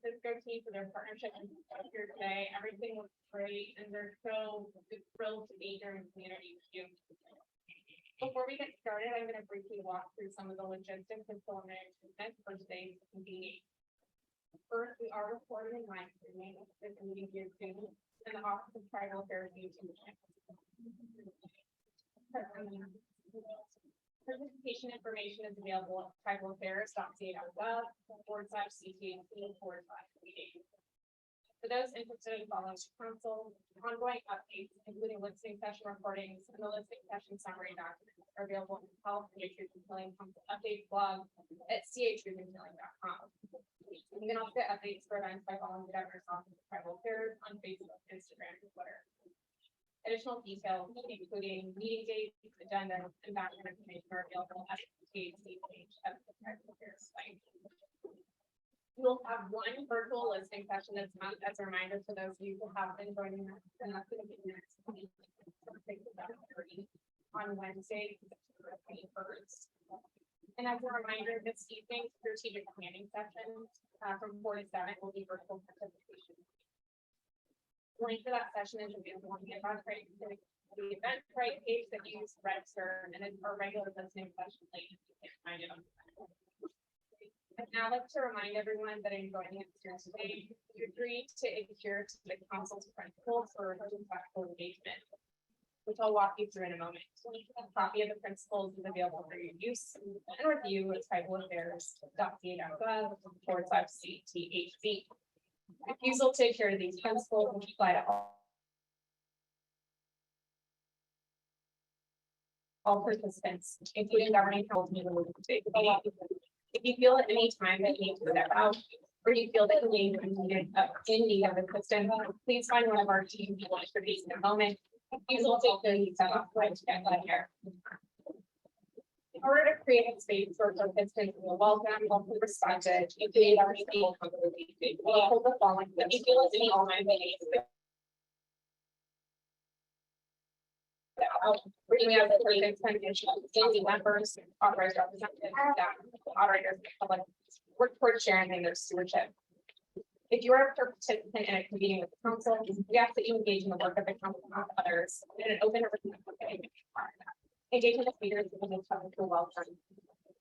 Cisco team for their partnership and support here today. Everything looks great, and they're so thrilled to be here in community with you. Before we get started, I'm going to briefly walk through some of the logistics and preliminary treatment for today's meeting. First, we are recording and live streaming this meeting here soon in the Office of Tribal Affairs YouTube channel. Participation information is available at tribalaffairs.ca.gov/CTHC/meeting. For those interested in following the council, ongoing updates, including listening session recordings and the listening session summary documents, are available in the California Truth and Healing Council update blog at CHTruthAndHealing.com. You can also get updates for events by following the Governor's Office of Tribal Affairs on Facebook, Instagram, and Twitter. Additional details, including meeting dates, agenda, and background information, are available at the CTHC page of the Tribal Affairs site. We'll have one virtual listening session this month as a reminder for those of you who have been joining us, and that's going to be next week on Wednesday, September 21st. And as a reminder, this evening's strategic planning session from 4 to 7 will be virtual participation. The link for that session is available on the Eventbrite page that you use to register, and it's our regular listening session link. You can find it on the site. I'd now like to remind everyone that in joining us here today, you agreed to adhere to the council's principles for respectful engagement, which I'll walk you through in a moment. A copy of the principles is available for your use and review at tribalaffairs.ca.gov/CTHC. Refusal to adhere to these principles will apply to all participants, including governing council. If you feel at any time that you need to step out, or you feel that you need in need of assistance, please find one of our team to introduce in a moment. Refusal to adhere to right to get that here. In order to create a space where participants feel welcome, hopefully respected, and create our stable community, we hold the following. If you feel at any time that you need to we have the community members, authorized representatives, staff, moderators, public work towards sharing in their stewardship. If you are a participant in a meeting with the council, we ask that you engage in the work of the council with others in an open and respectful way. Engagement with leaders is a to welcome.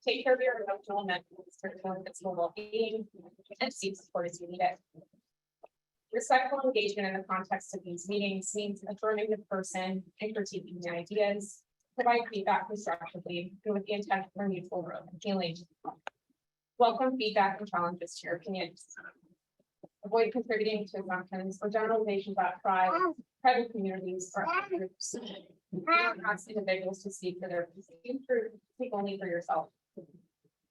Take care of your emotional and mental well-being and seek support as you need it. Respectful engagement in the context of these meetings means affirming the person and critiquing the ideas, provide feedback constructively, and with the intent for mutual growth and healing. Welcome feedback and challenges to your opinions. Avoid contributing to assumptions or generalizations about tribes, tribal communities, or other groups. Do not ask individuals to speak for their perceived truth, speak only for yourself.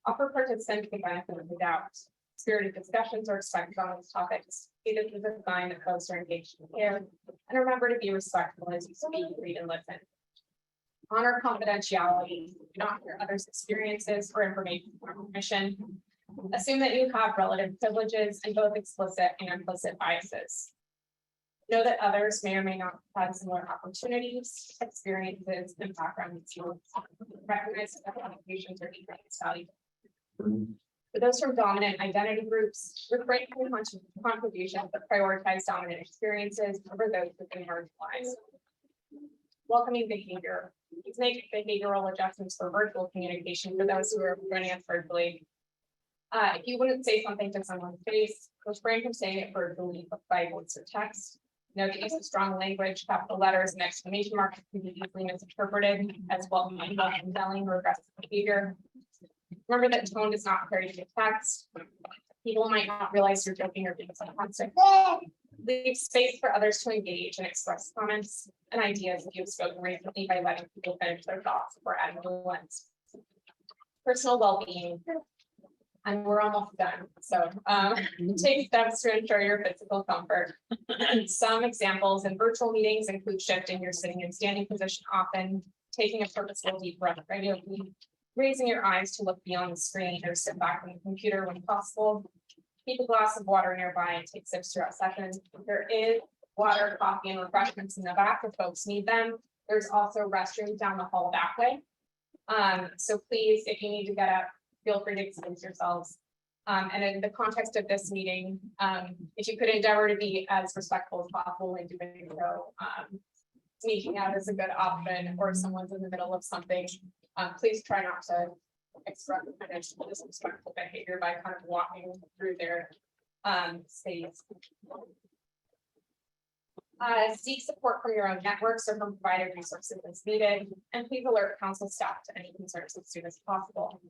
Offer participants the benefit of the doubt. Spirited discussions are expected on these topics. See this as a sign that folks are engaged in care, and remember to be respectful as you speak, read, and listen. Honor confidentiality, do not hear others' experiences or information from permission. Assume that you have relative privileges and both explicit and implicit biases. Know that others may or may not have had similar opportunities, experiences, and backgrounds. Recognize that applications are equally valuable. For those from dominant identity groups, refrain from contributions that prioritize dominant experiences over those that have been marginalized. Welcoming behavior. Please make behavioral adjustments for virtual communication for those who are joining us virtually. If you wouldn't say something to someone's face, refrain from saying it verbally by voice or text. Note that use of strong language, capital letters, and exclamation marks can be easily misinterpreted as well as yelling or aggressive behavior. Remember that tone does not carry to text. People might not realize you're joking or being sarcastic. Leave space for others to engage and express comments and ideas if you've spoken recently by letting people finish their thoughts before adding new ones. Personal well-being. And we're almost done. So take steps to ensure your physical comfort. Some examples in virtual meetings include shifting your sitting and standing position often, taking a purposeful deep breath regularly, raising your eyes to look beyond the screen or sit back from the computer when possible. Keep a glass of water nearby and take sips throughout sessions. There is water, coffee, and refreshments in the back if folks need them. There's also restrooms down the hall that way. So please, if you need to get up, feel free to excuse yourselves. And in the context of this meeting, if you could endeavor to be as respectful as possible in doing so, sneaking out is a good option, or if someone's in the middle of something, please try not to express financial disrespectful behavior by kind of walking through their space. Seek support from your own networks or from provided resources as needed, and please alert council staff to any concerns as soon as possible.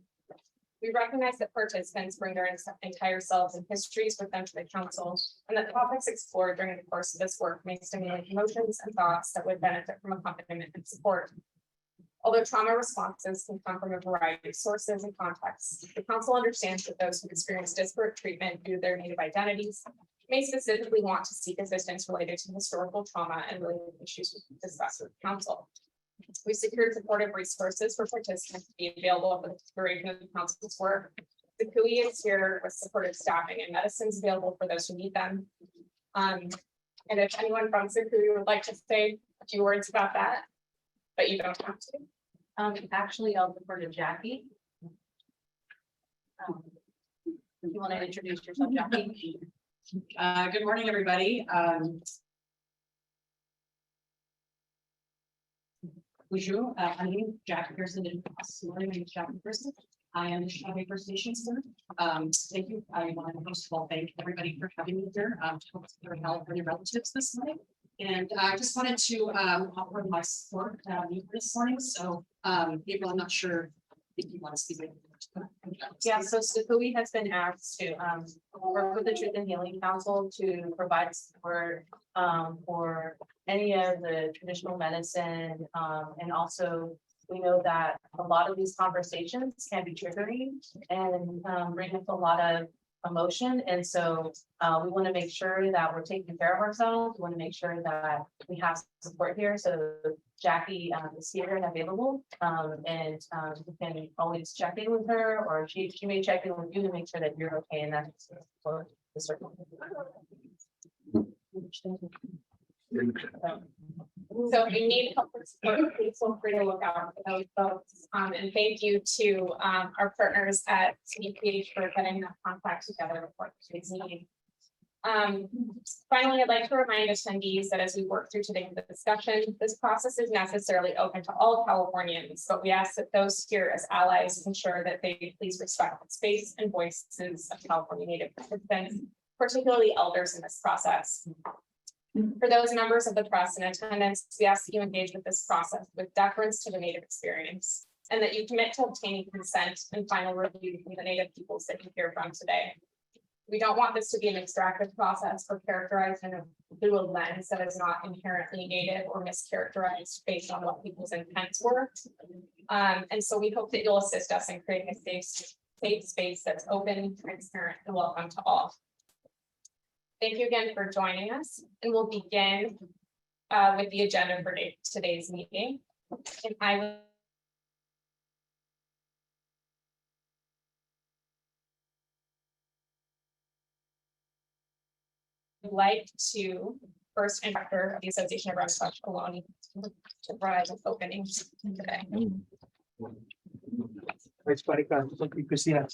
We recognize that participants bring their entire selves and histories with them to the council, and that topics explored during the course of this work may stimulate emotions and thoughts that would benefit from accompaniment and support. Although trauma responses can come from a variety of sources and contexts, the council understands that those who experience disparate treatment due to their Native identities may specifically want to seek assistance related to historical trauma and related issues discussed with council. We secured supportive resources for participants to be available for the duration of the council's work. The CUI is here with supportive staffing and medicines available for those who need them. And if anyone from the CUI would like to say a few words about that, but you don't have to. Actually, I'll defer to Jackie. You want to introduce yourself, Jackie? Good morning, everybody. Bonjour, my name is Jackie Pearson. My name is Jackie Pearson. I am the Chicago First Nations here. Thank you. I want to first of all thank everybody for having me here to help their California relatives this morning. And I just wanted to offer my support this morning. So April, I'm not sure if you want to speak. Yeah, so Sukui has been asked to work with the Truth and Healing Council to provide support for any of the traditional medicine, and also we know that a lot of these conversations can be triggering and bring up a lot of emotion, and so we want to make sure that we're taking care of ourselves. We want to make sure that we have support here. So Jackie is here and available, and you can always check in with her, or she may check in with you to make sure that you're okay, and that's for the circle. So if you need help with support, please feel free to look out for those folks. And thank you to our partners at CTHC for getting that contact together for today's meeting. Finally, I'd like to remind attendees that as we work through today's discussion, this process is necessarily open to all Californians, but we ask that those here as allies ensure that they please respect the space and voices of California Native participants, particularly elders in this process. For those members of the press in attendance, we ask that you engage with this process with deference to the Native experience, and that you commit to obtaining consent and final review from the Native peoples that you hear from today. We don't want this to be an extractive process or characterized through a lens that is not inherently Native or mischaracterized based on what people's intents were. And so we hope that you'll assist us in creating a safe space that's open, transparent, and welcome to all. Thank you again for joining us, and we'll begin with the agenda for today's meeting. And I would like to first invite the Association of Restaurants Aloni to provide an opening today. Christina.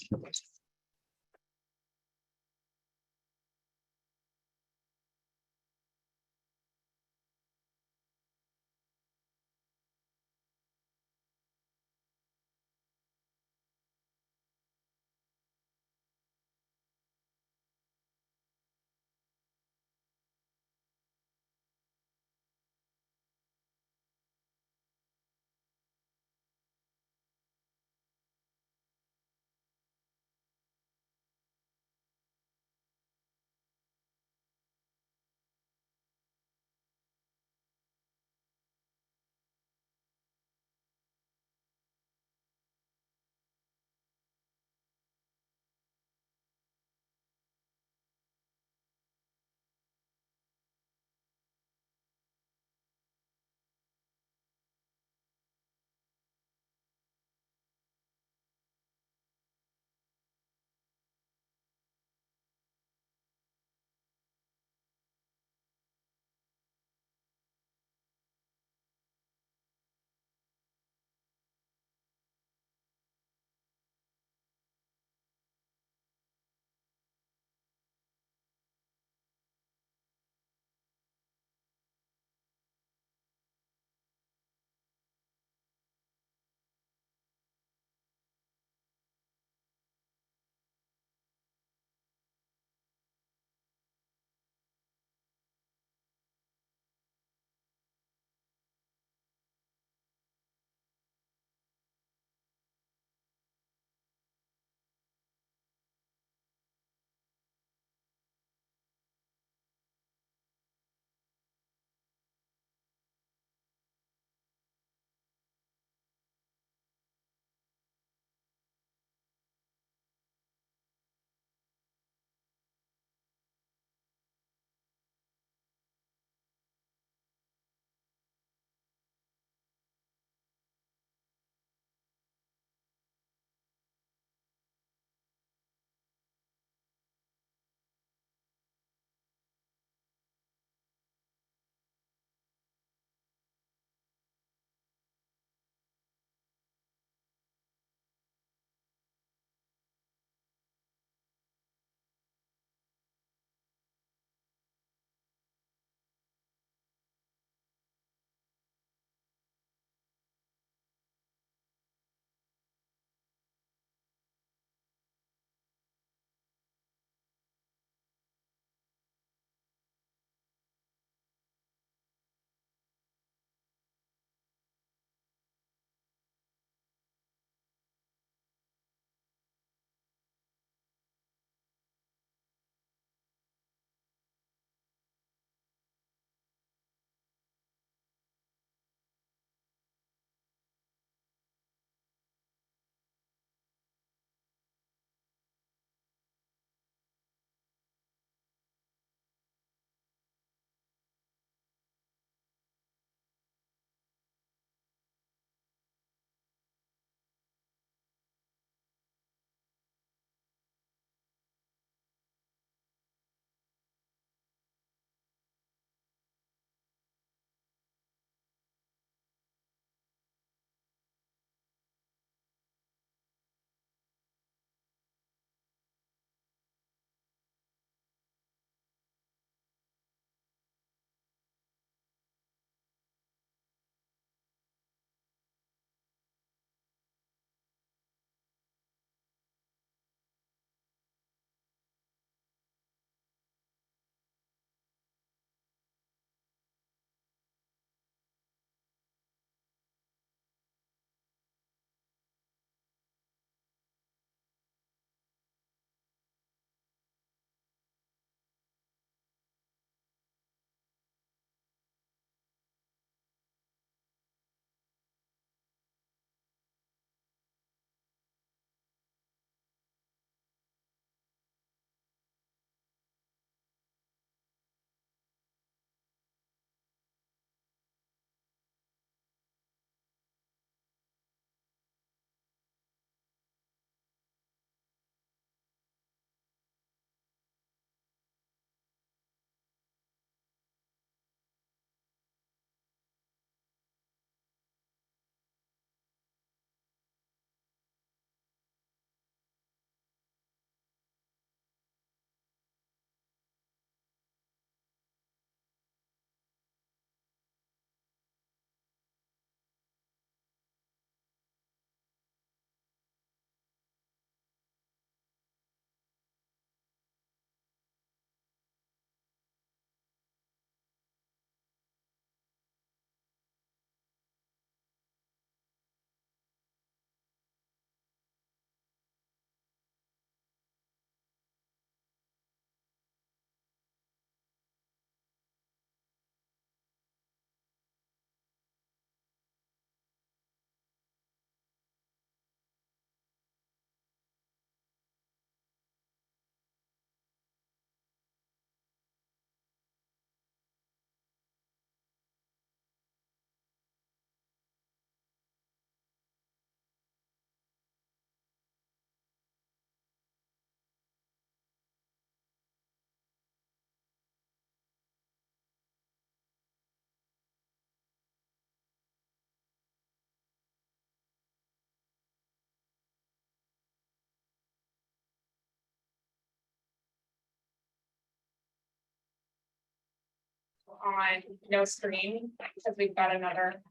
on no screen because we've got another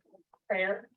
prayer.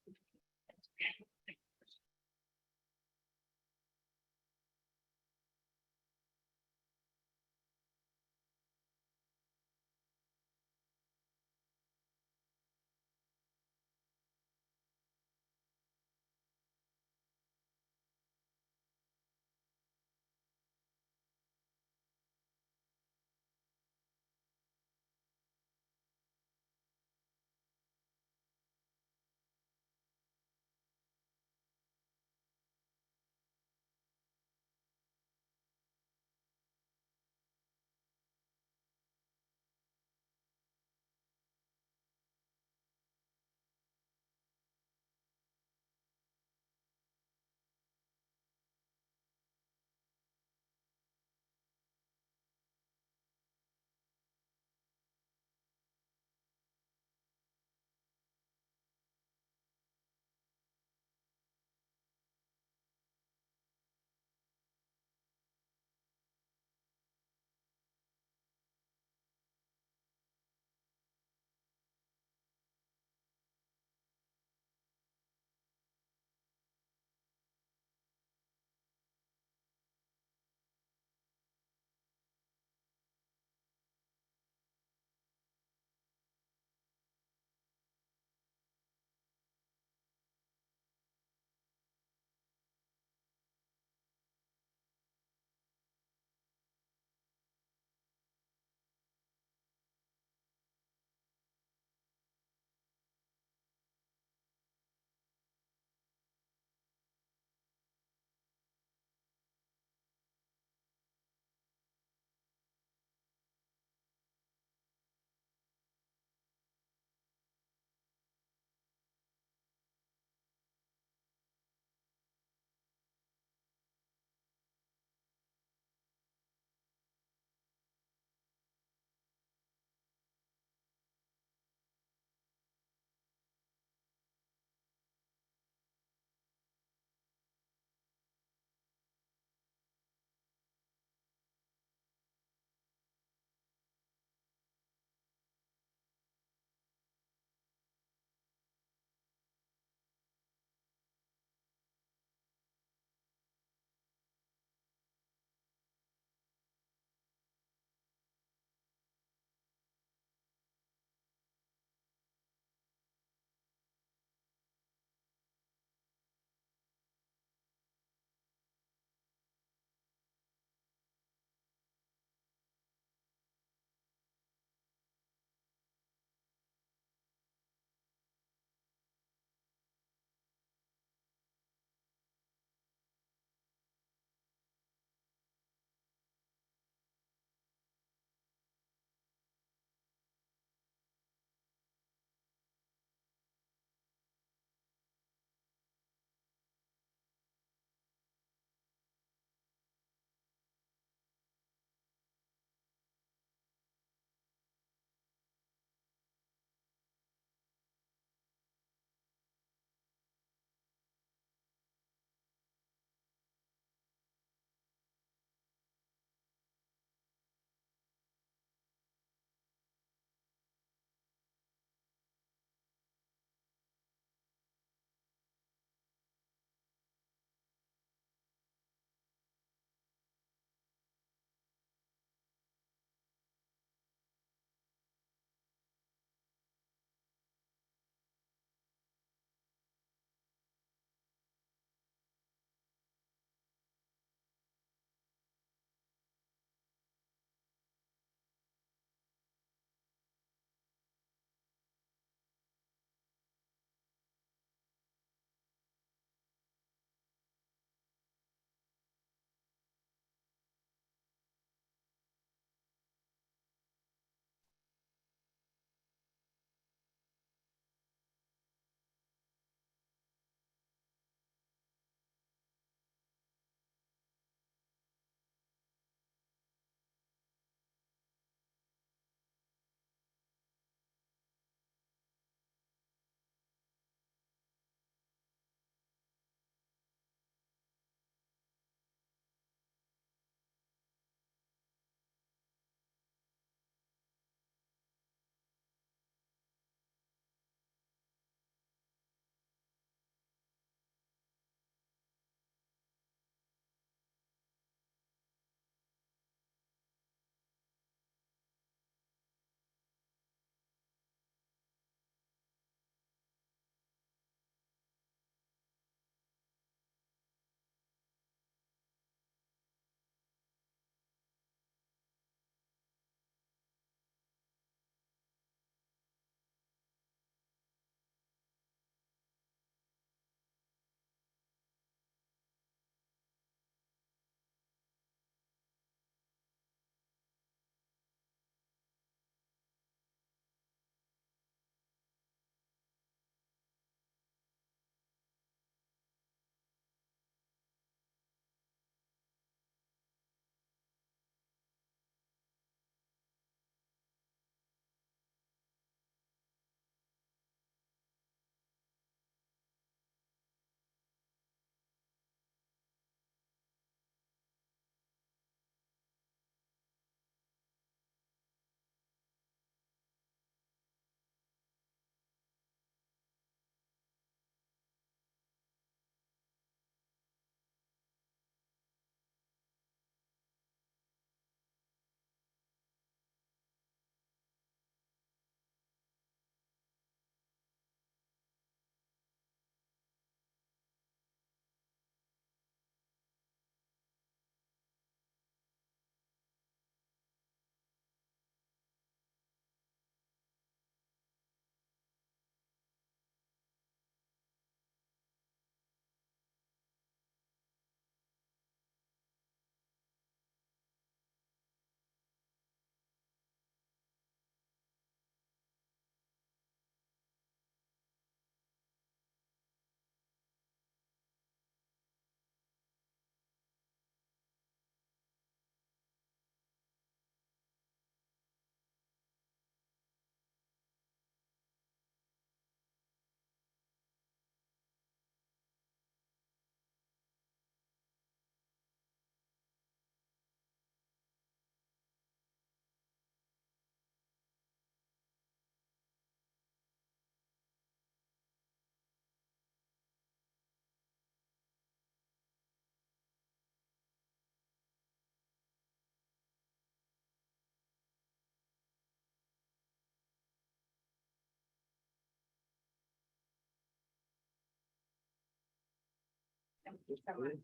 Thank you so much.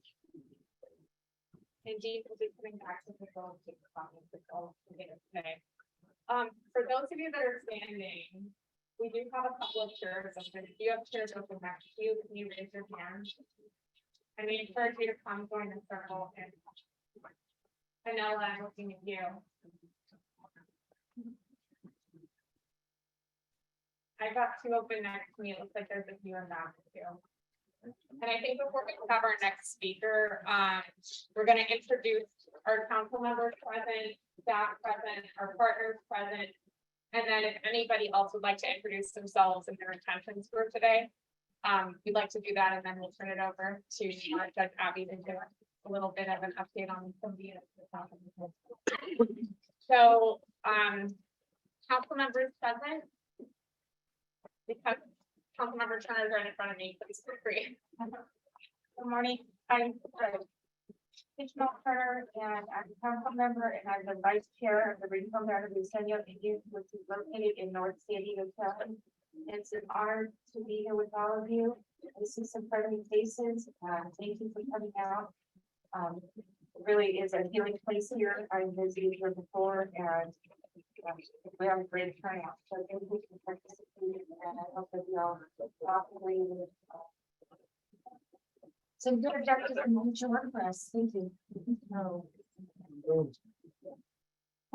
Indeed, we'll be coming back to the goal to the comments that all today. For those of you that are standing, we do have a couple of chairs open. If you have chairs open next to you, can you raise your hand? And we encourage you to come join the circle and Vanilla, I'm looking at you. I got two open next to me. It looks like there's a few in that too. And I think before we have our next speaker, we're going to introduce our council members present, staff present, our partners present. And then if anybody else would like to introduce themselves and their intentions for today, we'd like to do that, and then we'll turn it over to Judge Abby to do a little bit of an update on some of the. So, council members present. Because council member Turner is right in front of me, please feel free. Good morning, I'm Christina Turner, and I'm a council member, and I'm the vice chair of the Regional Miranda Decennial Youth, which is located in North San Diego County. It's an honor to be here with all of you. I see some friendly faces. Thank you for coming out. It really is a healing place here. I visited here before, and we have a great turnout. So thank you for participating, and I hope that you all properly some good objectives and future work for us. Thank you.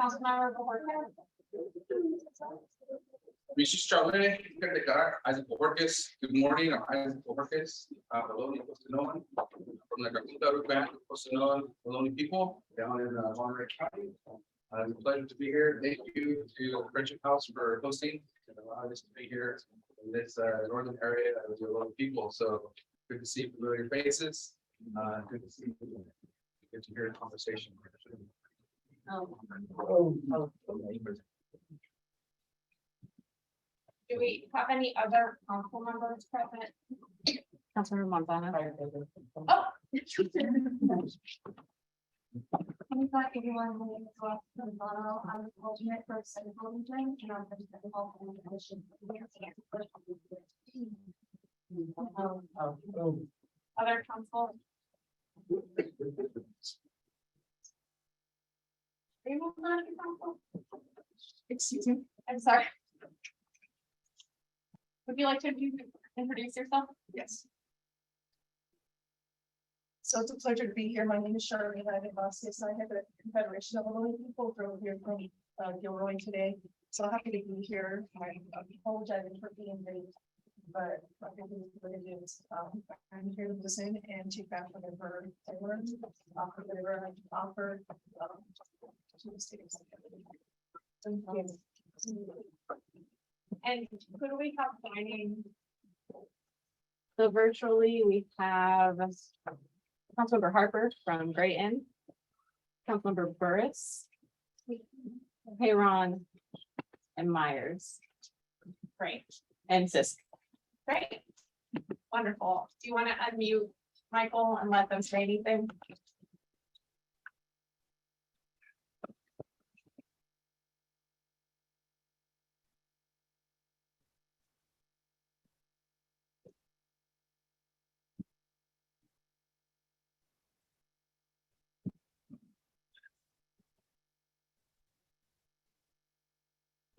Councilmember Loretta. Mrs. Charlotte, Isaac Borges, good morning, I'm Isaac Borges, Bologna, Costa from the Cacuta Band, Costa Bologna people down in Monterey County. It's a pleasure to be here. Thank you to the Friendship House for hosting and allowing us to be here in this northern area with a lot of people. So good to see familiar faces. Good to see you. Good to hear the conversation. Do we have any other council members present? Councilmember Montana. Oh. Everyone, my name is Loretta. I'm the alternate for Senate voting time, and I'm the Senate voting commission. Other council? Are you moving on to council? Excuse me, I'm sorry. Would you like to introduce yourself? Yes. So it's a pleasure to be here. My name is Charlene. I'm in Vasquez. I have a Confederation of Illinois people drove here from Gilroy today. So happy to be here. I apologize for being late, but I think it's what it is. I'm here to listen and take back whatever I learned, offer whatever I can offer to the state. Thank you. And who do we have signing? So virtually, we have Councilmember Harper from Grayton, Councilmember Burris, Payron, and Myers. Great, And Sisk. great. Wonderful. Do you want to unmute Michael and let them say anything?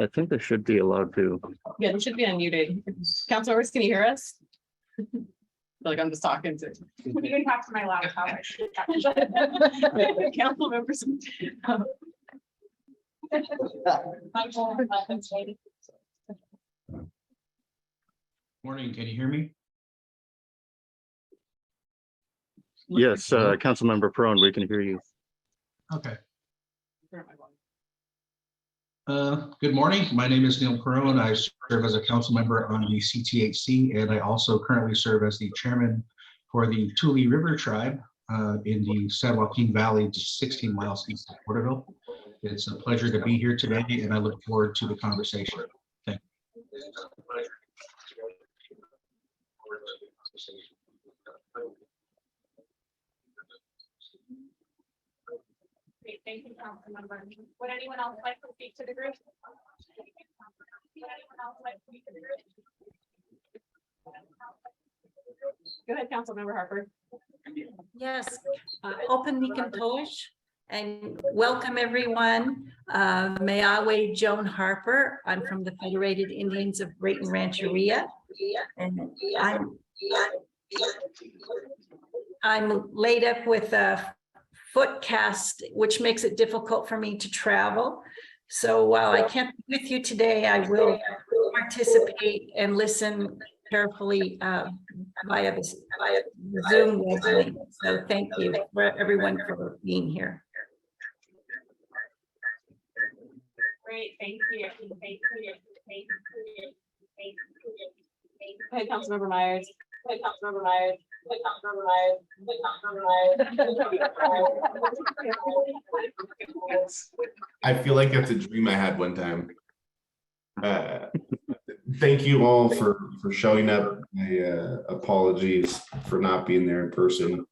I think they should be allowed to. Yeah, they should be unmuted. Councilmembers, can you hear us? Like I'm just talking to. You can talk to my laptop. Council members. Michael, let them say. Morning, can you hear me? Yes, Councilmember Prone, we can hear you. Okay. Good morning. My name is Neil Perone. I serve as a council member on the CTHC, and I also currently serve as the chairman for the Tule River Tribe in the San Joaquin Valley, just 16 miles east of Porterville. It's a pleasure to be here today, and I look forward to the conversation. Thank you. Great, thank you, Councilmember. Would anyone else like to speak to the group? Would anyone else like to speak to the group? Go ahead, Councilmember Harper. Yes, open Nikantosh and welcome everyone. Mayawe Joan Harper. I'm from the Federated Indians of Brayton Rancheria. And I'm laid up with a foot cast, which makes it difficult for me to travel. So while I can't be with you today, I will participate and listen carefully via the Zoom web link. So thank you for everyone for being here. Great, thank you. Thank you. Thank you. Thank you. Go ahead, Councilmember Myers. Thank you. Councilmember Myers. Thank you. Councilmember Myers. Thank you. Councilmember Myers. I feel like that's a dream I had one time. Thank you all for showing up. My apologies for not being there in person.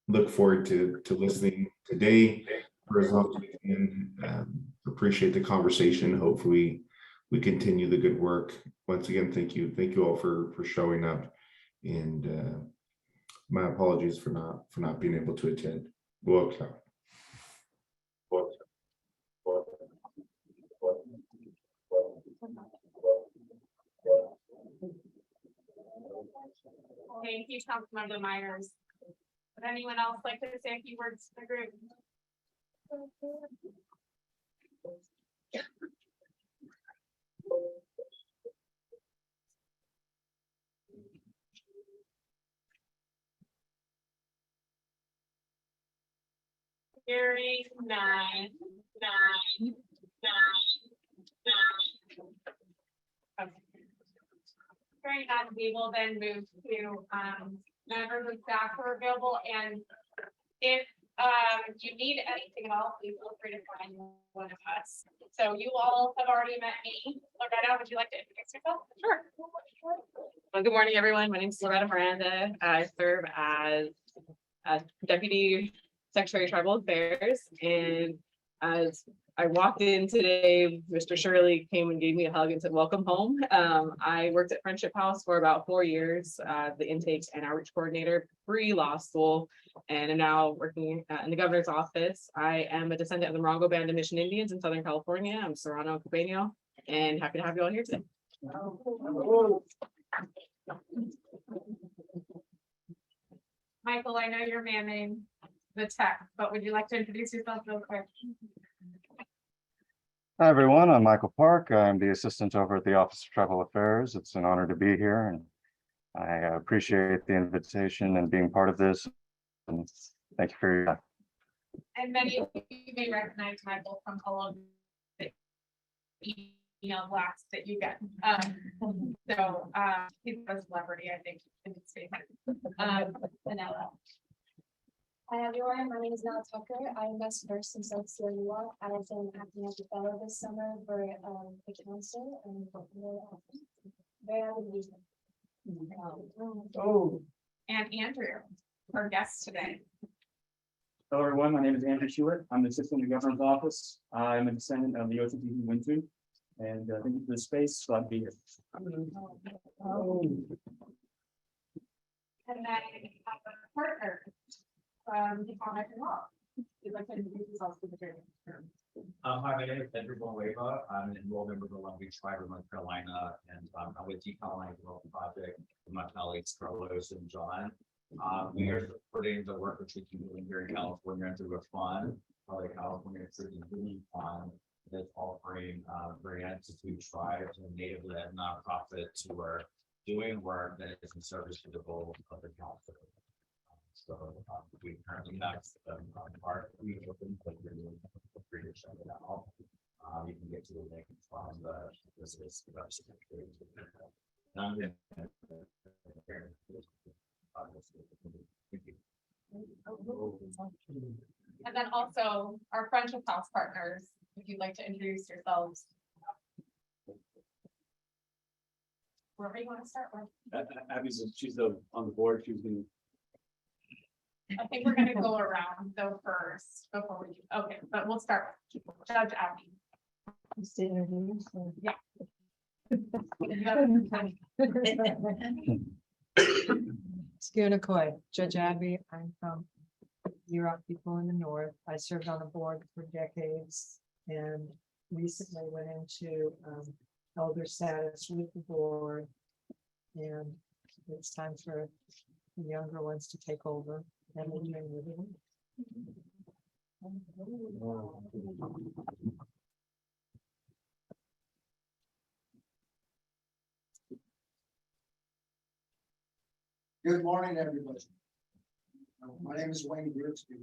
Look forward to listening today for as long as we can. Appreciate the conversation. Hopefully we continue the good work. Once again, thank you all for showing up, and my apologies for not being able to attend. Welcome. Thank you, Councilmember Myers. Would anyone else like to say a few words to the group? Hearing nine. Okay. Hearing none, we will then move to members of staff who are available, and if you need anything at all, please feel free to find one of us. So you all have already met me. Loretta, would you like to introduce yourself? Sure. Well, good morning, everyone. My name is Loretta Miranda. I serve as Deputy Secretary of Tribal Affairs, and as I walked in today, Mr. Shirley came and gave me a hug and said, welcome home. I worked at Friendship House for about 4 years, the intake and outreach coordinator pre-law school, and am now working in the governor's office. I am a descendant of the Morongo Band of Mission Indians in Southern California. I'm Serrano Cabeno, and happy to have you all here today. Michael, I know you're manning the tech, but would you like to introduce yourself real quick? Hi, everyone. I'm Michael Park. I'm the assistant over at the Office of Tribal Affairs. It's an honor to be here, and I appreciate the invitation and being part of this. And thank you for your time. And many of you may recognize Michael from all of the email blasts that you get. So he's a celebrity, I think, in this space. Vanilla. Hi everyone, my name is Nala Tucker. I am best versed in South Sialua. I was an acting as a fellow this summer for the council and very And Andrew, our guest today. Hello, everyone. My name is Andrew Hewitt. I'm the assistant in the governor's office. I'm a descendant of the OTT Wintu, and thank you for the space. Glad to be here. And then have a partner from the Comic Law. You'd like to introduce yourself to the jury. Hi, my name is Andrew Bonweva. I'm an enrolled member of the Long Beach Tribe of North Carolina, and I'm with Decolonizing Development Project with my colleagues Carlos and John. We are supporting the work which we keep doing here in California through a fund, called the California City Union Fund, that's offering grants to tribes and native-led nonprofits who are doing work that is in service to the goals of the council. So we currently have our open, but we're doing free to check it out. You can get to the link from this is And then also our Friendship House partners, if you'd like to introduce yourselves. Wherever you want to start with. Abby's she's on the board. She's been. I think we're gonna go around though first before we, okay, but we'll start with Judge Abby. Yeah. Skunakoi, Judge Abby, I'm from Europe, people in the north. I served on a board for decades and recently went into elder status with the board. And it's time for the younger ones to take over. And we're doing really well. Good morning, everybody. My name is Wayne Grigsby.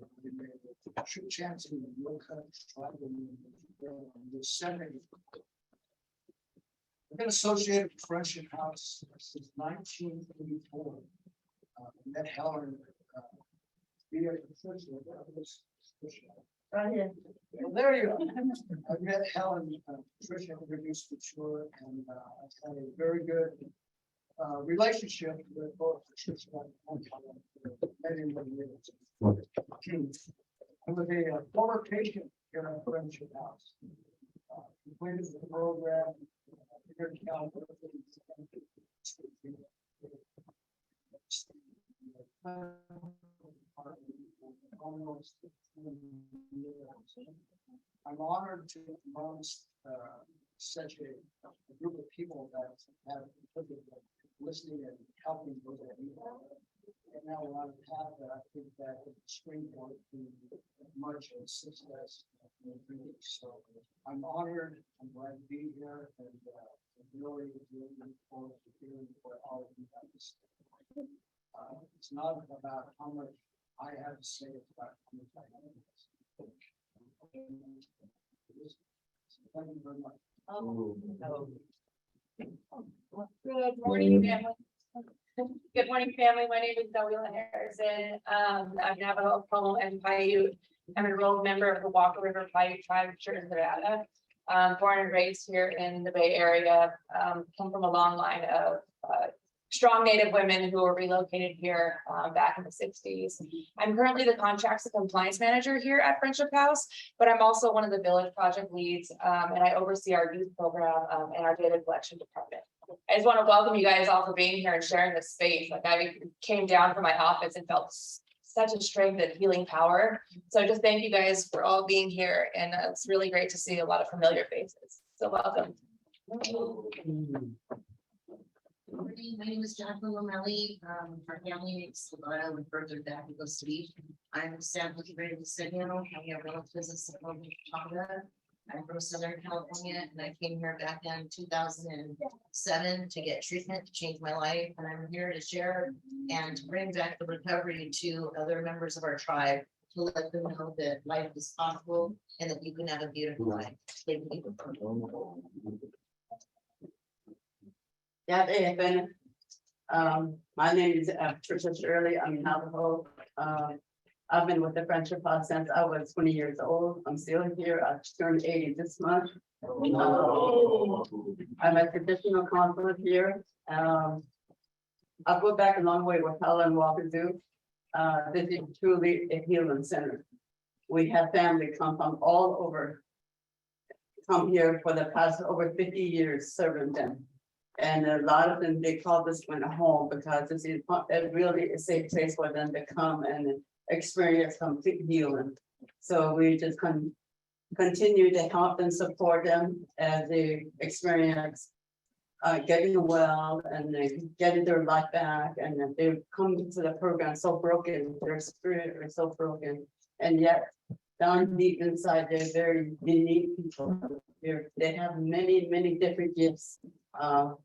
I'm chancing the Loretta tribe in this Senate. I've been associated with Friendship House since 1984. Met Helen. Right here. Well, there you go. I met Helen, Tricia introduced me to her, and I've had a very good relationship with both Tricia and Helen for many, many years. I was a former patient here at Friendship House. Completed the program here in California. Almost 7 years. I'm honored to amongst such a group of people that have listening and helping with it. And now we're on a path that I think that the springboard to much success. So I'm honored. I'm glad to be here, and really looking forward to hearing what all of you have to say. It's not about how much I have to say, it's about how much I have to say. Thank you very much. Good morning, family. Good morning, family. My name is Zoe Harrison. I'm Navajo, Pomo, and Paiute. I'm an enrolled member of the Walker River Paiute Tribe Church in Nevada. Born and raised here in the Bay Area. Come from a long line of strong Native women who were relocated here back in the 60s. I'm currently the contracts and compliance manager here at Friendship House, but I'm also one of the village project leads, and I oversee our youth program and our data collection department. I just want to welcome you guys all for being here and sharing this space. Like, I came down from my office and felt such a strength and healing power. So just thank you guys for all being here, and it's really great to see a lot of familiar faces. So welcome. My name is Jacqueline Lomeli. Our family makes Loretta with further back to go sweet. I'm San Luis Obispo. We have rental business in Tonga. I'm from Southern California, and I came here back in 2007 to get treatment to change my life. And I'm here to share and to bring back the recovery to other members of our tribe, to let them know that life is possible and that you can have a beautiful life. Thank you. Yeah, my name is Tricia Shirley. I'm Navajo. I've been with the Friendship House since I was 20 years old. I'm still here. I turned 80 this month. I'm a traditional counselor here. I'll go back a long way with Helen Walker Zoo. This is truly a healing center. We have family come from all over, come here for the past over 50 years serving them. And a lot of them, they call this one a home because it really is a place for them to come and experience complete healing. So we just continue to help and support them as they experience getting well and getting their life back. And they come to the program so broken, their spirit is so broken. And yet down deep inside, they're very unique people. They have many, many different gifts.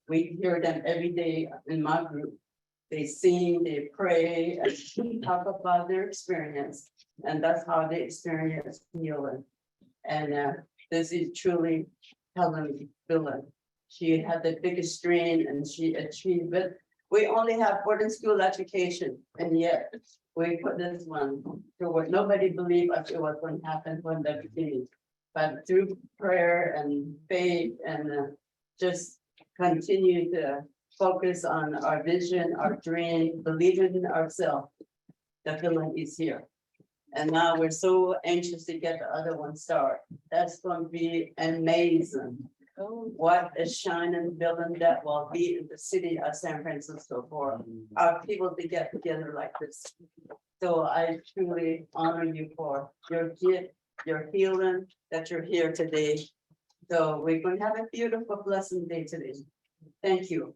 We hear them every day in my group. They sing, they pray, and talk about their experience. And that's how they experience healing. And this is truly Helen Billen. She had the biggest strain and she achieved it. We only have boarding school education, and yet we put this one to work. Nobody believed us it was going to happen from the beginning. But through prayer and faith and just continue to focus on our vision, our dream, believing in ourselves, the feeling is here. And now we're so anxious to get the other one started. That's going to be amazing. what a shining building that will be in the city of San Francisco for our people to get together like this. So I truly honor you for your gift, your healing, that you're here today. So we're going to have a beautiful, blessed day today. Thank you.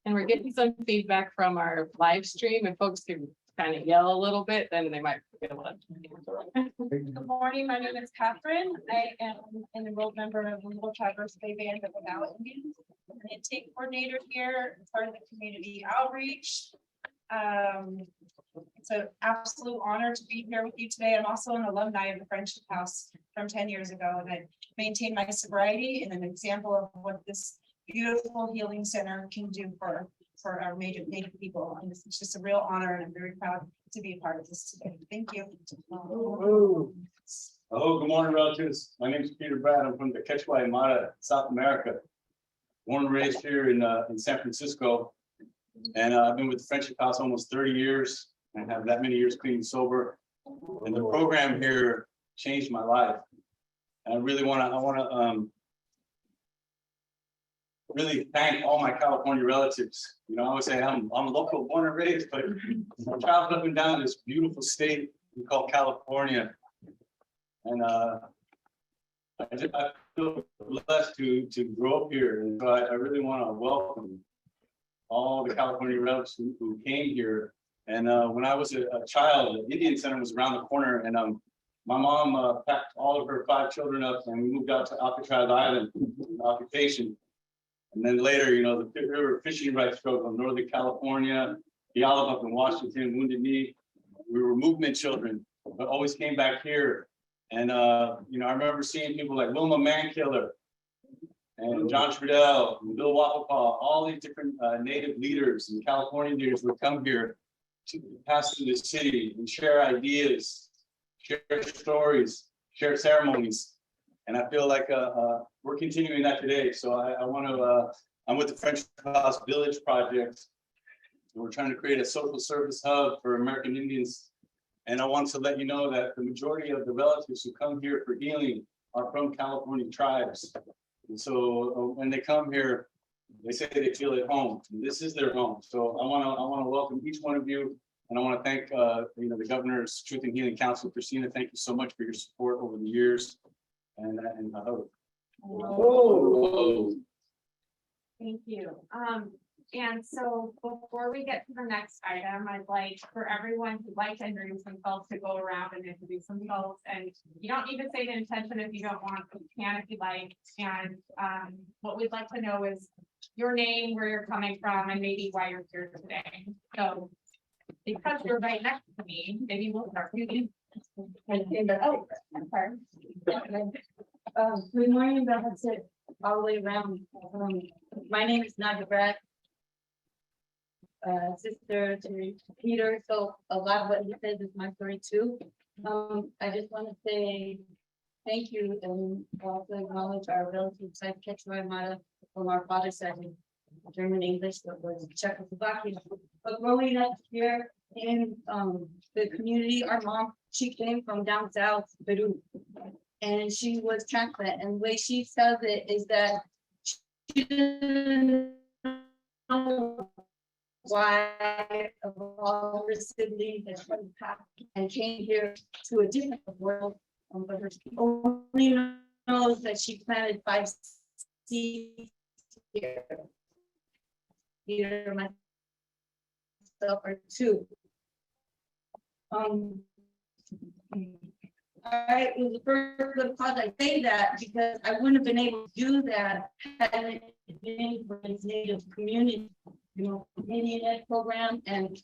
And we're getting some feedback from our live stream, and folks can kind of yell a little bit, then they might feel it. Good morning, my name is Catherine. I am an enrolled member of the Little Traverse Bay Band of Ottawa Indians. I'm an intake coordinator here, part of the community outreach. It's an absolute honor to be here with you today. I'm also an alumni of the Friendship House from 10 years ago, and I maintain my sobriety and an example of what this beautiful healing center can do for our Native people. And it's just a real honor, and I'm very proud to be a part of this today. Thank you. Hello, good morning, relatives. My name is Peter Brad. I'm from the Quechua Aymara, South America. Born and raised here in San Francisco. And I've been with the Friendship House almost 30 years and have that many years clean and sober. And the program here changed my life. And I really want to really thank all my California relatives. You know, I always say I'm local, born and raised, but I traveled up and down this beautiful state we call California. And I feel blessed to grow up here. And so I really want to welcome all the California relatives who came here. And when I was a child, the Indian Center was around the corner, and my mom packed all of her 5 children up, and we moved out to Alcatraz Island, occupation. And then later, you know, the river fishing rights struggle in Northern California, the olive up in Washington, Wounded Knee. We were movement children, but always came back here. And, you know, I remember seeing people like Wilma Mankiller and John Trudell, and Bill Wapapaw, all these different Native leaders and California leaders would come here to pass through the city and share ideas, share stories, share ceremonies. And I feel like we're continuing that today. So I want to, I'm with the Friendship House Village Project. And we're trying to create a social service hub for American Indians. And I want to let you know that the majority of the relatives who come here for healing are from California tribes. And so when they come here, they say they feel at home. This is their home. So I want to welcome each one of you. And I want to thank you know, the Governor's Truth and Healing Council. Christina, thank you so much for your support over the years. And I hope. Thank you. And so before we get to the next item, I'd like for everyone who'd like to introduce themselves to go around and introduce themselves. And you don't need to say the intention if you don't want, but you can if you'd like. And what we'd like to know is your name, where you're coming from, and maybe why you're here today. So because you're right next to me, maybe we'll start with you. Oh, I'm sorry. Good morning, that's it all the way around. My name is Snider-Ashtari, sister to Peter, so a lot of what he says is my story too. I just want to say thank you and also acknowledge our relatives like Quechua Aymara from our father's side in German English, that was Czechoslovakia. But growing up here in the community, our mom, she came from down south, Peru, and she was transplant. And the way she says it is that she didn't know why of all her siblings that she passed and came here to a different world. But her only knows that she planted 5 seeds here. Either myself or 2. I was the first good cause I say that because I wouldn't have been able to do that had it been for this Native community, you know, Indian Ed program, and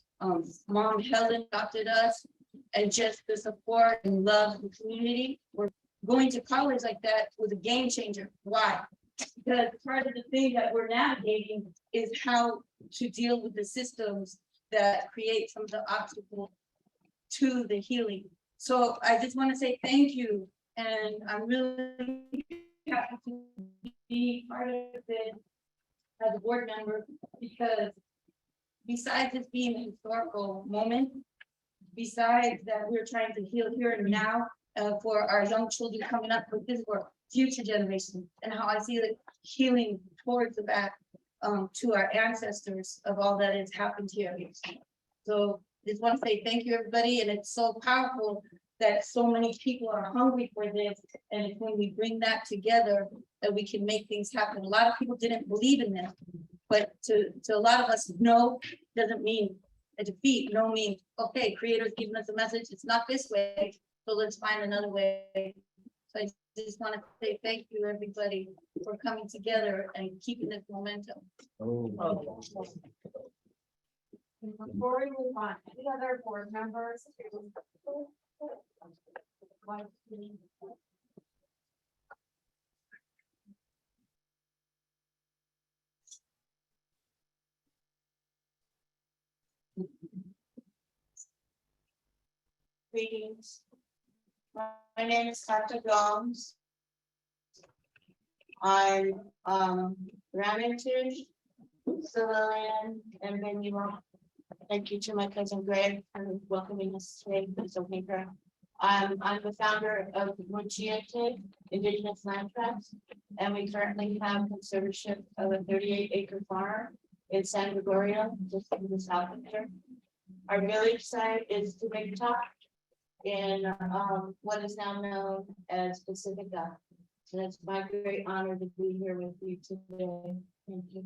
Mom Helen adopted us, and just the support and love of the community. We're going to college like that was a game changer. Why? Because part of the thing that we're navigating is how to deal with the systems that create some of the obstacles to the healing. So I just want to say thank you, and I'm really happy to be part of it as a board member, because besides this being a historical moment, besides that we're trying to heal here and now, for our young children coming up, but this for future generations, and how I see it healing towards the back to our ancestors of all that has happened here. So just want to say thank you, everybody, and it's so powerful that so many people are hungry for this, and it's when we bring that together that we can make things happen. A lot of people didn't believe in this, but to a lot of us, no doesn't mean a defeat. No means, okay, creator's giving us a message, it's not this way, so let's find another way. So I just want to say thank you, everybody, for coming together and keeping this momentum. Before we move on, any other board members? Greetings. My name is Dr. Gomes. I'm Remington, civilian, and then you want. Thank you to my cousin Greg for welcoming us today. It's okay, Greg. I'm the founder of Mochiate Indigenous Land Trust, and we currently have conservatorship of a 38-acre farm in San Gregorio, just in the south of there. Our village site is to Big Top in what is now known as Pacifica. And it's my great honor to be here with you today. Thank you.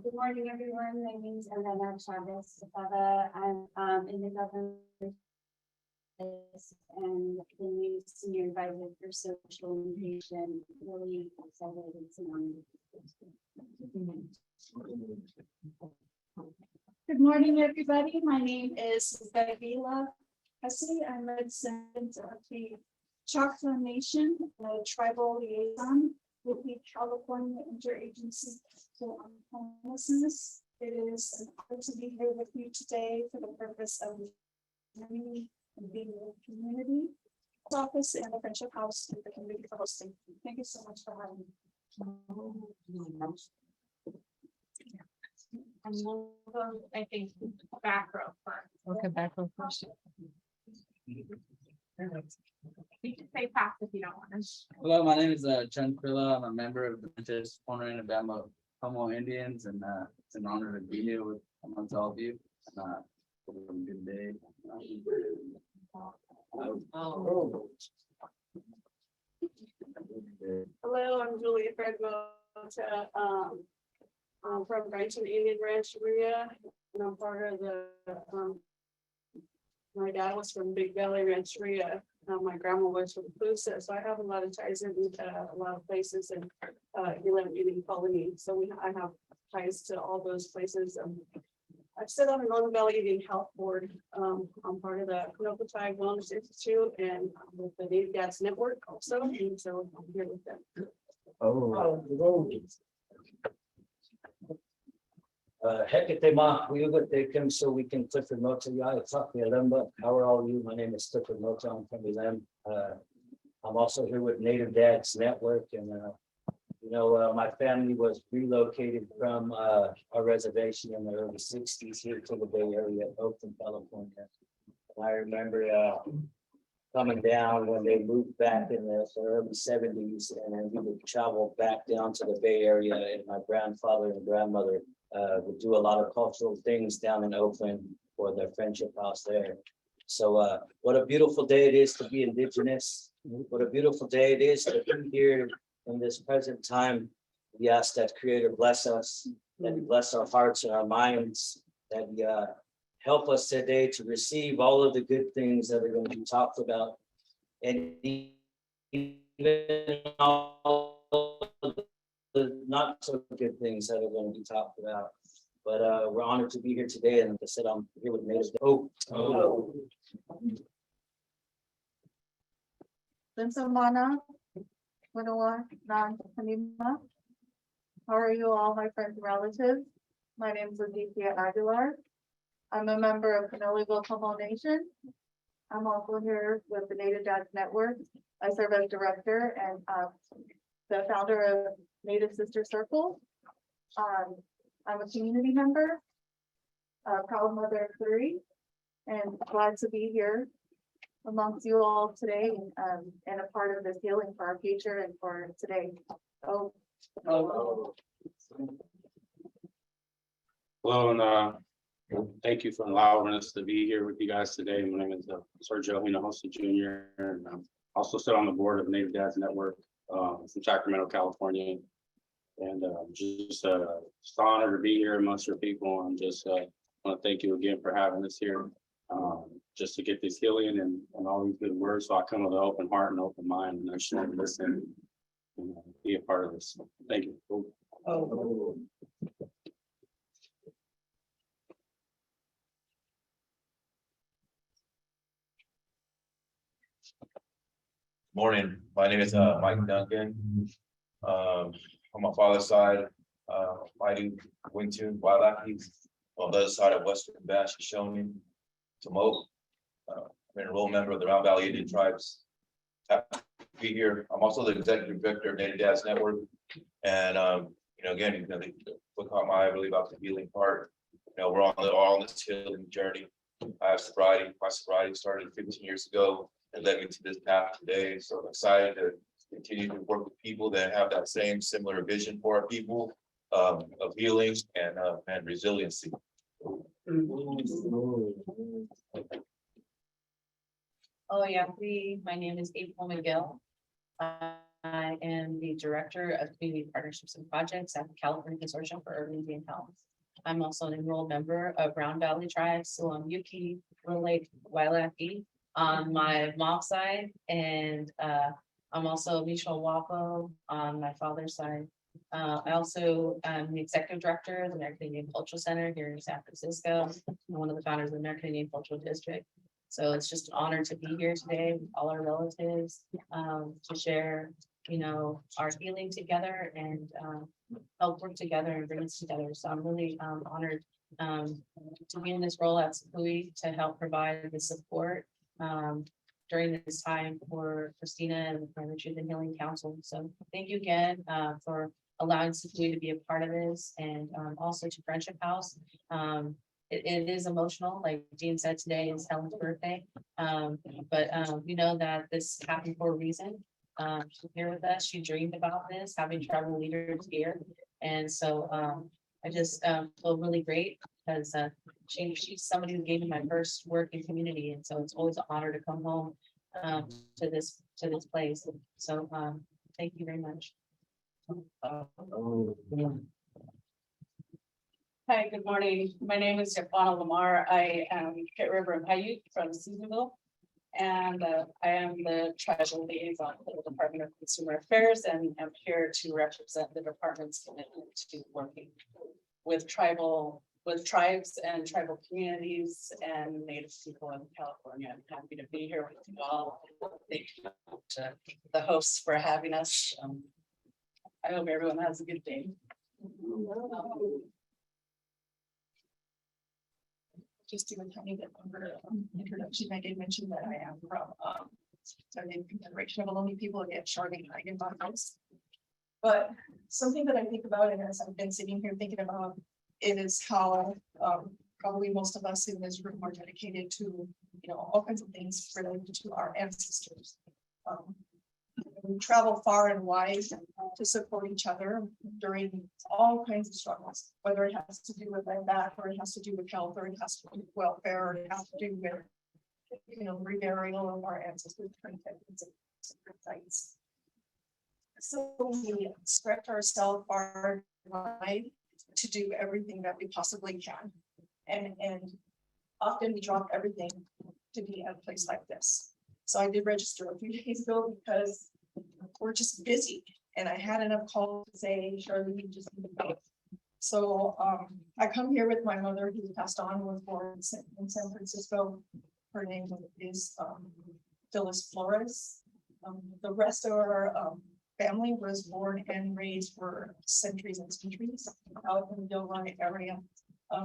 Good morning, everyone. My name is Elena Chavez. I'm in the government and the new senior advisor for social innovation. Really excited this morning. Good morning, everybody. My name is Davila Hesse. I'm a descendant of the Choctaw Nation, a tribal liaison with the California Interagency on Homelessness. It is an honor to be here with you today for the purpose of learning and being in the community office and the Friendship House and the community for hosting. Thank you so much for having me. And we'll go, I think, back row first. Okay, back on first. You can say pass if you don't want to. Hello, my name is Chen Krilla. I'm a member of the Vintage Corner in Alabama Pomo Indians, and it's an honor to be here with amongst all of you. Have a good day. Hello, I'm Julia Fredwell, from Branson Indian Rancheria, and I'm part of the, my dad was from Big Valley Rancheria, my grandma was from Pusa, so I have a lot of ties in a lot of places and Elam Indian Colony, so I have ties to all those places. I've sit on the Northern Valley Indian Health Board. I'm part of the Kunokotai Wellness Institute and with the Native Dads Network also, and so I'm here with them. Hecate ma, we so we can Clifford Nota Yai, Lemba. How are all of you? My name is Clifford Nota. I'm from Elam. I'm also here with Native Dads Network, and my family was relocated from our reservation in the early '60s here to the Bay Area, Oakland, California. And I remember coming down when they moved back in the early '70s, and then we would travel back down to the Bay Area, and my grandfather and grandmother would do a lot of cultural things down in Oakland for their friendship house there. So what a beautiful day it is to be Indigenous. What a beautiful day it is to be here in this present time. We ask that Creator bless us, that He bless our hearts and our minds, that He help us today to receive all of the good things that are going to be talked about, and even all the not so good things that are going to be talked about. But we're honored to be here today, and like I said, I'm here with Native. Mana, how are you all, my friends and relatives? My name is Aditya Aguilar. I'm a member of Canoligo Pomo Nation. I'm also here with the Native Dads Network. I serve as director and the founder of Native Sister Circle. I'm a community member. proud mother of three, and glad to be here amongst you all today, and a part of this healing for our future and for today. Oh. Hello, and thank you for allowing us to be here with you guys today. My name is Sergio Hinojosa Jr. and I'm also sit on the board of Native Dads Network from Sacramento, California. And just an honor to be here amongst your people. And just want to thank you again for having us here, just to get this healing and all these good words. So I come with an open heart and open mind, and I just want to listen and be a part of this. Thank you. Oh. Morning, my name is Mike Duncan. On my father's side, Mighty Wintoon, Wailaki. On the other side of Western Bash, Shoshone, Tomoe. I'm an enrolled member of the Round Valley Indian Tribes. Happy to be here. I'm also the executive director of Native Dads Network. And again, what caught my eye really about the healing part. We're all on this healing journey. I have sobriety. My sobriety started 15 years ago and led me to this path today. So I'm excited to continue to work with people that have that same similar vision for our people of healing and resiliency. Oh, yeah, my name is April McGill. I am the Director of Community Partnerships and Projects at the California Consortium for Urban Indian Health. I'm also an enrolled member of Round Valley Tribes, Silam Yuki, Little Lake, Wailaki on my mom's side, and I'm also Michelle Wapo on my father's side. I also am the Executive Director of the American Indian Cultural Center here in San Francisco. I'm one of the founders of the American Indian Cultural District. So it's just an honor to be here today with all our relatives to share, our healing together and help work together and bring us together. So I'm really honored to be in this role at CTHC to help provide the support during this time for Christina and the Truth and Healing Council. So thank you again for allowing CTHC to be a part of this, and also to Friendship House. It is emotional, like Dean said, today is Helen's birthday, but we know that this happened for a reason. She's here with us. She dreamed about this, having tribal leaders here, and so I just feel really great because she's somebody who gave me my first work in community, and so it's always an honor to come home to this place. So thank you very much. Hi, good morning. My name is Jafana Lamar. I am Pit River and Paiute from Seasonville. And I am the tribal liaison for the Department of Consumer Affairs, and I'm here to represent the department's commitment to working with tribes and tribal communities and Native people in California. I'm happy to be here with you all. Thank you to the hosts for having us. I hope everyone has a good day. Just to a tiny bit longer introduction, I did mention that I am from the Confederation of Ohlone People, again, Charlene Eigenbach. But something that I think about, and as I've been sitting here thinking about, it is how probably most of us in this room are dedicated to, all kinds of things related to our ancestors. We travel far and wide to support each other during all kinds of struggles, whether it has to do with that, or it has to do with health, or it has to do with welfare, or it has to do with, reburial of our ancestors, sites. So we stretch ourselves far and wide to do everything that we possibly can, and often we drop everything to be at a place like this. So I did register a few days ago because we're just busy, and I had enough calls to say, Charlie, we just need to go. So I come here with my mother, who passed on, was born in San Francisco. Her name is Phyllis Flores. The rest of our family was born and raised for centuries and centuries out in the Gilroy area.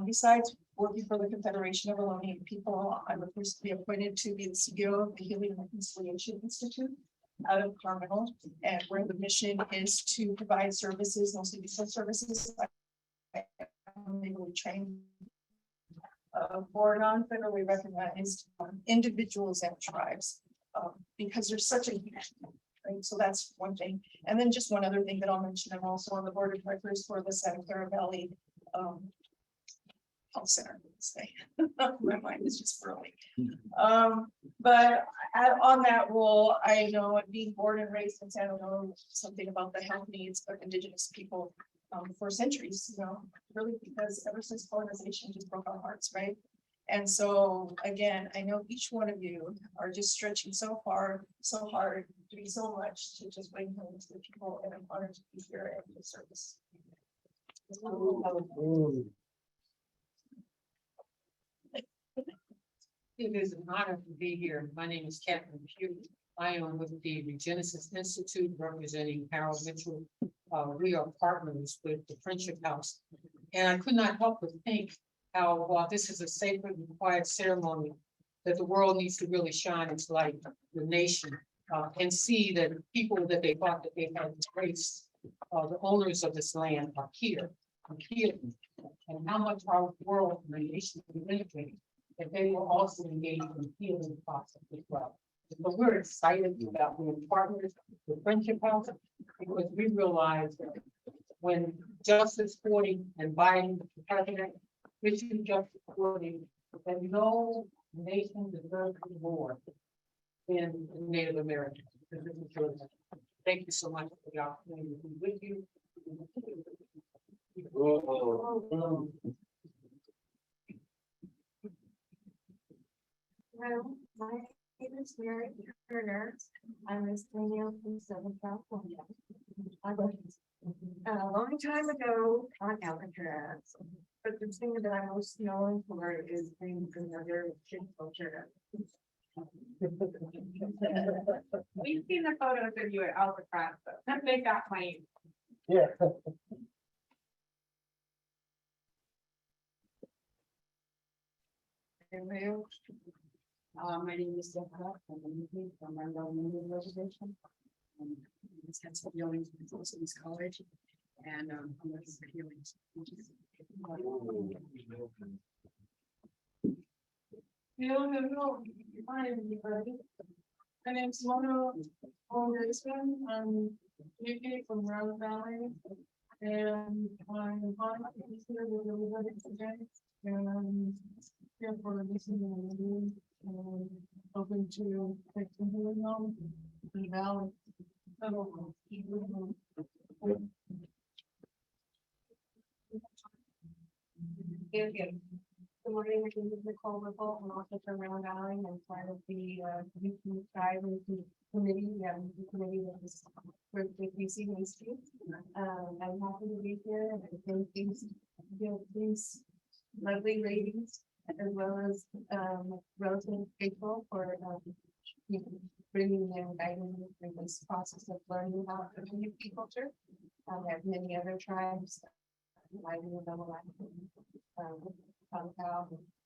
Besides working for the Confederation of Ohlone People, I was recently appointed to be the CEO of the Healing and Reconciliation Institute out of Carmel, and where the mission is to provide services, mostly legal services. I'm legally trained for non-federally recognized individuals and tribes. Because there's such a, right, so that's one thing. And then just one other thing that I'll mention, I'm also on the board of directors for the Santa Clara Valley Health Center. Say. My mind is just whirling. But on that role, I know being born and raised in San Antonio, something about the health needs of Indigenous people for centuries, you know, really, because ever since colonization just broke our hearts, right? And so, again, I know each one of you are just stretching so far, so hard, doing so much to just bring home to the people, and I'm honored to be here at your service. It is an honor to be here. My name is Catherine Pugh. I am with the Regenesis Institute representing Harold Mitchell. We are partners with the Friendship House. And I could not help but think how, while this is a sacred and quiet ceremony, that the world needs to really shine its light, the nation, and see that people that they thought that they had disgraced, the owners of this land are here, and how much our world and the nation is benefiting, that they will also engage in the healing process as well. So we're excited about being partners with Friendship House, because we realize that when Justice 40 and Biden, the president, issued Justice 40, that no nation deserves more than Native Americans. Thank you so much for the opportunity to be with you. Hello, my name is Mary Turner. I'm a senior from Southern California. I was a long time ago on Alcatraz, but the thing that I'm most known for is being another kid culture. We've seen the photos of you at Alcatraz, so that make that funny. Yeah. My name is Deborah. I'm from Miranda Reservation. It's had some healings with Wilson's College, and I'm looking for healings. Hello, hi everybody. My name's Mona Olson. I'm UK from Round Valley, and I'm honored to be here with everybody today. And here for listening to the meeting, and hoping to take some healing home in the valley. Good morning, my name is Nicole Ripple. I'm also from Round Valley and part of the youth tribe committee. The committee that is with UC History. I'm happy to be here, and I thank these lovely ladies as well as relative people for bringing me and guiding me through this process of learning about the community culture. I have many other tribes. I do know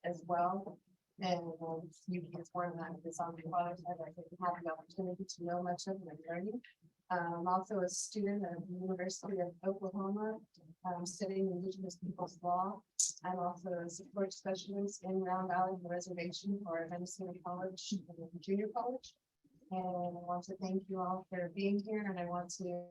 as well. And you can one that is on my father's side. I didn't have the opportunity to know much of my learning. I'm also a student at the University of Oklahoma, studying Indigenous Peoples Law. I'm also a support specialist in Round Valley Reservation for Minnesota College and Junior College. And I want to thank you all for being here, and I want to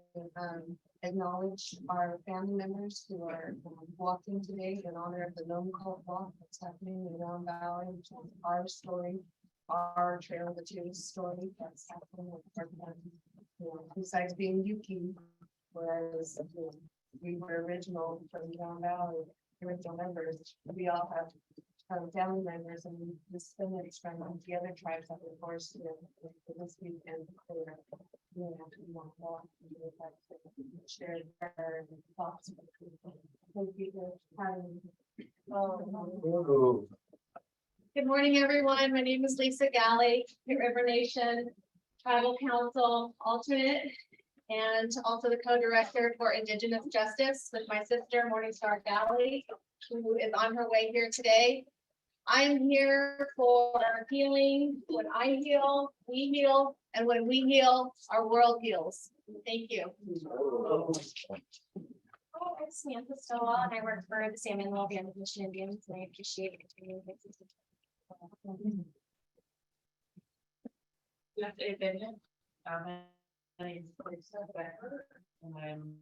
acknowledge our family members who are walking today in honor of the Gnome Cult walk that's happening in Round Valley, which is our story, our Trail of the Tues story that's happening with our besides being Yuki, whereas we were original from Round Valley, original members, we all have family members and descendants from the other tribes that were forced to this weekend. Share their thoughts. Thank you for having me. Good morning, everyone. My name is Lisa Galley, River Nation Tribal Council alternate, and also the co-director for Indigenous Justice with my sister Morningstar Galley, who is on her way here today. I'm here for healing. When I heal, we heal, and when we heal, our world heals. Thank you. Hi, I'm Samantha Stowell, and I work for the San Manuel Band of Mission Indians, and I appreciate it. My name is Christina, and I'm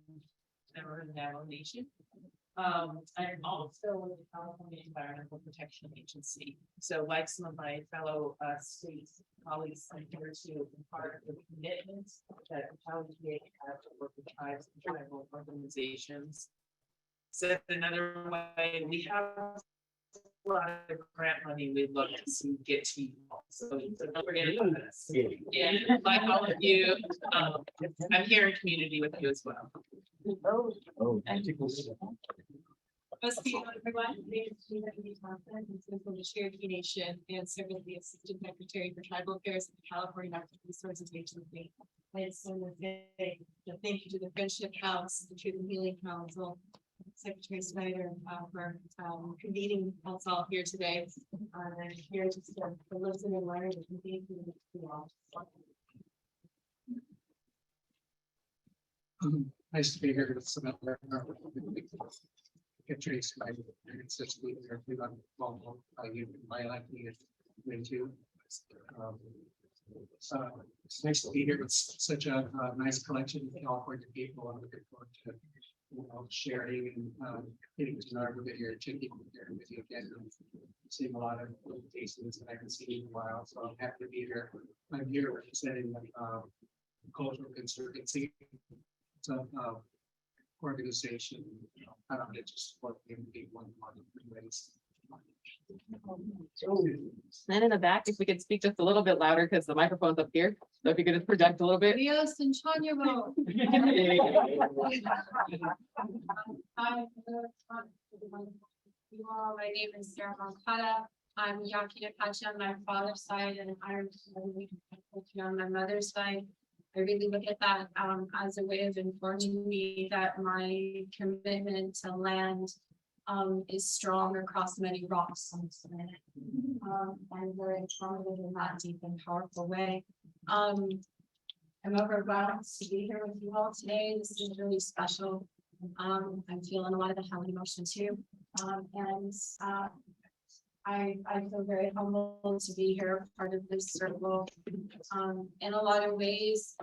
a member of the Navajo Nation. I'm also with the California Environmental Protection Agency. So like some of my fellow state colleagues, I'm here to impart the commitments that the CTHC has to work with tribes and tribal organizations. Said another way, we have a lot of grant money we'd love to see get to you all. So don't forget about this. Yeah, like all of you, I'm here in community with you as well. Thank you. Let's see, everyone. My name is Miranda from the Cherokee Nation and serve as the Assistant Secretary for Tribal Affairs at the California Natural Resources Agency. I just want to say thank you to the Friendship House, the Truth and Healing Council, Secretary Snider, for convening us all here today. I'm here just to listen and learn and thank you to all. Nice to be here with some other. Get traced by ancestry or my life too. So it's nice to be here with such a nice collection of California people. I'm looking forward to sharing and getting to know everybody here, to people here with you again. Seeing a lot of faces that I haven't seen in a while, so I'm happy to be here. I'm here representing cultural conservancy. So organization, I don't know, just what one ways. And in the back, if we could speak just a little bit louder because the microphone's up here. So if you could just project a little bit. Dios and Chanya. Hi, you all, my name is Sarah Moncada. I'm Yaqui Apache on my father's side, and I'm on my mother's side. I really look at that as a way of informing me that my commitment to land is strong across many rocks on this planet. I'm very informative in that deep and powerful way. I'm overwhelmed to be here with you all today. This is really special. I'm feeling a lot of the Helen emotion too. I feel very humbled to be here, part of this circle. In a lot of ways,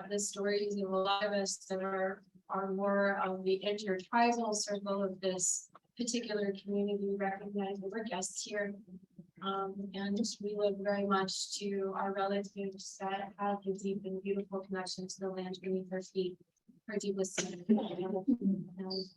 the stories of a lot of us that are more of the intertribal circle of this particular community recognize that we're guests here. And we look very much to our relatives that have a deep and beautiful connection to the land beneath their feet. Her deepest and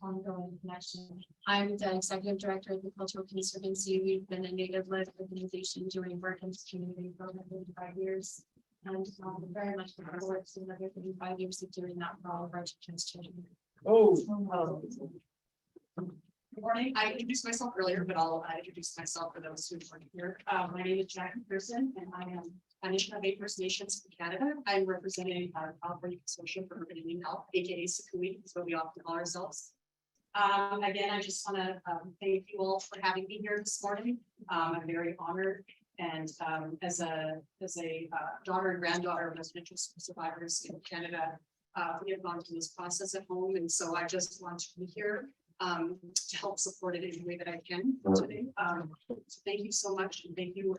ongoing connection. I'm the executive director of the Cultural Conservancy. We've been a native-led organization doing work in this community for over 35 years. And very much looking forward to another 35 years of doing that for all of our children's children. Good morning. I introduced myself earlier, but I'll introduce myself for those who aren't here. My name is Jackie Pearson, and I am Anishinaabe First Nations from Canada. I'm representing our California Consortium for Urban Indian Health, aka SACUI, is what we often call ourselves. Again, I just want to thank you all for having me here this morning. I'm very honored, and as a daughter and granddaughter of residential survivors in Canada, we have gone through this process at home, and so I just want to be here to help support it in the way that I can today. So thank you so much, and thank you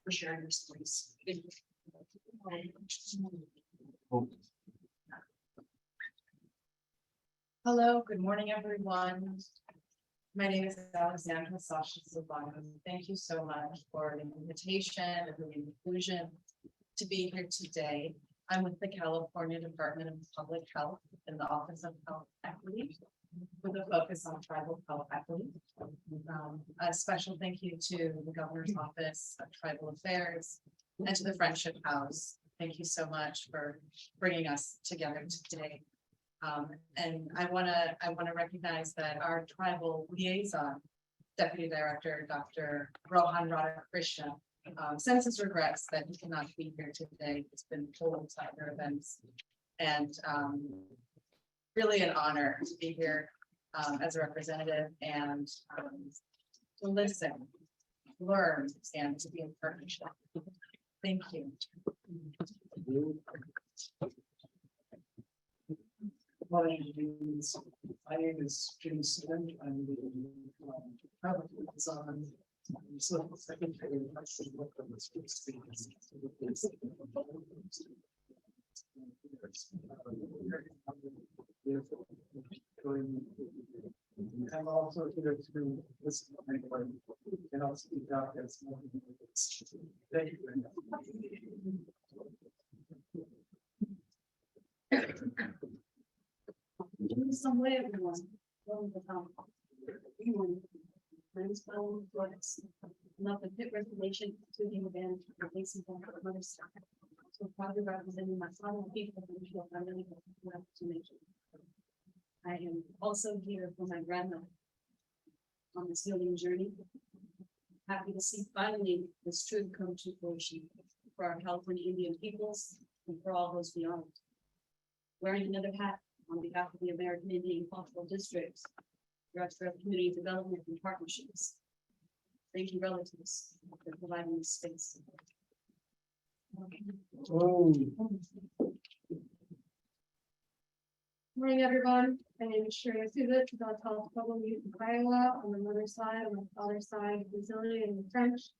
for sharing your stories. Thank you. Hello, good morning, everyone. My name is Alexandra Sasha Silvano. Thank you so much for the invitation and the inclusion to be here today. I'm with the California Department of Public Health in the Office of Health Equity, with a focus on tribal health equity. A special thank you to the Governor's Office of Tribal Affairs and to the Friendship House. Thank you so much for bringing us together today. And I want to recognize that our tribal liaison, Deputy Director Dr. Rohan Radhakrishna, sends his regrets that he cannot be here today. It's been pulled to other events, and really an honor to be here as a representative and to listen, learn, and to be in partnership. Thank you. My name is James Smith. I'm the design. So secretary of the school speakers. I'm also here to listen to anyone and I'll speak out as more. Thank you very much. Some way everyone. Not the pit reservation to the event, releasing from another stuff. So probably representing my fellow people. I'm really glad to make it. I am also here for my grandmother on this healing journey. Happy to see finally this truth come to fruition for our California Indian peoples and for all those beyond. Wearing another hat on behalf of the American Indian Cultural Districts, Director of Community Development and Partnerships. Thank you, relatives, for providing this space. Oh. Morning, everyone. My name is Sherry Suda, Public Youth in Iowa. On the mother's side, on the father's side, Brazilian and French.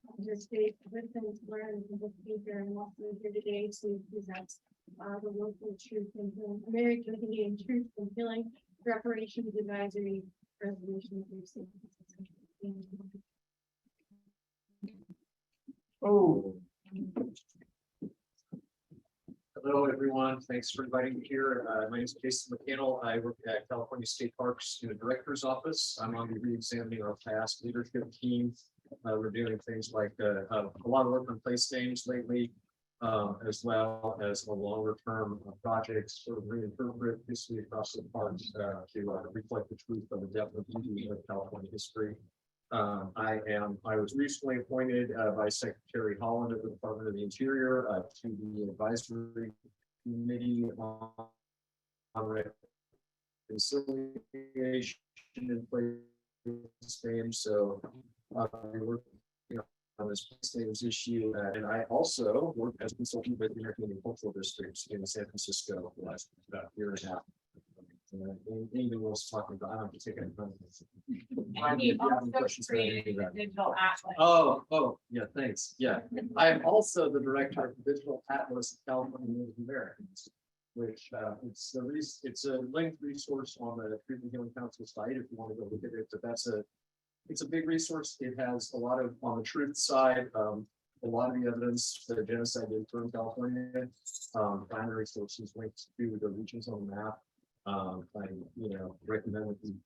I'm just to listen, to learn, and to be here and also here today to present the local truth and healing, American Indian Truth and Healing Reparations Advisory Resolution. Oh. Hello, everyone. Thanks for inviting me here. My name is Jason McCannell. I work at California State Parks in the Director's Office. I'm on the re-examining our past leadership team. We're doing things like a lot of work on place names lately, as well as a longer term project, sort of reinterpret history across the parks to reflect the truth of the depth of beauty of California history. I was recently appointed by Secretary Holland of the Department of the Interior to the advisory committee on reconciliation in place names. So we're working on this place names issue, and I also work as a consultant with the American Indian Cultural Districts in San Francisco for the last about year and a half. Anything else talking about? I don't have to take any time. Oh, yeah, thanks. Yeah, I am also the director of the Digital Atlas of California Native Americans, which it's a linked resource on the Truth and Healing Council site if you want to go look at it. But it's a big resource. It has a lot of, on the truth side, a lot of the evidence that genocide did from California, primary sources linked to the regions on the map. I recommend that you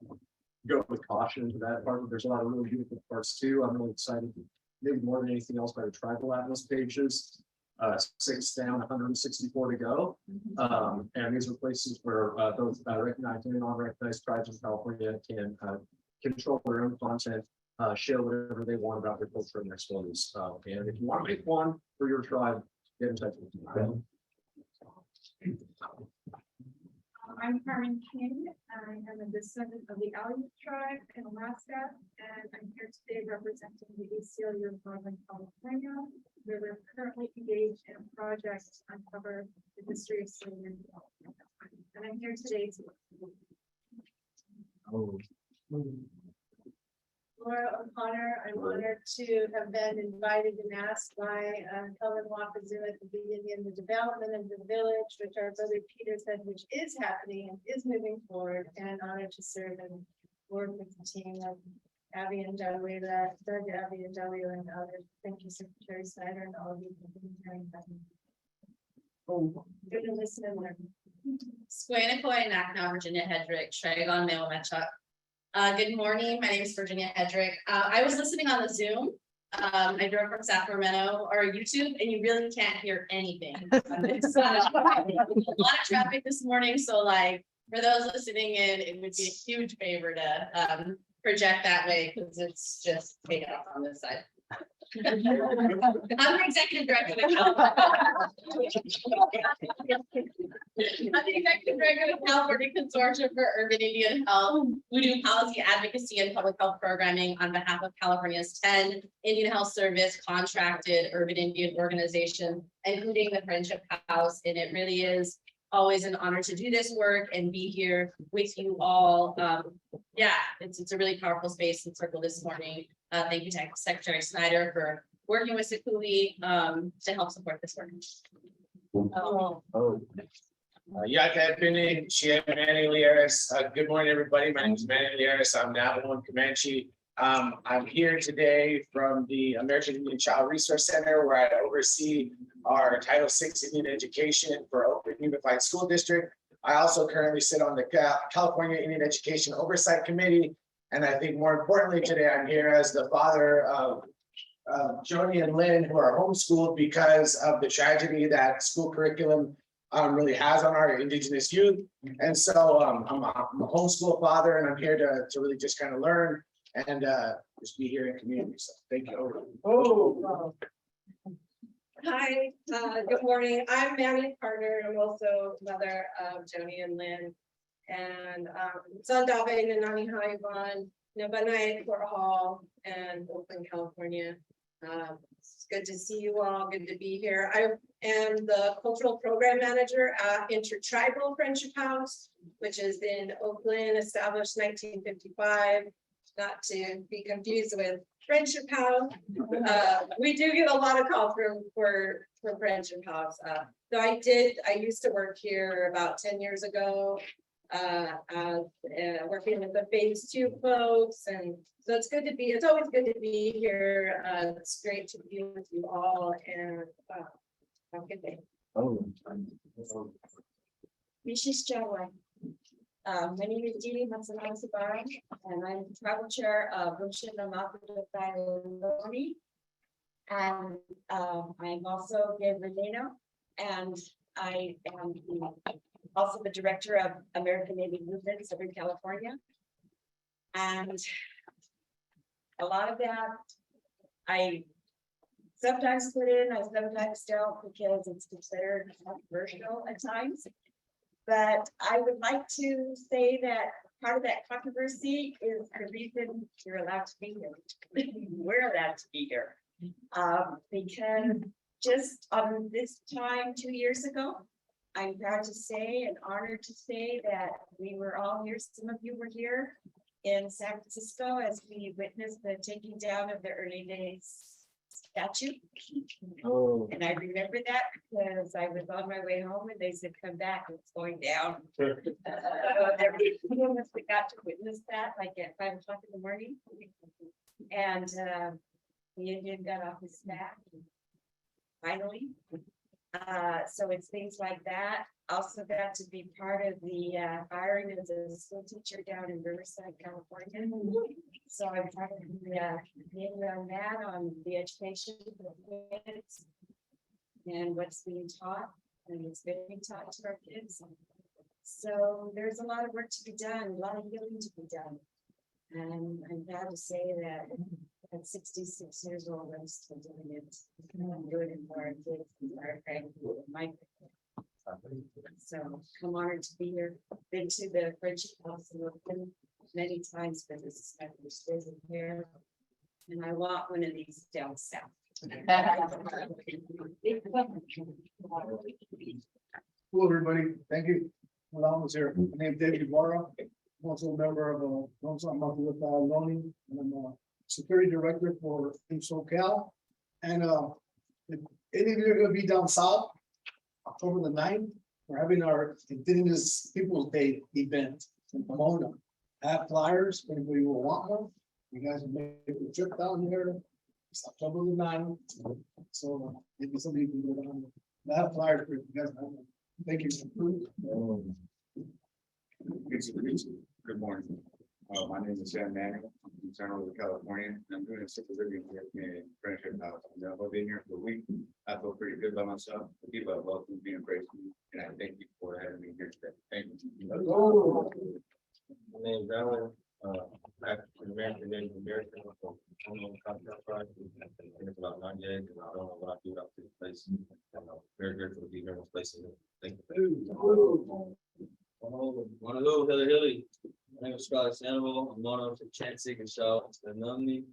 go with caution to that part. There's a lot of really beautiful parts too. I'm really excited, maybe more than anything else, by the tribal atlas pages. 6 down, 164 to go. And these are places where both recognized and non-recognized tribes in California can control their own content, share whatever they want about their culture and their stories. And if you want to make one for your tribe, get in touch with me. I'm Carmen King. I am a descendant of the Aleut tribe in Alaska, and I'm here today representing the ACLU of Northern California, where we're currently engaged in a project to uncover the history of slavery. And I'm here today to Laura O'Connor. I'm honored to have been invited and asked by Helen Wakazoo at the beginning of the development of the village, which our brother Peter said, which is happening and is moving forward, and honored to serve and work with the team of Abby and Loretta, Doug, Abby and Loretta, and others. Thank you, Secretary Snider, and all of you for being here. Good to listen and learn. Squanicoy, Nakna, Virginia Hedrick, Tragon, Mail Metchuck. Good morning. My name is Virginia Hedrick. I was listening on the Zoom. I drove from Sacramento or YouTube, and you really can't hear anything. It's a lot of traffic this morning. So, like, for those listening in, it would be a huge favor to project that way because it's just taken off on this side. I'm the executive director of the California Consortium for Urban Indian Health. We do policy advocacy and public health programming on behalf of California's 10 Indian Health Service contracted urban Indian organizations, including the Friendship House. And it really is always an honor to do this work and be here with you all. Yeah, it's a really powerful space and circle this morning. Thank you to Secretary Snyder for working with Sikui to help support this work. Good morning, everybody. My name is Manny Lieras. I'm Navajo and Comanche. I'm here today from the American Indian Child Resource Center, where I oversee our Title VI Indian education for Oakland Unified School District. I also currently sit on the California Indian Education Oversight Committee. And I think more importantly today, I'm here as the father of Joni and Lynn, who are homeschooled because of the tragedy that school curriculum really has on our Indigenous youth. And so I'm a homeschool father, and I'm here to really just kind of learn and just be here in community. So thank you. Hi, good morning. I'm Manny Carter. I'm also mother of Joni and Lynn. And son Dave Nanani Haiwan, Nabanai Court Hall, and Oakland, California. It's good to see you all. Good to be here. I am the cultural program manager at Intertribal Friendship House, which is in Oakland, established 1955. Not to be confused with Friendship House. We do get a lot of calls for Friendship House. So I used to work here about 10 years ago, working with the phase 2 folks. And so it's always good to be here. It's great to be with you all, and have a good day. Mishish Jawai. My name is Dee Matsunaga Sabara, and I'm the tribal chair of Rushin Loni. And I'm also Gabe Renano, and I am also the director of American Native Movement in Southern California. And a lot of that I sometimes put in, I sometimes don't, because it's considered controversial at times. But I would like to say that part of that controversy is the reason you're allowed to be here. We're allowed to be here. Because just on this time 2 years ago, I'm proud to say and honored to say that we were all here. Some of you were here in San Francisco as we witnessed the taking down of the early days statue. And I remember that because I was on my way home and they said, come back, it's going down. Every one of us got to witness that, like at 5 o'clock in the morning. And the Indian got off his back, finally. So it's things like that. Also got to be part of the hiring as a school teacher down in Riverside, California. So I'm trying to be on that, on the education for the kids and what's being taught, and it's being taught to our kids. So there's a lot of work to be done, a lot of healing to be done. And I'm proud to say that at 66 years old, I'm still doing it. I'm doing it for our kids, and our grandkids, and my kids. So I'm honored to be here. Been to the Friendship House in Oakland many times, but this is my first visit here. And I want one of these down south. Hello, everybody. Thank you. Well, I was here. My name is David Ibarra. I'm also a member of Loni, and I'm a security director for SoCal. And if any of you are going to be down south, October the 9th, we're having our Indigenous Peoples Day event in Pomona. I have flyers. If anybody will want one, you guys can make a trip down here. It's October the 9th. So maybe somebody can go down. I have flyers for you guys. Thank you. Good morning. My name is Sam Manning. I'm from San Jose, California. And I'm doing a supervision here in Friendship House. I've been here for a week. I feel pretty good by myself. The people have welcomed me and praised me, and I thank you for having me here today. Thank you. My name is Alan. African American Native American. It's about 9 days, and I don't know what I do out this place. I'm very grateful to be here in this place. Thank you. Hello, Hilly. My name is Scott Sandoval. I'm one of the Chansey and Shaw and Numney.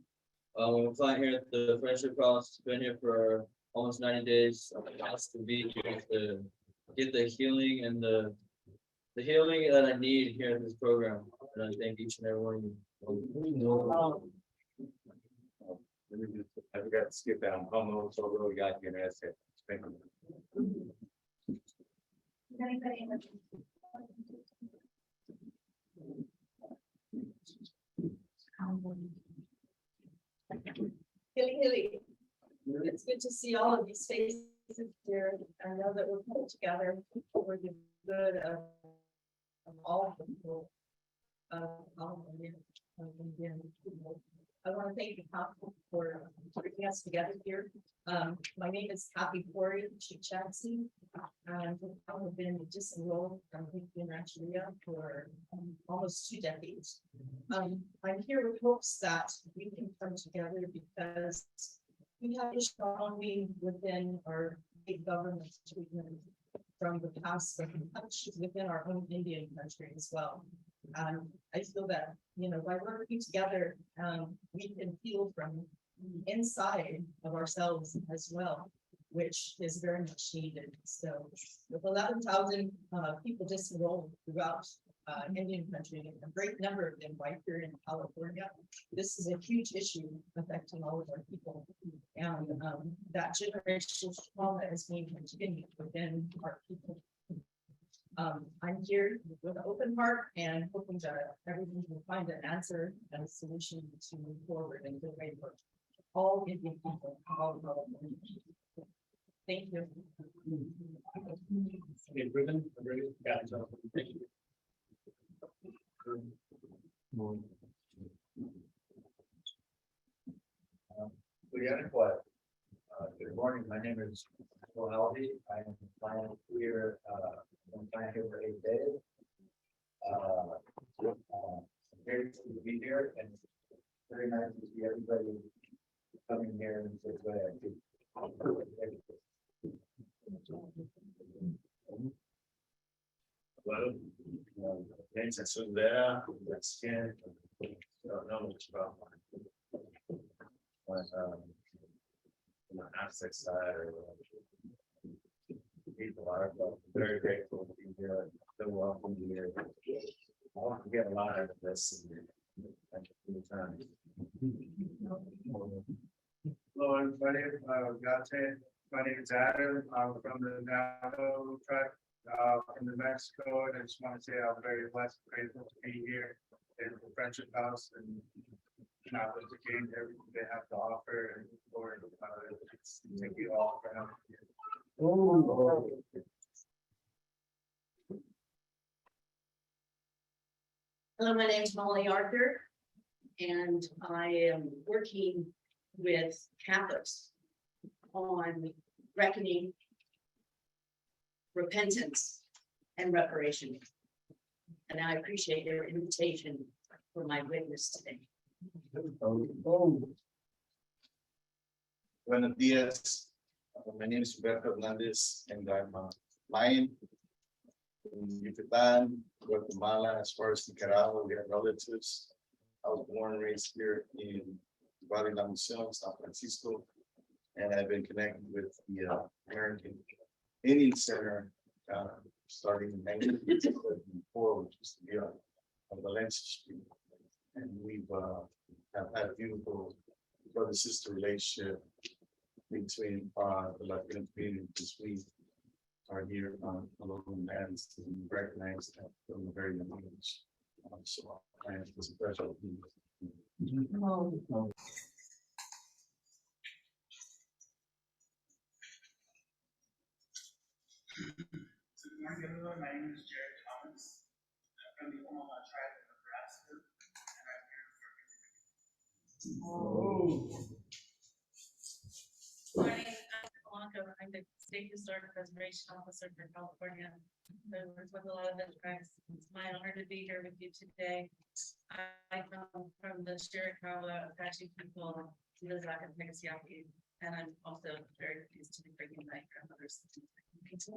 I'm a client here at the Friendship House. Been here for almost 90 days. I'm asked to be here to get the healing and the healing that I need here in this program. And I thank each and every one of you. I forgot to skip that. I'm almost so really got you an asset. Thank you. Hilly. It's good to see all of these faces here. I know that we're put together for the good of all people. All of them. I want to thank the council for bringing us together here. My name is CTHC, and I've been disenrolled from Miranda for almost 2 decades. I'm here with hopes that we can come together because we have a strongly within our big government from the past, within our own Indian country as well. I feel that, by working together, we can heal from the inside of ourselves as well, which is very much needed. So with 11,000 people disenrolled throughout Indian country, a great number of them right here in California, this is a huge issue affecting all of our people. And that generational trauma is being continued within our people. I'm here with an open heart and hoping that everyone will find an answer and a solution to move forward in a good way for all Indian people. Thank you. Good morning. My name is Aldi. I'm planning here. I'm planning here for 8 days. Very to be here and very nice to see everybody coming here and say good. Well, things that's in there, that skin, I don't know much about my aspect side or people are, but very grateful to be here. So welcome here. I want to get a lot out of this. Thank you for your time. Hello, everybody. My name is Adam. I'm from the Navajo tribe from New Mexico, and I just want to say I'm very blessed, grateful to be here in the Friendship House and not to gain everything they have to offer, and for thank you all for having me. Hello, my name is Molly Arthur, and I am working with Catholics on reckoning, repentance, and reparation. And I appreciate your invitation for my witness today. Buenos dias. My name is Roberto Hernandez, and I'm lying in Yucatan, Guatemala. As far as Nicaragua, we have relatives. I was born and raised here in Barrio La Misión, San Francisco, and I've been connected with the American Indian Center starting in 1974, which used to be on Valencia Street. And we've have had a beautiful brother-sister relationship between the Latino community, because we are here on alone lands and recognize that from a very young age. So I am a special. My name is Jared Thomas. I'm from the Omaha tribe of Nebraska, and I'm here for Morning, I'm Blanca. I'm the State Historic Preservation Officer for California. I work with a lot of the tribes. It's my honor to be here with you today. I come from the Chiricahua Apache people, and I'm also very pleased to be bringing my grandmother's. So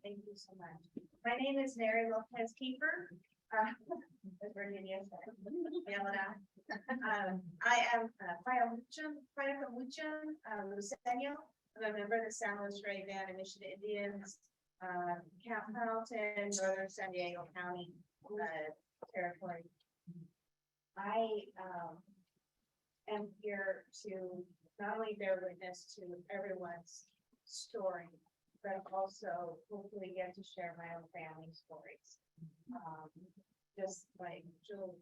thank you so much. My name is Mary Lopez Kiefer. Virginia, I am Fire Lucian, Lucenio. I'm a member of the San Luis Rey Band of Michigan Indians, Camp Pendleton, Northern San Diego County, territory. I am here to not only bear witness to everyone's story, but also hopefully get to share my own family stories. Just like Julie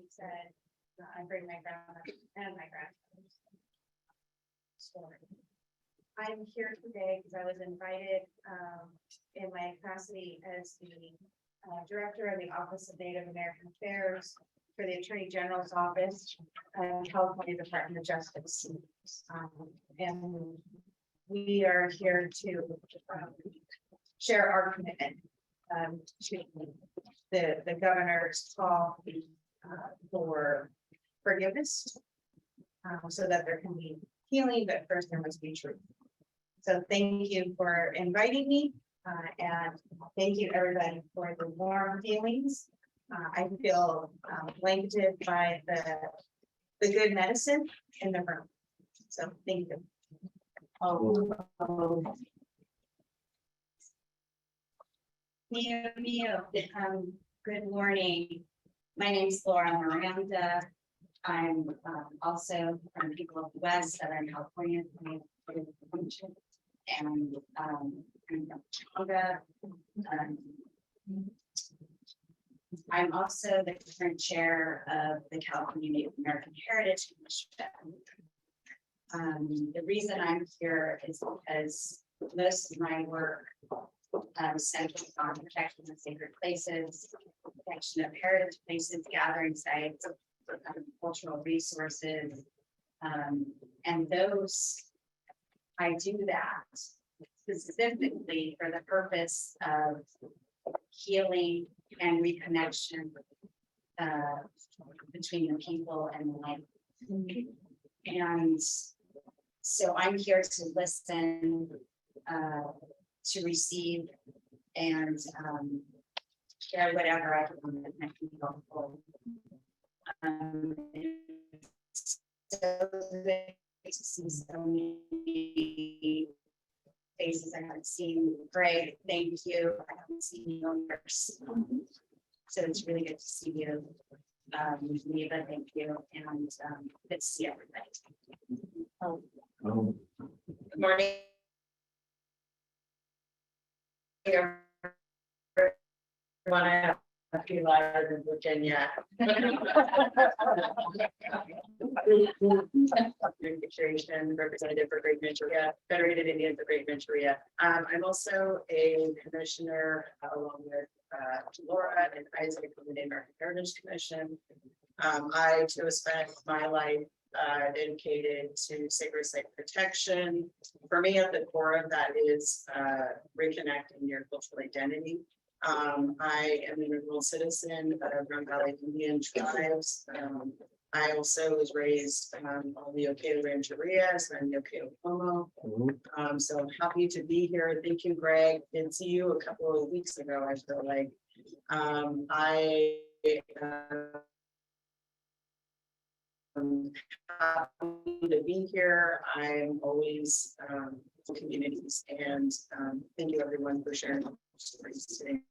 said, I bring my grandma and my grandfather's story. I'm here today because I was invited in my capacity as the Director of the Office of Native American Affairs for the Attorney General's Office, California Department of Justice. And we are here to share our commitment to the governor's call for forgiveness, so that there can be healing, but first there must be truth. So thank you for inviting me, and thank you everybody for the warm feelings. I feel blanketed by the good medicine in the room. So thank you. Good morning. My name is Miranda. I'm also from people of the West, Southern California, and I'm from Tonga. I'm also the current chair of the California Native American Heritage Commission. The reason I'm here is because most of my work centers on protection of sacred places, protection of heritage places, gathering sites, cultural resources, and those, I do that specifically for the purpose of healing and reconnection between the people and the land. And so I'm here to listen, to receive, and share whatever I can that might be helpful. So great to see so many faces I haven't seen. Greg, thank you. I haven't seen you in person. So it's really good to see you. Neva, thank you. And good to see everybody. Good morning. I have to live in Virginia. Representative for Great Manchuria, Federated Indians of Great Manchuria. I'm also a commissioner along with Laura and Isaac from the Native American Heritage Commission. I too have spent my life dedicated to sacred site protection. For me, at the core of that is reconnecting your cultural identity. I am an enrolled citizen of Grand Valley Indian tribes. I also was raised on the Okeyo Rancheria, so I'm the Okeyo Pomo. So I'm happy to be here. Thank you, Greg. Didn't see you a couple of weeks ago, I feel like. I happy to be here. I'm always for communities, and thank you everyone for sharing stories today.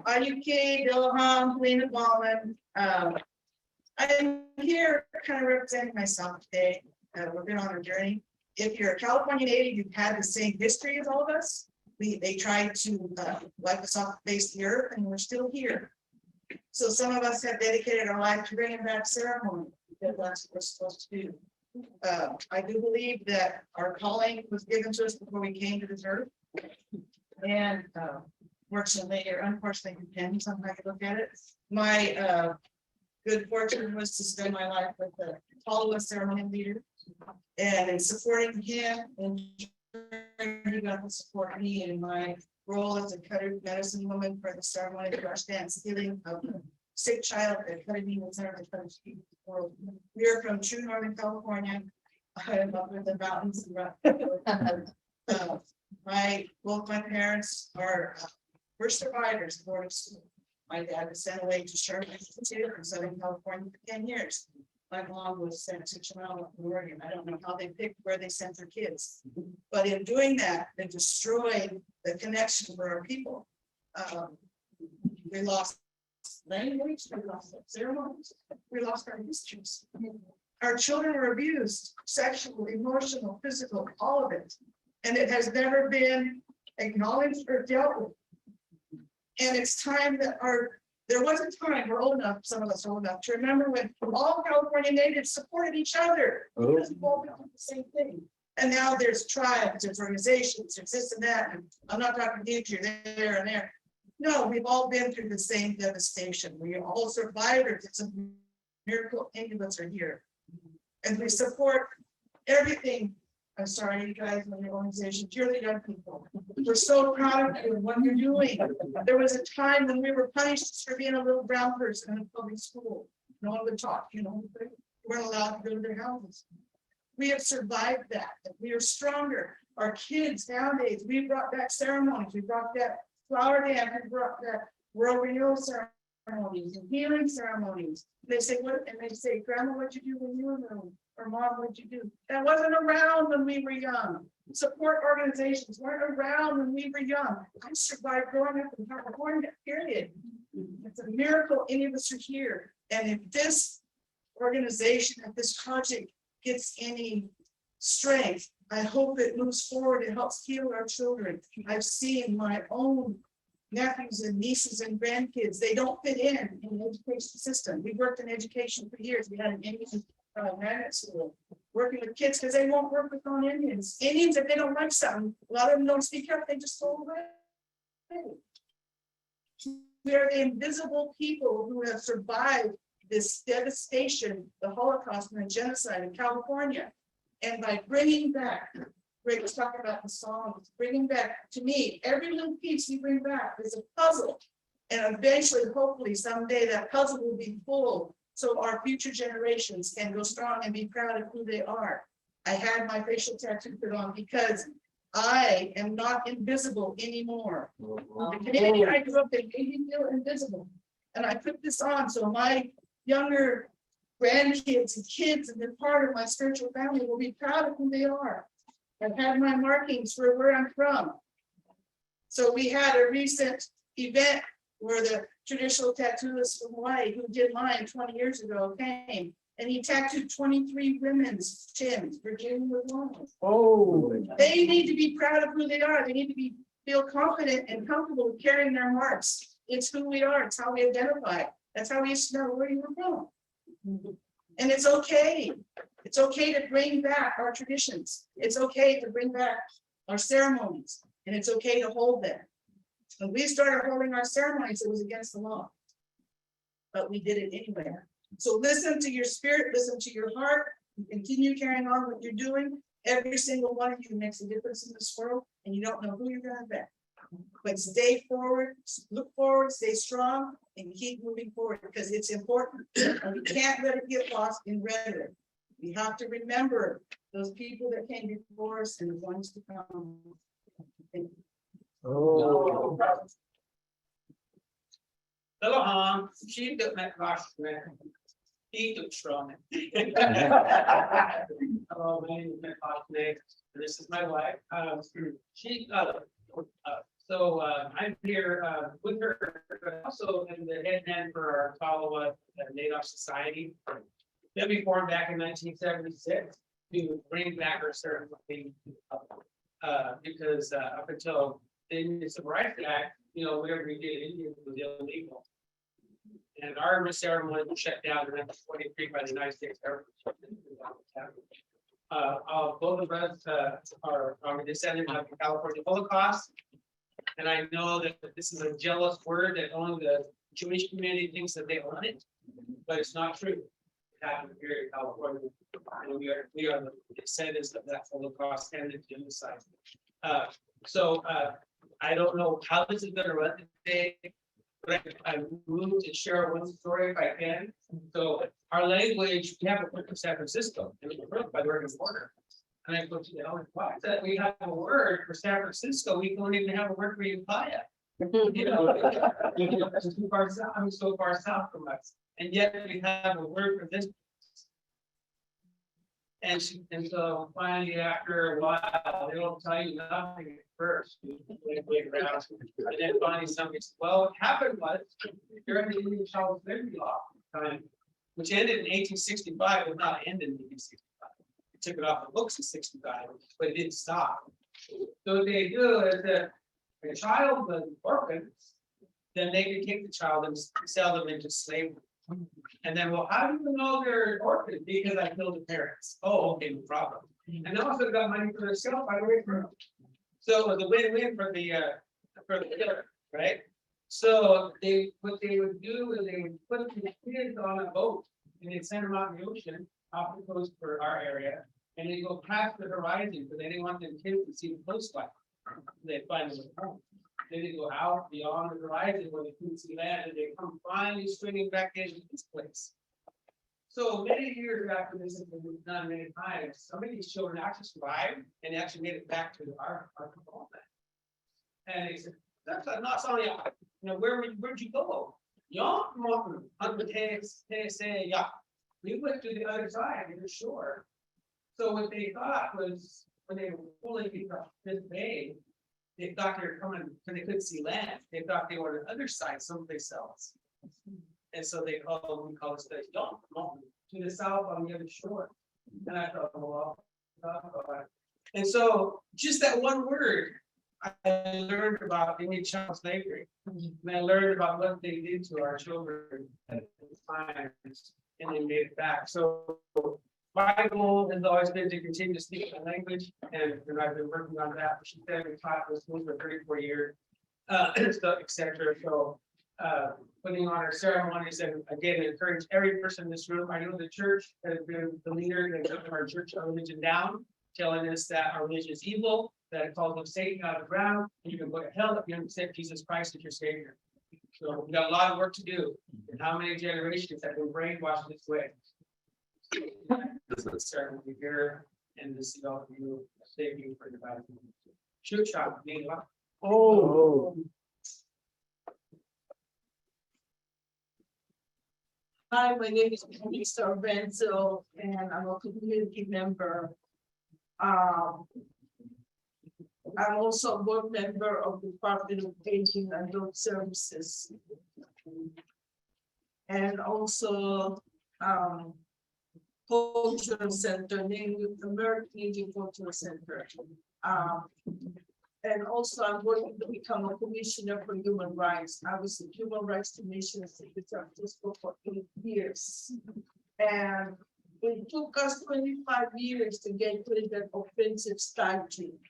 Ayuki, Dilham, Lena Ballman. I'm here kind of representing myself today. We've been on a journey. If you're a California native, you've had the same history as all of us. They tried to wipe us off the face of the earth, and we're still here. So some of us have dedicated our life to bringing back ceremony, because that's what we're supposed to do. I do believe that our calling was given to us before we came to this earth. And fortunately or unfortunately, depends on how you look at it. My good fortune was to spend my life with the Tallawah ceremony leader, and in supporting him, and he got to support me in my role as a cutted medicine woman for the ceremony of brush dance healing of a sick child at Cutted Bean Center of the world. We are from true Northern California. I am up in the mountains. Both my parents were survivors of boarding school. My dad was sent away to Sherman Institute in Southern California for 10 years. My mom was sent to Chihuahua, Oregon. I don't know how they picked where they sent their kids. But in doing that, they destroyed the connection for our people. We lost language, we lost ceremonies, we lost our histories. Our children were abused, sexual, emotional, physical, all of it. And it has never been acknowledged or dealt with. And it's time that there was a time, we're old enough, some of us are old enough, to remember when all California natives supported each other. Because we all did the same thing. And now there's tribes, there's organizations, there's this and that. And I'm not talking to you, you're there and there. No, we've all been through the same devastation. We are all survivors. It's a miracle any of us are here. And we support everything. I'm sorry, you guys, in your organization, you're the young people. We're so proud of you and what you're doing. There was a time when we were punished for being a little brown person in a public school. No one would talk, we weren't allowed to go to their houses. We have survived that. We are stronger. Our kids nowadays, we brought back ceremonies. We brought back flower dance. We brought back world renewal ceremonies and healing ceremonies. They say, what? And they say, Grandma, what'd you do when you were little? Or Mom, what'd you do? That wasn't around when we were young. Support organizations weren't around when we were young. I survived growing up in California, period. It's a miracle any of us are here. And if this organization, if this project gets any strength, I hope it moves forward and helps heal our children. I've seen my own nephews and nieces and grandkids. They don't fit in the education system. We worked in education for years. We had an Indian magnet school working with kids because they won't work with non-Indians. Indians, if they don't like something, a lot of them don't speak up, they just go away. We are the invisible people who have survived this devastation, the Holocaust and the genocide in California. And by bringing back, Greg was talking about the songs, bringing back, to me, every little piece you bring back is a puzzle. And eventually, hopefully someday that puzzle will be full so our future generations can go strong and be proud of who they are. I had my facial tattoo put on because I am not invisible anymore. The community I grew up in made me feel invisible. And I put this on so my younger grandkids and kids and they're part of my spiritual family will be proud of who they are. I've had my markings for where I'm from. So we had a recent event where the traditional tattooist from Hawaii who did mine 20 years ago came and he tattooed 23 women's chins, Virginia was one. Oh, they need to be proud of who they are. They need to feel confident and comfortable with carrying their marks. It's who we are. It's how we identify. That's how we used to know where you were from. And it's okay. It's okay to bring back our traditions. It's okay to bring back our ceremonies. And it's okay to hold them. When we started holding our ceremonies, it was against the law. But we did it anyway. So listen to your spirit, listen to your heart, continue carrying on what you're doing. Every single one of you makes a difference in this world, and you don't know who you're gonna bet. But stay forward, look forward, stay strong, and keep moving forward because it's important. And we can't let it get lost in rhetoric. We have to remember those people that came before us and the ones to come. Thank you. Oh. Hello, she took that last man. He took strong. Hello, my name is Matt Hoffman. This is my wife. I'm here with her, but also in the head man for our Ottawa Native Society. That we formed back in 1976 to bring back our ceremony because up until the Civil Rights Act, whatever we did in India was illegal. And our ceremony was shut down in 1923 by the United States government. Both of us are descendants of the California Holocaust. And I know that this is a jealous word that only the Jewish community thinks that they own it, but it's not true. It happened here in California. And we are the descendants of that Holocaust and the genocide. I don't know how this is going to run today, but I moved to share one story if I can. So our language, we have a book in San Francisco, and it was written by the Oregon border. And I go to the elder, why is that we have a word for San Francisco, we don't even have a word for Ukiah? You know, it's too far south, I'm so far south from us, and yet we have a word for this. And so finally, after a while, they don't tell you nothing at first. You wait around, and then finally somebody said, well, what happened was, during the Indian Child Slavery Law time, which ended in 1865, but not ended in 1865. It took it off the books in 65, but it didn't stop. So what they do is that if a child was orphaned, then they could take the child and sell them into slavery. And then, well, how do you know they're orphaned? Because I killed the parents. Oh, okay, no problem. And they also got money for themselves by the way through. So it was a win-win for the killer, right? So what they would do is they would put the kids on a boat and they'd send them out in the ocean off the coast for our area, and they go past the horizon because they didn't want them kids to see the coastline. They find them at home. Then they go out beyond the horizon where they couldn't see land, and they come finally swinging back into this place. So many years after this has been done many times, some of these children actually survived and actually made it back to our homeland. And they said, that's not something, you know, where'd you go? Yeah, we went to the other side of the shore. So what they thought was, when they were pulling across this bay, they thought they were coming, because they couldn't see land. They thought they were on the other side, someplace else. And so we call this place, to the south on the other shore. And I thought, well, and so just that one word, I learned about Indian child slavery. And I learned about what they did to our children at the time, and they made it back. So my goal has always been to continue to speak the language, and I've been working on that. She said we taught this school for 34 years, so et cetera. So putting on our ceremonies, and again, encourage every person in this room. I know the church has been the leader that took our church, our religion down, telling us that our religion is evil, that it calls them Satan out of the ground, and you can go to hell if you don't accept Jesus Christ as your Savior. So we got a lot of work to do. And how many generations have been brainwashed this way? This is certainly here, and to see all of you saving for the battle. Shoot shot, me. Oh. Hi, my name is Lisa Renzo, and I'm a community member. I'm also a board member of the Department of Aging and Adult Services. And also cultural center, named American Indian Cultural Center. And also I'm working to become a commissioner for human rights. I was the Human Rights Commissioner for 8 years. And it took us 25 years to get rid of that offensive statute.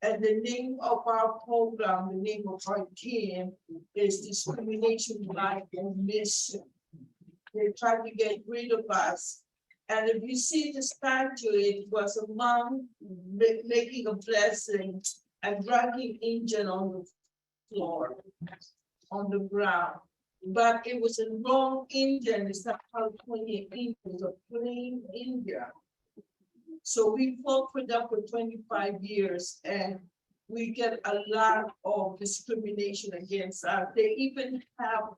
And the name of our program, the name of our team is Discrimination by Omission. They tried to get rid of us. And if you see the statue, it was a mom making a blessing and dragging Indian on the floor, on the ground. But it was a wrong Indian, it's not California Indian, it was a plain Indian. So we fought for that for 25 years, and we get a lot of discrimination against us. They even have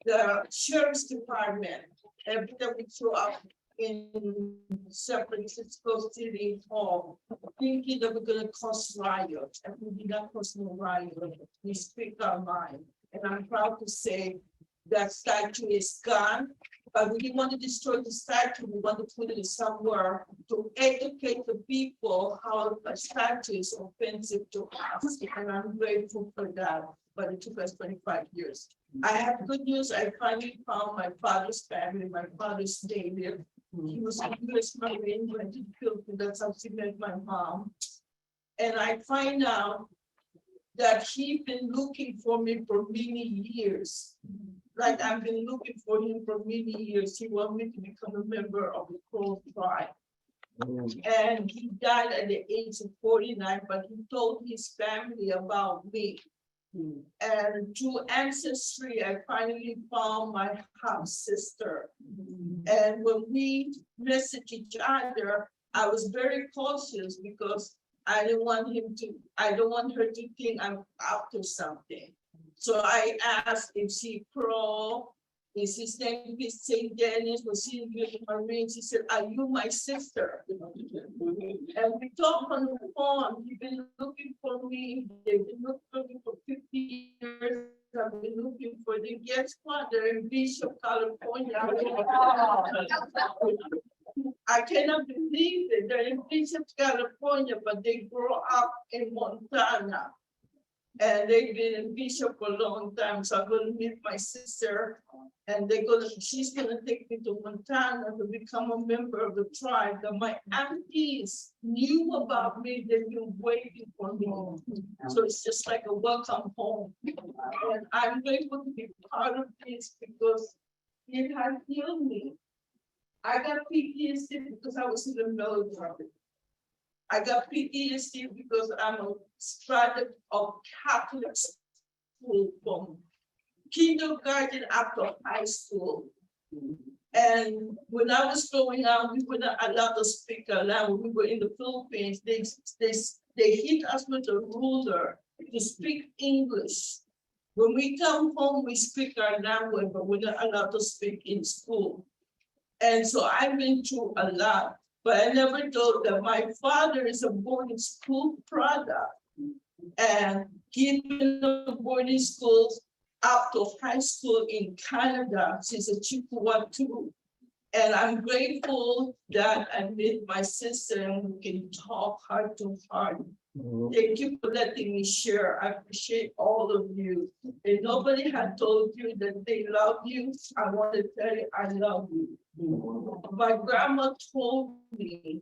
the sheriff's department, every time we show up in San Francisco City Hall, thinking that we're gonna cause riots, and we did not cause no riot. We speak our mind, and I'm proud to say that statue is gone, but we didn't want to destroy the statue. We want to put it somewhere to educate the people how a statue is offensive to us, and I'm grateful for that. But it took us 25 years. I have good news. I finally found my father's family. My father's stayed there. He was a U.S. Marine when he killed me. That's how he met my mom. And I find out that he's been looking for me for many years. Like I've been looking for him for many years. He wanted me to become a member of the Crow tribe. And he died at the age of 49, but he told his family about me. And through ancestry, I finally found my half sister. And when we messaged each other, I was very cautious because I didn't want I don't want her to think I'm up to something. So I asked if she pro, is his name is St. Dennis, was she good in her ring? She said, are you my sister? And we talked on the phone, you've been looking for me, they've been looking for 50 years. I've been looking for them. Guess what? They're in Bishop, California. I cannot believe it. They're in Bishop, California, but they grew up in Montana. And they've been in Bishop for a long time. So I'm gonna meet my sister and she's gonna take me to Montana to become a member of the tribe that my aunties knew about me. They've been waiting for me. So it's just like a welcome home. And I'm grateful to be part of this because it has healed me. I got PTSD because I was in the military. I got PTSD because I'm a product of Catholic school from kindergarten up to high school. And when I was growing up, we were not allowed to speak our language. We were in the Philippines. They hit us with a ruler to speak English. When we come home, we speak our language, but we're not allowed to speak in school. And so I've been through a lot. But I never thought that my father is a boarding school product and he's been in boarding schools up to high school in Canada since a Chippewa too. And I'm grateful that I met my sister and we can talk heart to heart. Thank you for letting me share. I appreciate all of you. If nobody had told you that they love you, I want to tell you I love you. My grandma told me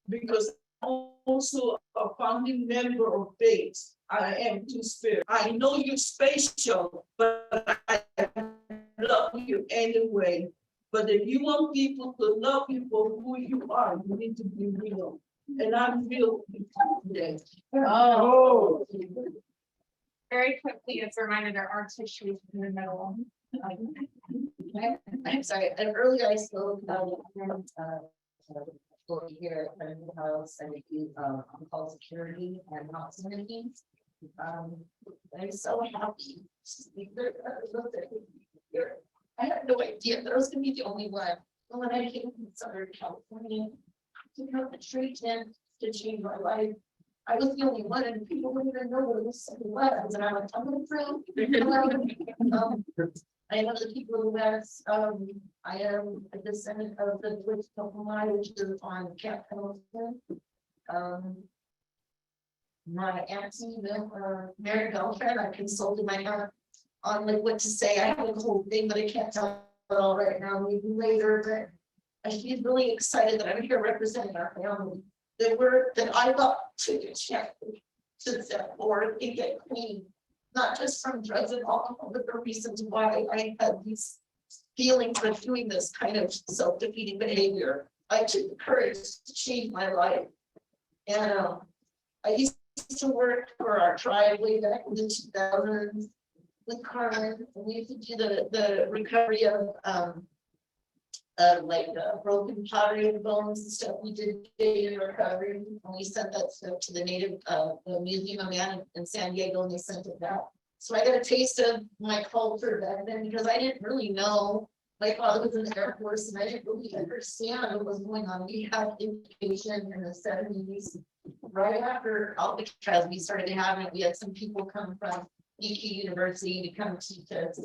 because I'm also a founding member of Faith. I am Two-Spirit. I know you're special, but I love you anyway. But if you want people to love you for who you are, you need to be real. And I'm real today. Oh. Very quickly, it's a reminder there are tissues in the middle. I'm sorry, and earlier I spoke here at the house and you on call security and hospital needs. I'm so happy. I had no idea that I was gonna be the only one. When I came from Southern California to have the treatment to change my life, I was the only one, and people wouldn't even know what it was. And I'm like, I'm gonna prove. I know the people who asked, I am a descendant of the Witch Topomai, which is on Camp Pendleton. My auntie, married girlfriend, I consulted my aunt on like what to say. I have a whole thing, but I can't tell it all right now, maybe later, but she's really excited that I'm here representing our family. The word that I got to the chance to step forward and get clean, not just from drugs and alcohol, but the reasons why I had these feelings of doing this kind of self-defeating behavior. I took the courage to change my life. And I used to work for our tribe way back in the 2000s with Carmen. And we used to do the recovery of like broken pottery and bones and stuff. We did in recovery, and we sent that stuff to the Native the Museum of Man in San Diego, and they sent it back. So I got a taste of my culture back then because I didn't really know. My father was in the Air Force, and I didn't really understand what was going on. We had education in the 70s, right after Alcatraz. We started having it. We had some people come from EQ University to come teach us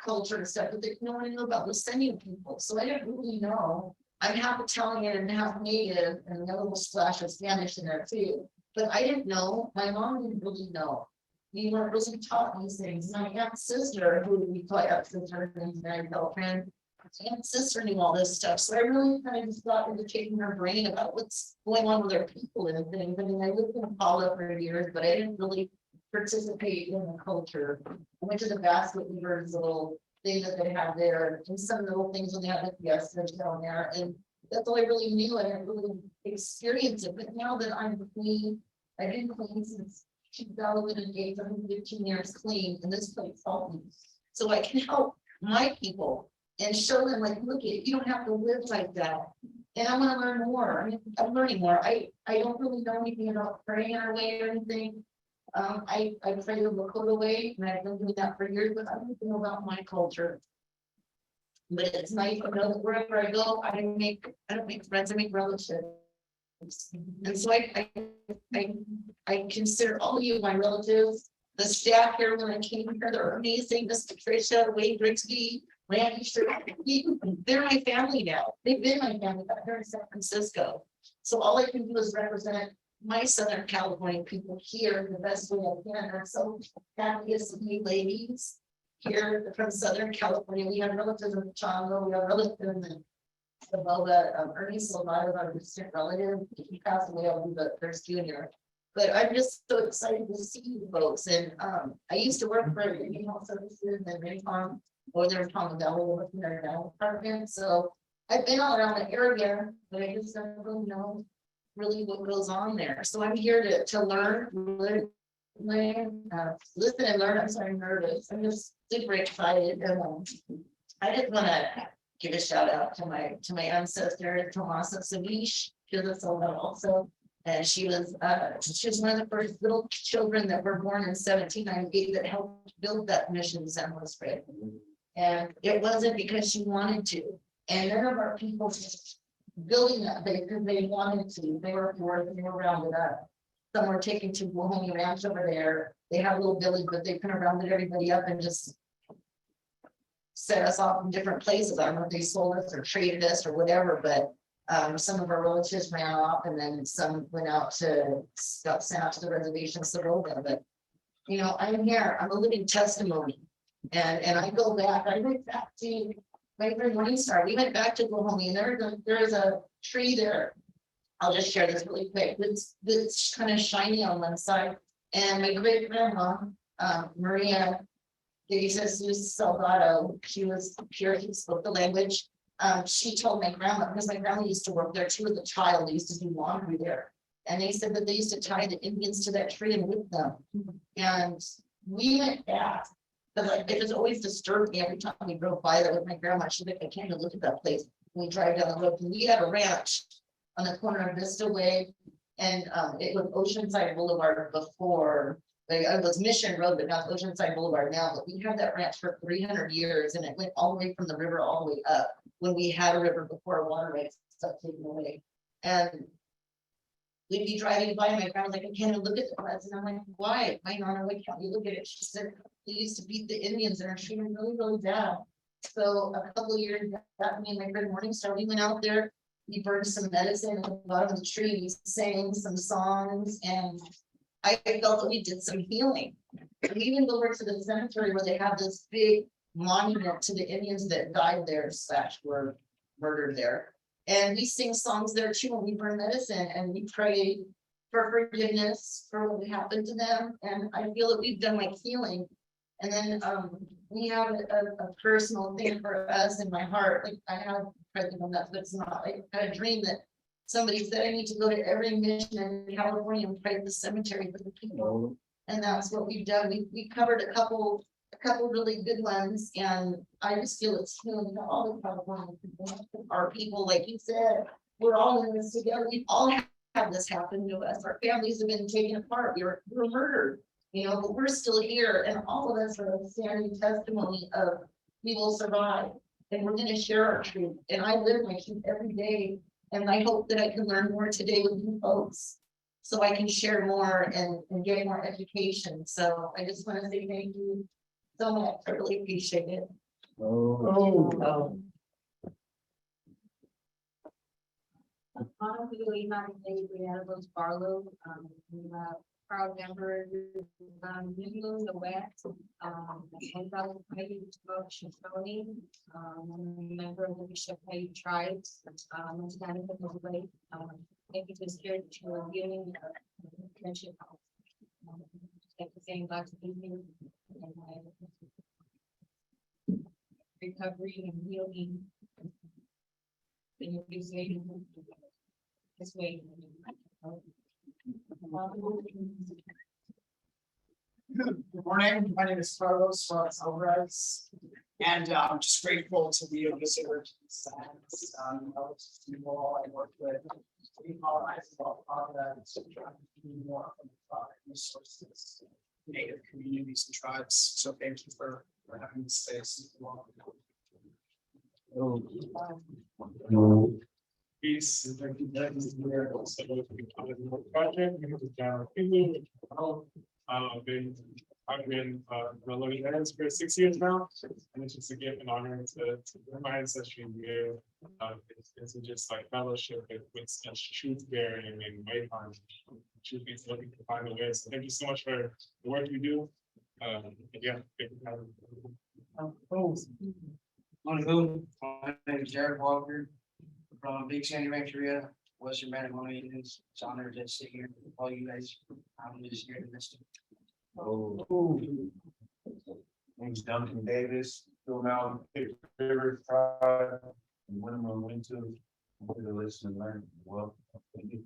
culture and stuff, but they no one knew about the sending people. So I didn't really know. I'm half Italian and half Native, and a little splash of Spanish in there too. But I didn't know. My mom didn't really know. We weren't really taught these things. My aunt sister, who we call aunt sister, and married girlfriend, aunt sister knew all this stuff. So I really kind of just got into taking her brain about what's going on with our people and things. I mean, I lived in Paula for years, but I didn't really participate in the culture. I went to the basket weavers little thing that they have there, and some little things when they have the fiesta down there, and that's all I really knew. I didn't really experience it. But now that I'm clean, I've been clean since 2015 years clean, and this place helped me. So I can help my people and show them like, look, you don't have to live like that. And I want to learn more. I mean, I'm learning more. I don't really know anything about praying our way or anything. I pray the Lakota way, and I've been doing that for years, but I don't know about my culture. But it's nice to know that wherever I go, I don't make friends, I make relatives. And so I consider all of you my relatives. The staff here when I came here, they're amazing. Miss Patricia, Wade Grigsby, Randy, they're my family now. They've been my family back here in San Francisco. So all I can do is represent my Southern California people here the best way I can. I'm so happy to see you ladies here from Southern California. We have relatives in Chongo, we have relatives in the Boga, Ernie Silvado, our distant relative. He passed away, I'll be the first junior. But I'm just so excited to see you folks. And I used to work for Indian Health Services and Raycom over there in Palm Valley, working in their dental department. So I've been all around the area, but I just don't really know really what goes on there. So I'm here to learn, listen and learn. I'm sorry, I'm nervous. I'm just super excited. And I just want to give a shout out to my ancestor, Tomasa Savish. She was a solo also. And she was one of the first little children that were born in 1798 that helped build that mission San Luis Rey. And it wasn't because she wanted to. And none of our people building that because they wanted to. They were poor, they were rounded up. Some were taken to Wahomie Ranch over there. They had a little village, but they kind of rounded everybody up and just set us off in different places. I don't know if they sold us or traded us or whatever, but some of our relatives ran off, and then some went out got sent out to the reservations to roll them. But you know, I'm here. I'm a living testimony, and I go back. I went back to my friend Morningstar. We went back to Wahomie, and there's a tree there. I'll just share this really quick. It's kind of shiny on one side, and my great grandma, Maria Jesus Salgado, she was pure. She spoke the language. She told my grandma, because my grandma used to work there too as a child, they used to do laundry there. And they said that they used to tie the Indians to that tree and whip them. And we went back, but like it just always disturbed me every time we drove by there with my grandma. She's like, I can't even look at that place. When we drive down the road, and we had a ranch on the corner of Vista Way, and it was Oceanside Boulevard before. It was Mission Road, but not Oceanside Boulevard now. But we had that ranch for 300 years, and it went all the way from the river all the way up. When we had a river before water rights stuff taken away. And we'd be driving by, my grandma's like, I can't even look at the floods. And I'm like, why? My nonna, why can't we look at it? She said, they used to beat the Indians and are treating really, really bad. So a couple of years back, me and my friend Morningstar, we went out there, we burned some medicine at the bottom of the tree, we sang some songs, and I felt that we did some healing. We even go over to the cemetery where they have this big monument to the Indians that died there / were murdered there. And we sing songs there too, and we burn medicine, and we pray for forgiveness for what happened to them. And I feel that we've done like healing. And then we have a personal thing for us in my heart. Like I have present on that, but it's not like I had a dream that somebody said I need to go to every mission in California and pray at the cemetery for the people. And that's what we've done. We covered a couple really good ones, and I just feel it's healing to all the California people. Our people, like you said, we're all in this together. We all have this happen to us. Our families have been taken apart. We were murdered, you know, but we're still here, and all of us are a standing testimony of we will survive, and we're going to share our truth. And I live my truth every day, and I hope that I can learn more today with you folks, so I can share more and get more education. So I just want to say thank you so much. I really appreciate it. Barlow, proud member, New the West, member of the Bishop Hay tribes, thank you to Spirit for giving friendship. Thank you saying glad to be here. Recovery and healing. This way. Good morning, my name is Carlos Alvarez, and I'm just grateful to be a visitor to this event. People I work with, we colonize about products, trying to do more from the product resources, native communities and tribes. So thank you for having this space. Peace. Thank you. Project. I've been reliving that for 6 years now, and it's just a gift and honor to my ancestry here. It's just like fellowship with such truth bearing and way on truth is looking to find a way. So thank you so much for the work you do. Yeah, thank you. My name is Jared Walker from Big Sandy Rancheria, Western Matabele. It's an honor to sit here with all you guys. I'm just here to listen. Name's Duncan Davis, Phil Mountain, River Tribe, and when I'm going to listen and learn. Well, thank you.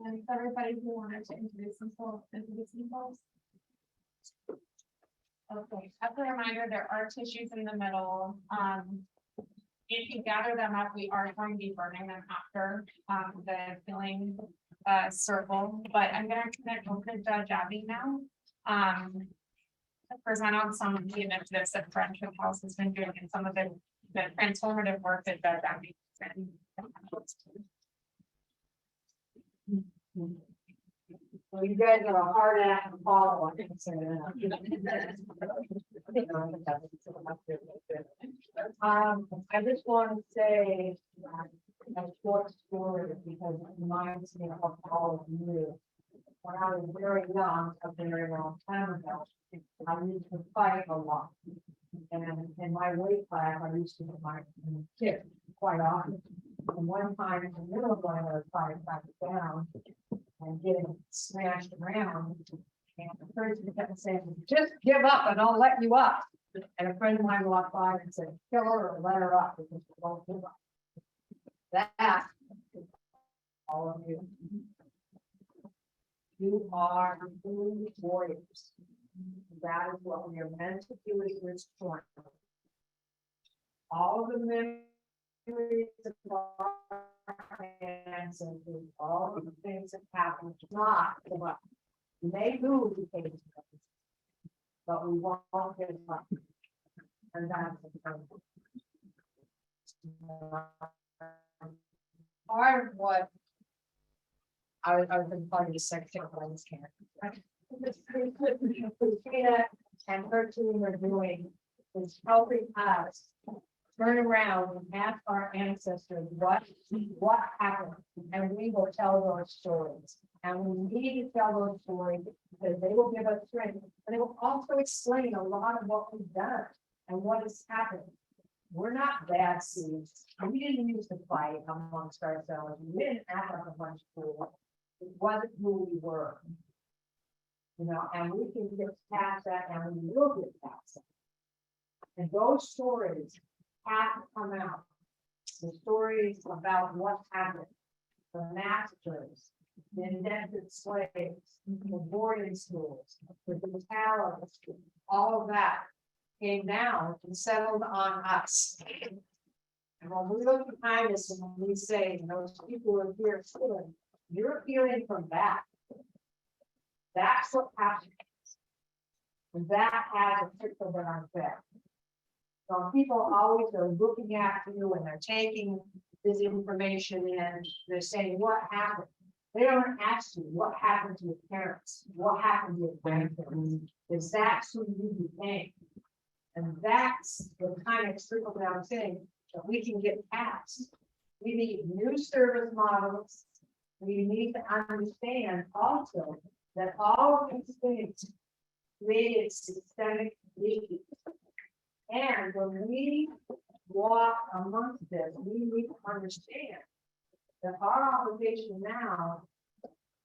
And everybody who wanted to introduce themselves. Okay, as a reminder, there are tissues in the middle. If you gather them up, we are going to be burning them after the filling circle, but I'm gonna connect with Judge Abby now. Present on some of the initiatives that Friendship House has been doing and some of the transformative work that Judge Abby has been. Well, you guys are a hard act to follow. I can say that. I just want to say a short story because it reminds me of all of you. When I was very young, a very long time ago, I used to fight a lot. And in my weight class, I used to get my kick quite often. And one time in the middle of one of those fights, I was down and getting smashed around. And the person kept saying, just give up and I'll let you up. And a friend of mine walked by and said, kill her or let her up because she won't give up. That is all of you. You are true warriors. That is what we are meant to do at this point. All of the memories of our ancestors, all of the things that happened, not give up. We may lose occasionally, but we won't give up. And that's the problem. Part of what I've been part of the secretary of this camp. Christina and her team are doing is helping us turn around and ask our ancestors what happened, and we will tell those stories. And we need to tell those stories because they will give us strength, and they will also explain a lot of what we've done and what has happened. We're not bad seeds. We didn't use to fight amongst ourselves. We didn't act like a bunch of fools. It wasn't who we were. You know, and we can get past that, and we will get past that. And those stories have to come out. The stories about what happened, the massacres, the indentured slaves, the boarding schools, the brutalities, all of that came down and settled on us. And when we look behind us and when we say, those people are here, you're healing from that. That's what happened. And that has a trickle down effect. So people always are looking at you and they're taking this information and they're saying, what happened? They don't ask you what happened to your parents, what happened to your grandparents, because that's who you became. And that's the kind of trickle down thing that we can get past. We need new service models. We need to understand also that all of these things created systemic issues. And when we walk amongst this, we need to understand that our obligation now,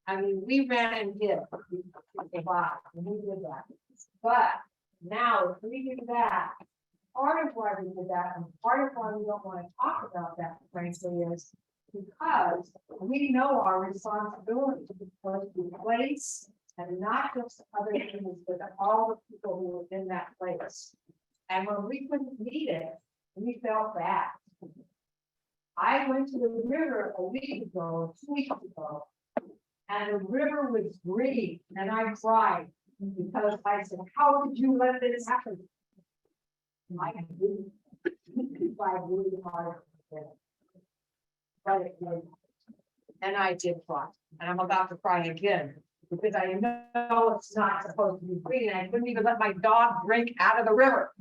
I mean, we ran and hid, we survived, and we did that. But now, if we do that, part of why we did that, and part of why we don't want to talk about that, frankly, is because we know our responsibility was to place And not just other things, but all the people who were in that place. And when we couldn't meet it, we felt bad. I went to the river a week ago, 2 weeks ago, and the river was green, and I cried because I said, how did you let this happen? I didn't. I really hard. But it did. And I did cry, and I'm about to cry again, because I know it's not supposed to be green, and I couldn't even let my dog drink out of the river.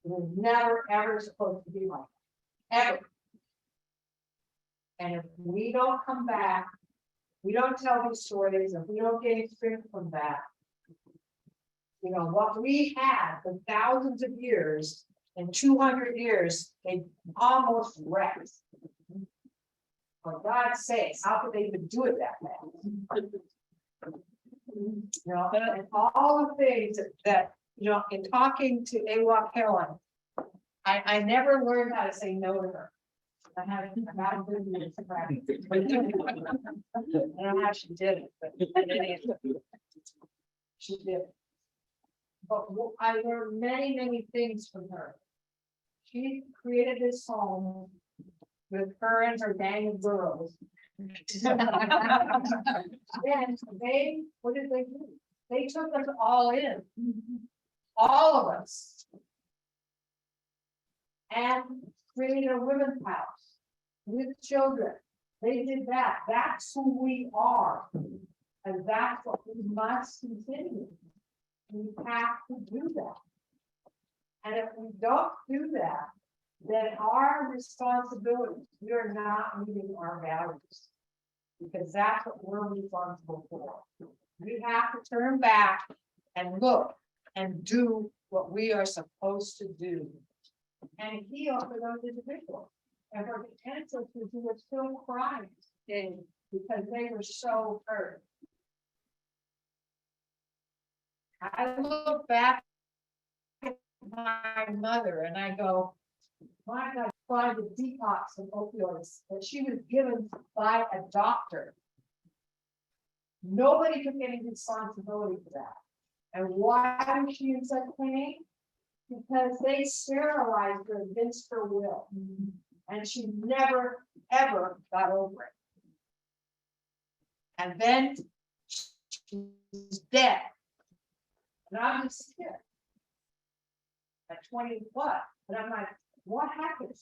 It was never, ever supposed to be like that, ever. And if we don't come back, we don't tell these stories, if we don't get experience from that, you know, what we had for thousands of years, in 200 years, they almost wrecked. For God's sake, how could they even do it that way? You know, and all the things that, you know, in talking to Awak Helen, I never learned how to say no to her. I haven't good minutes of practice. I don't know how she did it, but she did it. But I learned many, many things from her. She created this home with her and her gang of girls. Then they, what did they do? They took us all in, all of us, and created a women's house with children. They did that. That's who we are, and that's what we must continue. We have to do that. And if we don't do that, then our responsibility, we are not meeting our values. Because that's what we're responsible for. We have to turn back and look and do what we are supposed to do. And heal for those individuals. And for the ancestors who were still crying because they were so hurt. I look back at my mother and I go, why did I try the detox of opioids that she was given by a doctor? Nobody took any responsibility for that. And why was she in such pain? Because they sterilized her against her will. And she never, ever got over it. And then she's dead. And I'm just here at 20 what? But I'm like, what happened?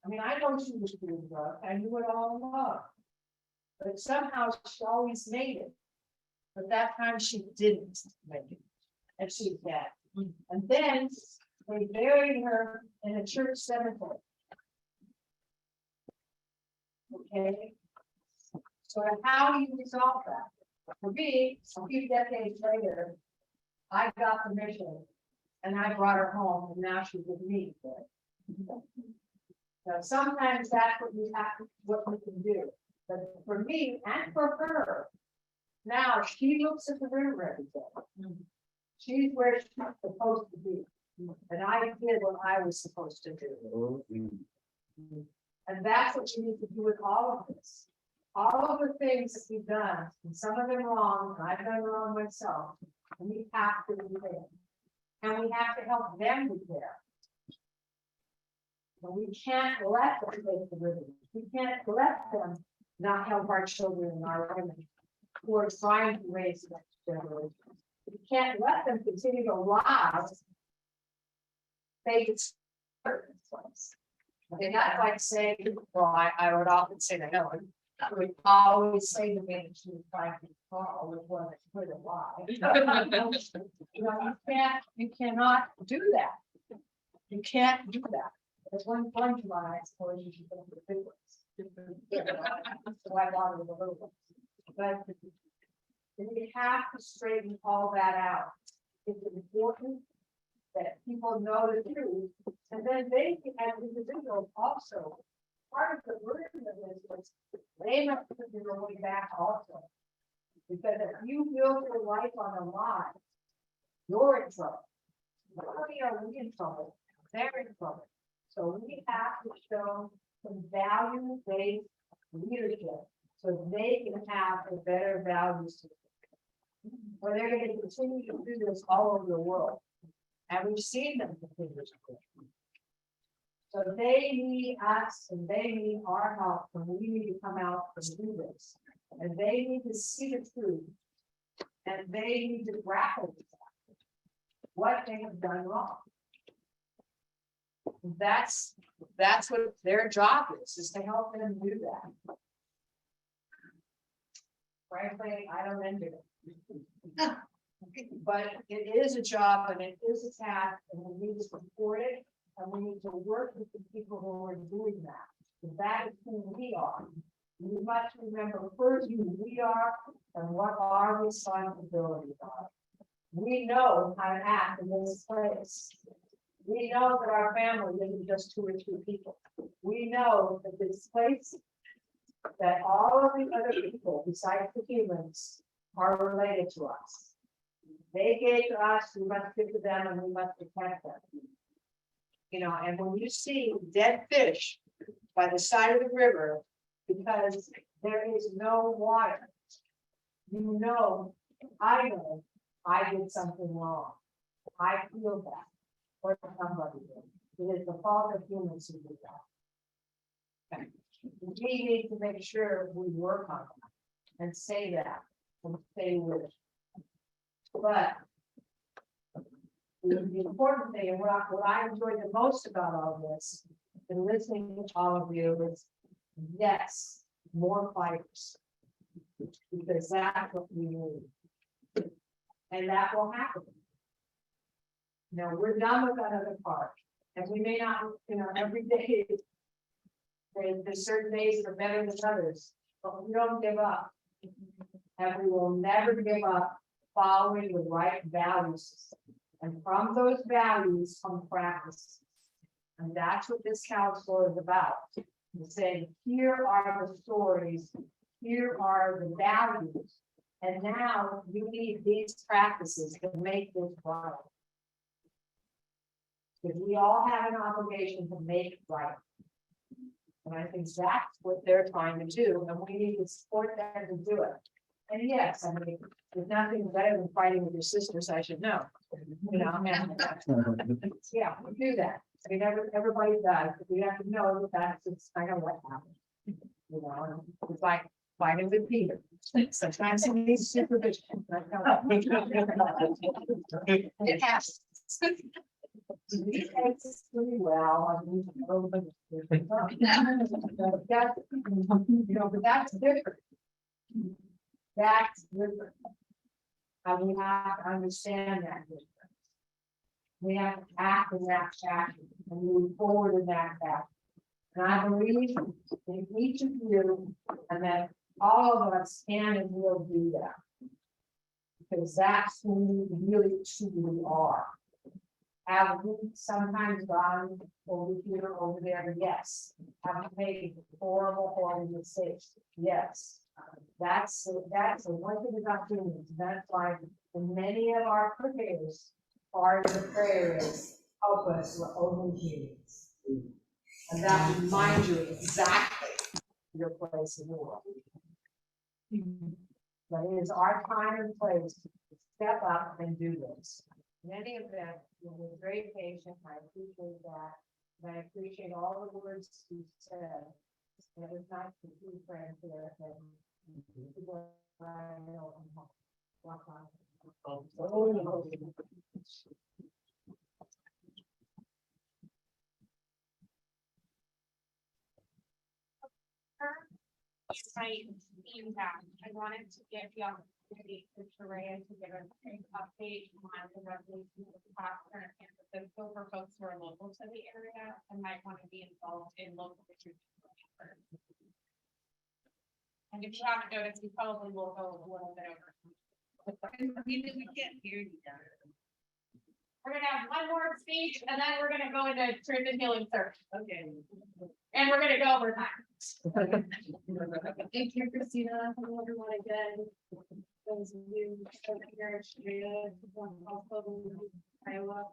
I mean, I know she was doing drugs. I knew it all along. But somehow she always made it. But that time she didn't make it. And she's dead. And then they buried her in a church cemetery. Okay. So how do you resolve that? For me, a few decades later, I got permission and I brought her home and now she's with me. So sometimes that's what we have, what we can do. But for me and for her, now she looks at the river every day. She's where she's supposed to be. And I did what I was supposed to do. And that's what you need to do with all of this. All of the things that we've done, and some of them wrong, and I've done wrong myself, we have to do it. And we have to help them be there. But we can't let them take the river. We can't let them not help our children and our women who are trying to raise the next generation. We can't let them continue to lie. They and that's like saying, well, I would often say to Helen, I would always say to me that she was trying to call with one that's good a lie. You know, you cannot do that. You can't do that. There's one bunch of lies, or you should go for the big ones. So I wanted the little ones. But we have to straighten all that out. It's important that people know the truth, and then they, as individuals, also part of the burden of this was they have to do their way back also. Because if you build your life on a lie, you're in trouble. Not only are we in trouble, they're in trouble. So we have to show some value-based leadership so they can have a better value system. Where they're gonna continue to do this all over the world. And we've seen them continue to do it. So they need us and they need our help, and we need to come out and do this. And they need to see the truth. And they need to grapple with that. What they have done wrong. That's what their job is to help them do that. Frankly, I don't envy it. But it is a job and it is a task, and we need to support it, and we need to work with the people who are doing that. Because that is who we are. We must remember first who we are and what our responsibilities are. We know how to act in this place. We know that our family isn't just 2 or 3 people. We know that this place, that all of the other people besides the humans are related to us. They gave to us, we must give to them, and we must protect them. You know, and when you see dead fish by the side of the river, because there is no water, you know, I know I did something wrong. I feel that, or somebody did. It is the fault of humans who do that. Okay. We need to make sure we work on that and say that and stay with it. But the important thing, and what I enjoyed the most about all this, and listening to all of you, is yes, more fighters. Because that's what we need. And that will happen. You know, we're done with that other part. And we may not, you know, every day, there's certain days that are better than others, but we don't give up. And we will never give up following the right values. And from those values come practice. And that's what this council is about. It's saying, here are the stories, here are the values. And now you need these practices to make this right. Because we all have an obligation to make it right. And I think that's what they're trying to do, and we need to support them to do it. And yes, I mean, there's nothing better than fighting with your sisters, I should know. You know, yeah, we do that. I mean, everybody does, but we have to know that that's just kind of what happens. You know, it's like fighting with Peter. Sometimes it needs supervision. It happens. He takes us pretty well. I mean, that's, you know, but that's different. That's different. And we have to understand that difference. We have to act in that fashion and move forward in that fashion. And I believe in each of you, and that all of us can and will do that. Because that's who we really truly are. Have we sometimes gone over here, over there? Yes. Have we made horrible mistakes? Yes. That's the one thing about humans. That's why many of our prayers are the prayers help us we're only humans. And that reminds you exactly your place in the world. But it is our time and place to step up and do this. In any event, you've been very patient. I appreciate that. And I appreciate all the words you said. It was nice to see friends here. My team back. I wanted to get the opportunity for Loretta to give us an update on the resolution of the past current campuses. So for folks who are local to the area and might want to be involved in local issues. And if you haven't noticed, we probably will go a little bit over. We can't hear you. We're gonna have one more speech and then we're gonna go into truth and healing search. Okay. And we're gonna go over time. Thank you, Christina. Hello, everyone again. Those of you from here, also Iowa.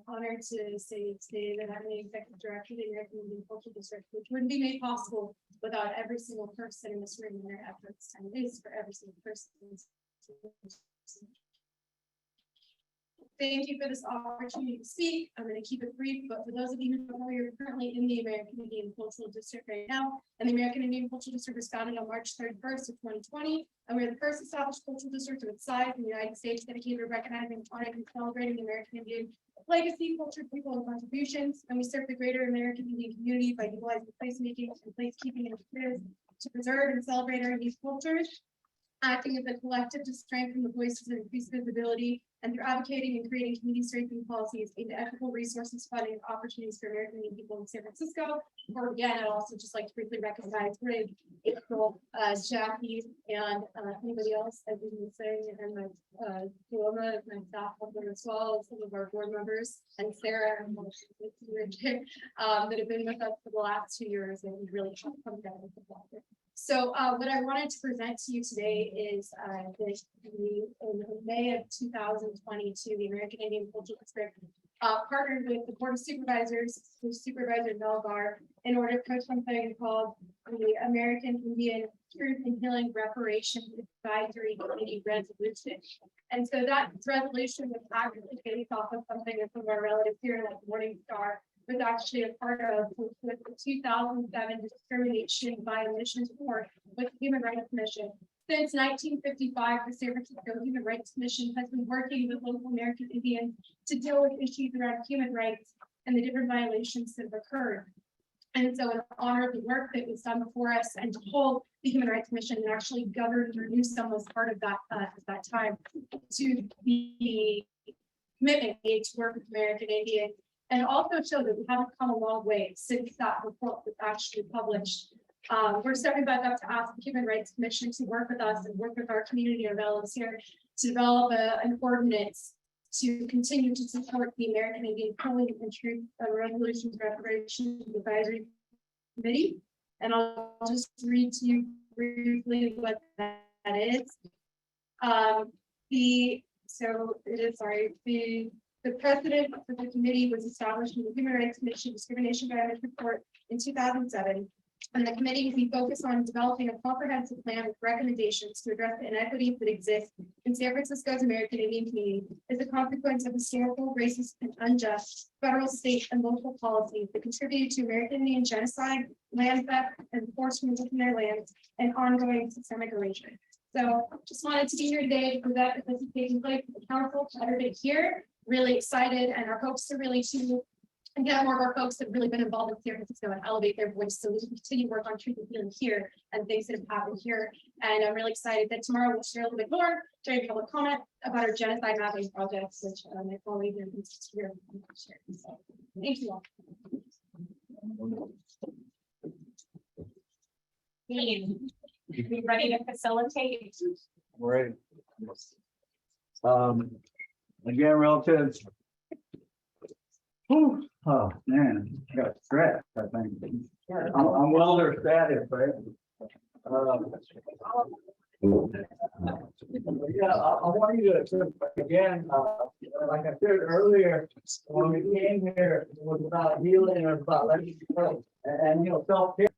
Honored to say today that I'm the executive director of the American Indian Cultural District, which wouldn't be made possible without every single person in this room and their efforts, and it is for every single person. Thank you for this opportunity to speak. I'm going to keep it brief, but for those of you who don't know, you're currently in the American Indian Cultural District right now. And the American Indian Cultural District was founded on March 31st of 2020. And we're the first established cultural district of its size in the United States dedicated to recognizing, honoring, and celebrating the American Indian legacy, culture, people, and contributions. And we serve the greater American Indian community by utilizing placemaking and placekeeping initiatives to preserve and celebrate our unique cultures, acting as a collective to strengthen the voices and increase visibility, and through advocating and creating community strengthening policies aimed at ethical resources, funding, and opportunities for American Indian people in San Francisco. Or again, I'd also just like to briefly recognize Rig, April, Jackie, and anybody else, as we've been saying, and my Paloma, my staff member as well, some of our board members, and Sarah, and Richard, that have been with us for the last 2 years, and we really try to come together with that. So what I wanted to present to you today is in May of 2022, the American Indian Cultural District partnered with the Board of Supervisors, with Supervisor Melgar, in order to post something called the American Indian Truth and Healing Reparation Advisory Committee Resolution. And so that resolution was actually based off of something that some of our relatives here, like Morningstar, was actually a part of with the 2007 discrimination by omission report with the Human Rights Commission. Since 1955, the San Francisco Human Rights Commission has been working with local American Indians to deal with issues around human rights and the different violations that have occurred. And so in honor of the work that was done before us and to hold the Human Rights Commission and actually govern and renew some was part of that at that time to the commitment made to work with American Indians. And also show that we haven't come a long way since that report was actually published. We're stepping back up to ask the Human Rights Commission to work with us and work with our community of relatives here to develop an ordinance to continue to support the American Indian Healing and Truth Resolutions Reparation Advisory Committee. And I'll just read to you briefly what that is. The precedent for the committee was established in the Human Rights Commission Discrimination by Omission Report in 2007. And the committee will be focused on developing a comprehensive plan with recommendations to address the inequities that exist in San Francisco's American Indian community as a consequence of historical, racist, and unjust federal, state, and local policies that contributed to American Indian genocide, land theft, and forced removal from their lands, and ongoing systemic erasure. So just wanted to be here today to present that this is taking place at the council to everybody here. Really excited, and our hopes are really to get more of our folks that have really been involved in San Francisco and elevate their voice so we can continue to work on truth and healing here and things that have happened here. And I'm really excited that tomorrow we'll share a little bit more during public comment about our genocide mapping projects, which my colleague is here. So, thank you all. Be ready to facilitate. Right. Again, relatives. Whew, oh, man, got stressed, I think. I'm well status, right? Yeah, I want you to, again, like I said earlier, when we came here, it was about healing, it was about letting you go, and self-care.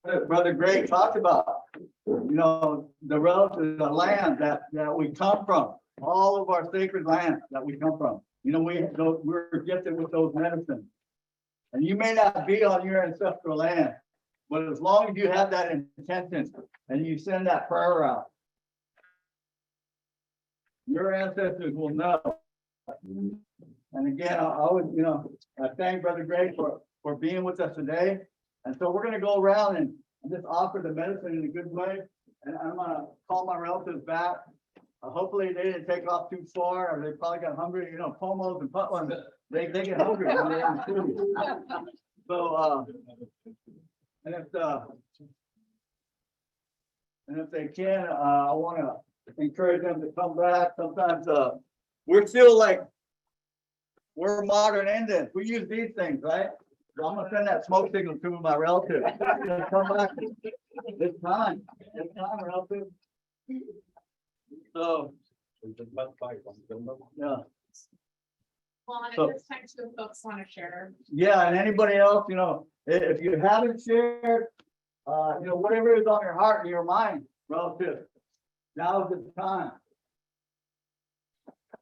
Brother Greg talked about, you know, the relative, the land that we come from, all of our sacred lands that we come from. You know, we're gifted with those medicines. And you may not be on your ancestral land, but as long as you have that intention and you send that prayer out, your ancestors will know. And again, I would, you know, I thank Brother Greg for being with us today. And so we're gonna go around and just offer the medicine in a good way. And I'm gonna call my relatives back. Hopefully they didn't take off too far, or they probably got hungry, you know, pomos and putlins, they get hungry when they're in the city. So, and if they can, I wanna encourage them to come back. Sometimes, we're still like, we're modern Indians. We use these things, right? So I'm gonna send that smoke signal to my relative. Come back. It's time, relative. So. Yeah. Well, and So- at this time, two folks want to share. Yeah, and anybody else, you know, if you haven't shared, you know, whatever is on your heart and your mind, relative, now's the time.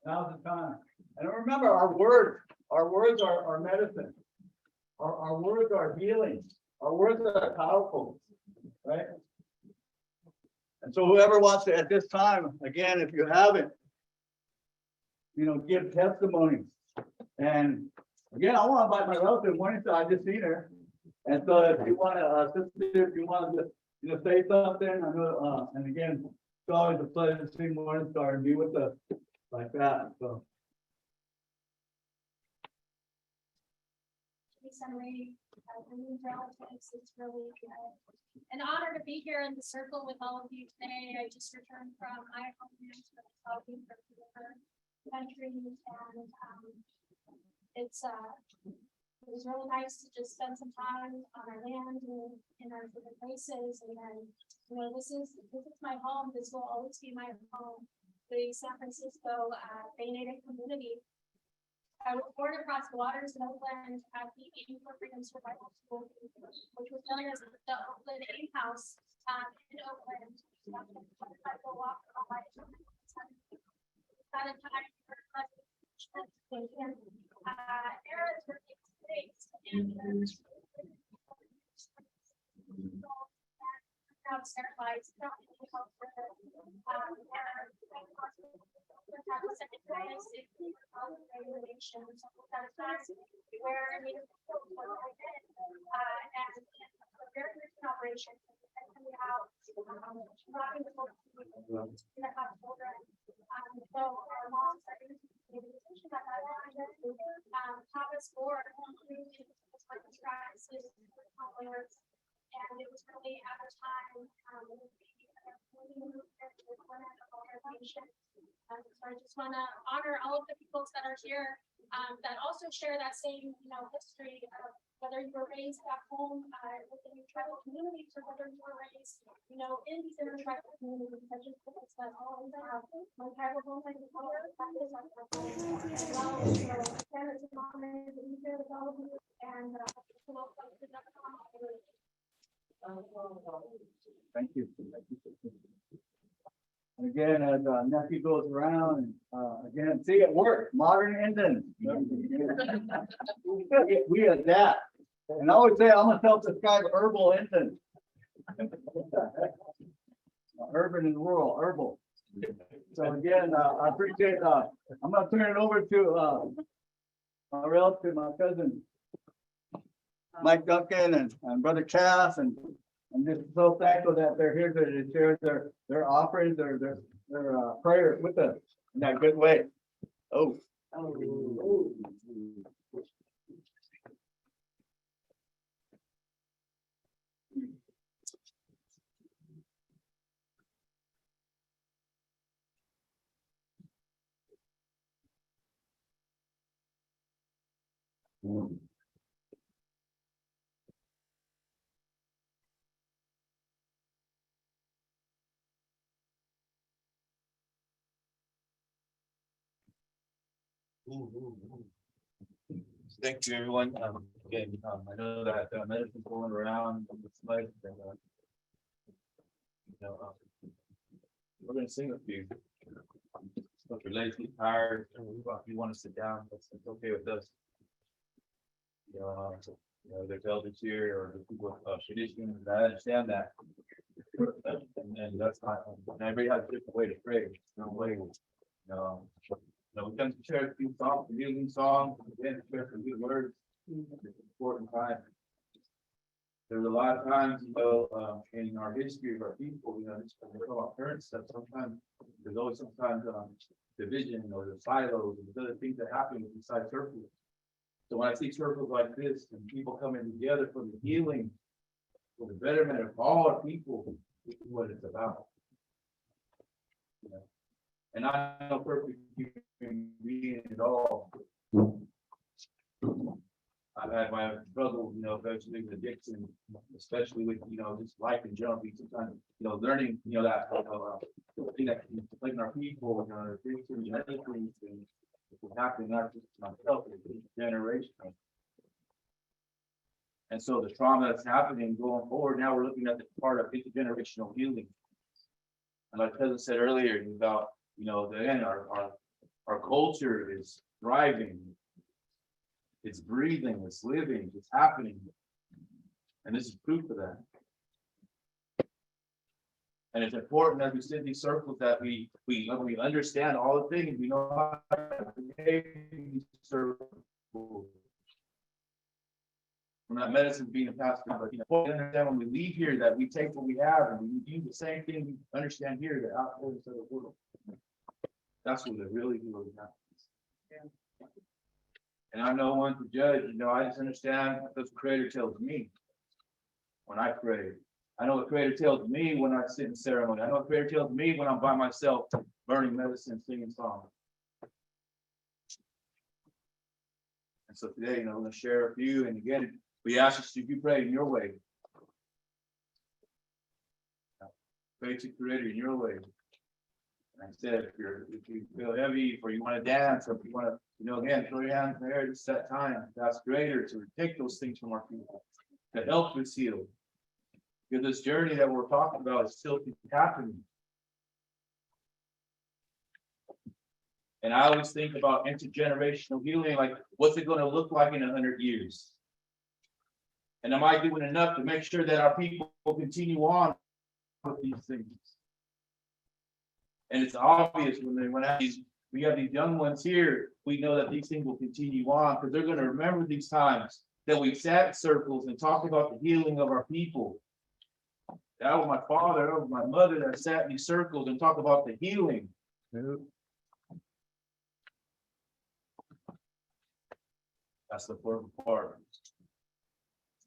Now's the time. And remember, our words are medicine. Our words are healing. Our words are powerful, right? And so whoever wants to, at this time, again, if you haven't, you know, give testimonies. And again, I want to invite my relative, Morningstar, I just seen her. And so if you want to, sister, if you want to, you know, say something, I know, and again, it's always a pleasure to see Morningstar and be with us like that, so. Relatives, it's really an honor to be here in the circle with all of you today. I just returned from my homeland from country, and it was really nice to just spend some time on our land and in our different places. And then, you know, this is my home. This will always be my home. The San Francisco Bay Native community. I was born across the waters in Oakland at the Aim for Freedom Survival School, which was known as the Oakland Aim House in Oakland. And it was really at the time so I just want to honor all of the peoples that are here that also share that same, you know, history of whether you were raised back home within your tribal communities or whether you were raised, you know, in these intertribal communities. I just think it's that all of them, my tribal home, that is our home as well. So again, it's an honor to be here with all of you and welcome to the Thank you. And again, as nephew goes around, and again, see it work, modern Indians. We adapt. And I always say I'm a self-described herbal Indian. Urban and rural, herbal. So again, I appreciate, I'm gonna turn it over to my relative, my cousin, Mike Duncan and Brother Cass, and I'm just so thankful that they're here to share their offerings, their prayers with us in that good way. Oh. Thank you, everyone. Again, I know that medicine's going around in this life, and we're gonna sing a few. If you're lazy, tired, or if you want to sit down, that's okay with us. There's elders here or the people of tradition, and I understand that. And that's not, and everybody has a different way to pray. No way. We come to church, do songs, music songs, again, church for good words. It's important time. There's a lot of times, in our history of our people, just when we talk about current stuff, sometimes there's always sometimes division or the silos and other things that happen inside circles. So when I see circles like this and people coming together for the healing, for the betterment of all our people, this is what it's about. And I know perfect human being at all. I've had my struggle, eventually with addiction, especially with, just life in general. Sometimes, learning, that thing that can plague our people, addictions and other things, and it's happening not just to myself, it's generational. And so the trauma that's happening going forward, now we're looking at the part of intergenerational healing. And like cousin said earlier about, again, our culture is thriving. It's breathing, it's living, it's happening. And this is proof of that. And it's important as we sit in these circles that we understand all the things, we know how to behave in these circles. We're not medicine being passed through, but we understand when we leave here that we take what we have and we do the same thing we understand here that out there into the world. That's what it really happens. Yeah. And I'm no one to judge, I just understand what the Creator tells me when I pray. I know what Creator tells me when I sit in ceremony. I know what Creator tells me when I'm by myself, burning medicine, singing songs. And so today, I'm going to share a few. And again, we ask you to pray in your way. Pray to Creator in your way. And I said, if you feel heavy, or you want to dance, or if you want to, again, throw your hands in the air, just that time. That's Creator to take those things from our people, to help us heal. Because this journey that we're talking about is still happening. And I always think about intergenerational healing, like what's it going to look like in 100 years? And am I doing enough to make sure that our people continue on with these things? And it's obvious when we have these young ones here, we know that these things will continue on because they're going to remember these times that we sat in circles and talked about the healing of our people. That was my father, that was my mother that sat in these circles and talked about the healing. That's the important part.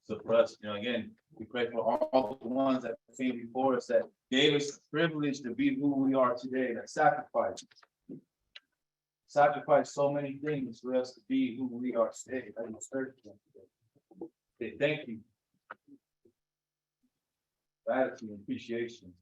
So for us, again, we pray for all the ones that came before us that gave us the privilege to be who we are today, that sacrificed so many things for us to be who we are today. Thank you. Gratitude and appreciation.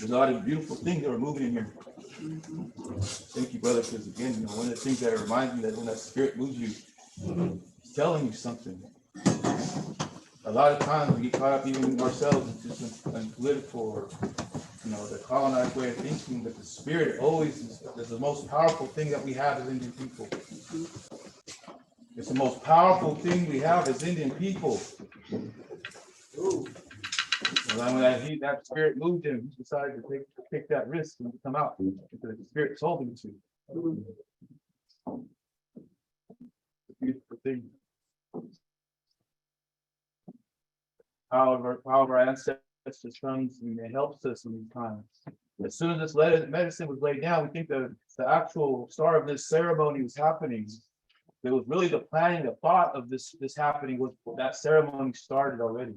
There's a lot of beautiful things that are moving in here. Thank you, brother, because again, one of the things that reminds me that when that spirit moves you, it's telling you something. a lot of times we get caught up even ourselves into some political or, the colonized way of thinking, but the spirit always is the most powerful thing that we have as Indian people. It's the most powerful thing we have as Indian people. Ooh. Well, when that spirit moved him, he decided to take that risk and come out because the spirit told him to. It's a beautiful thing. However, our ancestors comes and it helps us in these times. As soon as this medicine was laid down, we think the actual start of this ceremony was happening. It was really the planning, the thought of this happening was that ceremony started already.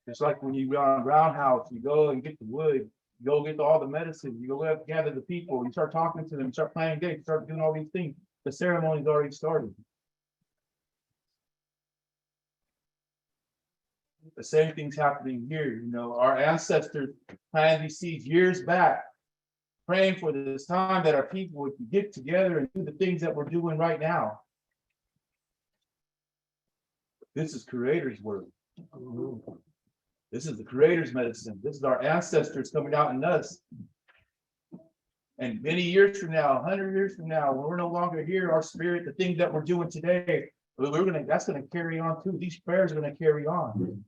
It's like when you go on a roundhouse, you go and get the wood, you go get all the medicine, you go gather the people, you start talking to them, you start planning dates, you start doing all these things. The ceremony's already started. The same thing's happening here. Our ancestors planted these seeds years back, praying for this time that our people would get together and do the things that we're doing right now. This is Creator's work. This is the Creator's medicine. This is our ancestors coming out in us. And many years from now, 100 years from now, when we're no longer here, our spirit, the things that we're doing today, that's gonna carry on too. These prayers are gonna carry on.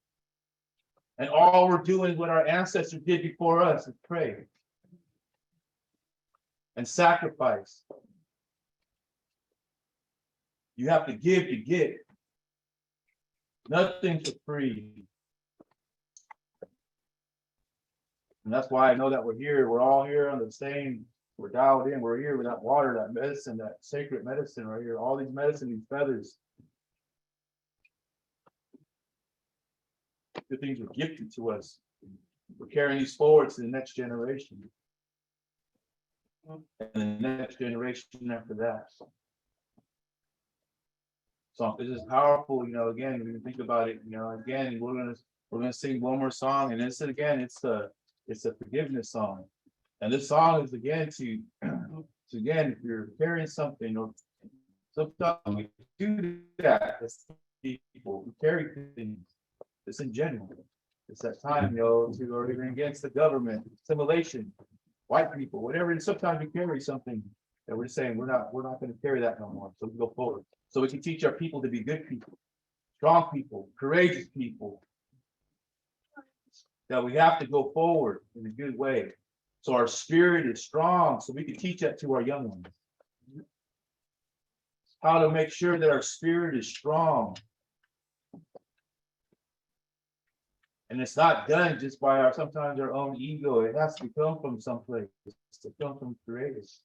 And all we're doing is what our ancestors did before us is pray and sacrifice. You have to give to get. Nothing's for free. And that's why I know that we're here. We're all here on the same, we're dialed in. We're here with that water, that medicine, that sacred medicine right here. All these medicine, these feathers. The things were gifted to us. We're carrying these forward to the next generation. And the next generation after that. So this is powerful, again, when you think about it, again, we're gonna sing one more song, and it's a forgiveness song. And this song is again to again, if you're carrying something, or sometimes we do that as people, we carry things. It's in general. It's that time, to or even against the government, assimilation, white people, whatever. And sometimes we carry something that we're saying we're not going to carry that no more. So we go forward. So we can teach our people to be good people, strong people, courageous people. That we have to go forward in a good way. So our spirit is strong, so we can teach that to our young ones. How to make sure that our spirit is strong. And it's not done just by sometimes our own ego. It has to come from someplace. It comes from creators.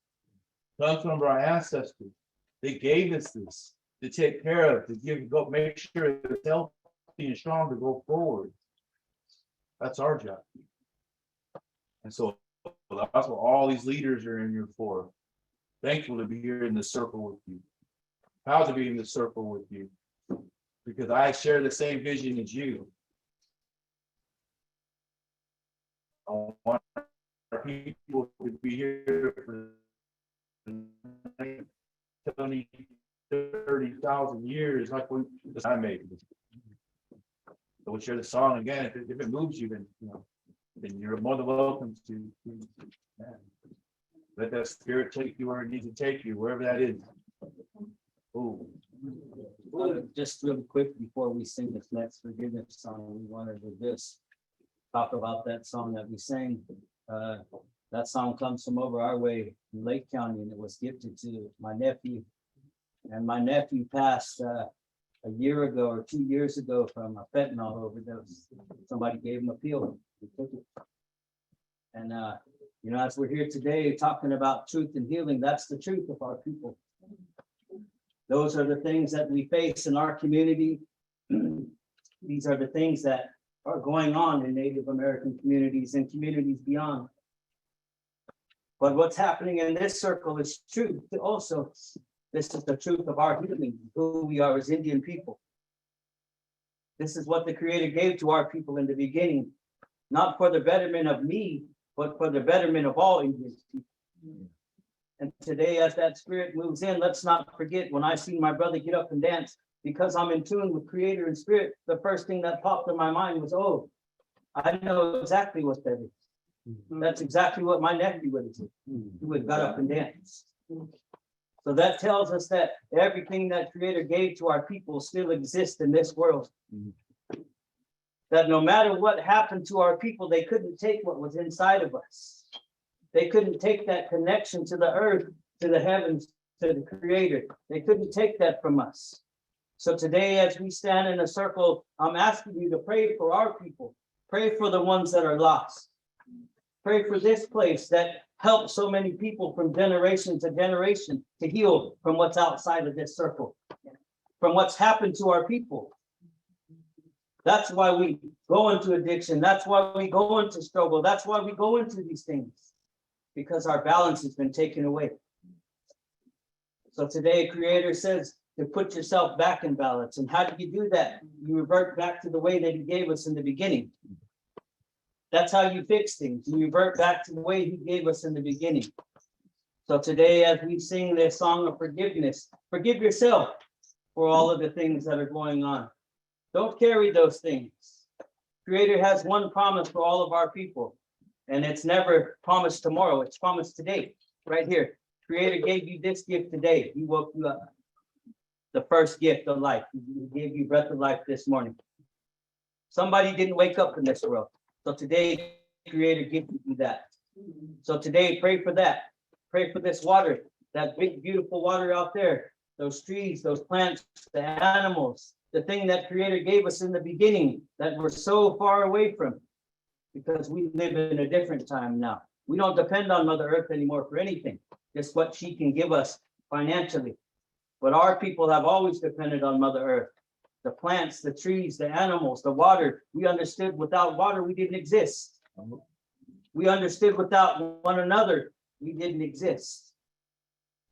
It comes from our ancestors. They gave us this to take care of, to make sure it's healthy and strong to go forward. That's our job. And so that's what all these leaders are in here for. Thankful to be here in the circle with you. Proud to be in the circle with you. Because I share the same vision as you. I want our people to be here for 20, 30,000 years, like when I made it. So we'll share the song again. If it moves you, then you're more than welcome to let that spirit take you where it needs to take you, wherever that is. Oh. Just really quick before we sing this next forgiveness song, we wanted to just talk about that song that we sang. That song comes from over our way in Lake County, and it was gifted to my nephew. And my nephew passed a year ago or 2 years ago from a fentanyl overdose. Somebody gave him a pill. He took it. And as we're here today talking about truth and healing, that's the truth of our people. Those are the things that we face in our community. These are the things that are going on in Native American communities and communities beyond. But what's happening in this circle is truth also. This is the truth of our healing, who we are as Indian people. This is what the Creator gave to our people in the beginning, not for the betterment of me, but for the betterment of all Indian people. And today, as that spirit moves in, let's not forget, when I see my brother get up and dance, because I'm in tune with Creator and Spirit, the first thing that popped in my mind was, oh, I know exactly what that is. That's exactly what my nephew would have did. He would have got up and danced. So that tells us that everything that Creator gave to our people still exists in this world. That no matter what happened to our people, they couldn't take what was inside of us. They couldn't take that connection to the earth, to the heavens, to the Creator. They couldn't take that from us. So today, as we stand in a circle, I'm asking you to pray for our people. Pray for the ones that are lost. Pray for this place that helps so many people from generation to generation to heal from what's outside of this circle, from what's happened to our people. That's why we go into addiction. That's why we go into struggle. That's why we go into these things, because our balance has been taken away. So today, Creator says to put yourself back in balance. And how do you do that? You revert back to the way that He gave us in the beginning. That's how you fix things. You revert back to the way He gave us in the beginning. So today, as we sing this song of forgiveness, forgive yourself for all of the things that are going on. Don't carry those things. Creator has one promise for all of our people, and it's never promised tomorrow. It's promised today, right here. Creator gave you this gift today. He woke you up. The first gift of life. He gave you breath of life this morning. Somebody didn't wake up in this world. So today, Creator gives you that. So today, pray for that. Pray for this water, that big, beautiful water out there, those trees, those plants, the animals, the thing that Creator gave us in the beginning that we're so far away from, because we live in a different time now. We don't depend on Mother Earth anymore for anything, just what she can give us financially. But our people have always depended on Mother Earth. The plants, the trees, the animals, the water. We understood without water, we didn't exist. We understood without one another, we didn't exist.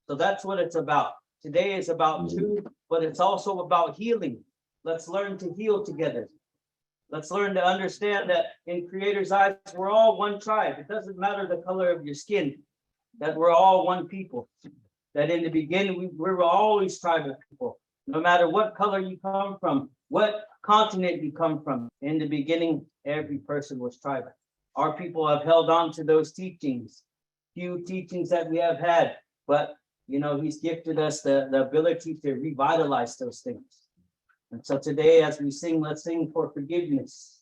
So that's what it's about. Today is about truth, but it's also about healing. Let's learn to heal together. Let's learn to understand that in Creator's eyes, we're all one tribe. It doesn't matter the color of your skin, that we're all one people. That in the beginning, we were always tribal people. No matter what color you come from, what continent you come from, in the beginning, every person was tribal. Our people have held on to those teachings, few teachings that we have had, but you know, He's gifted us the ability to revitalize those things. And so today, as we sing, let's sing for forgiveness.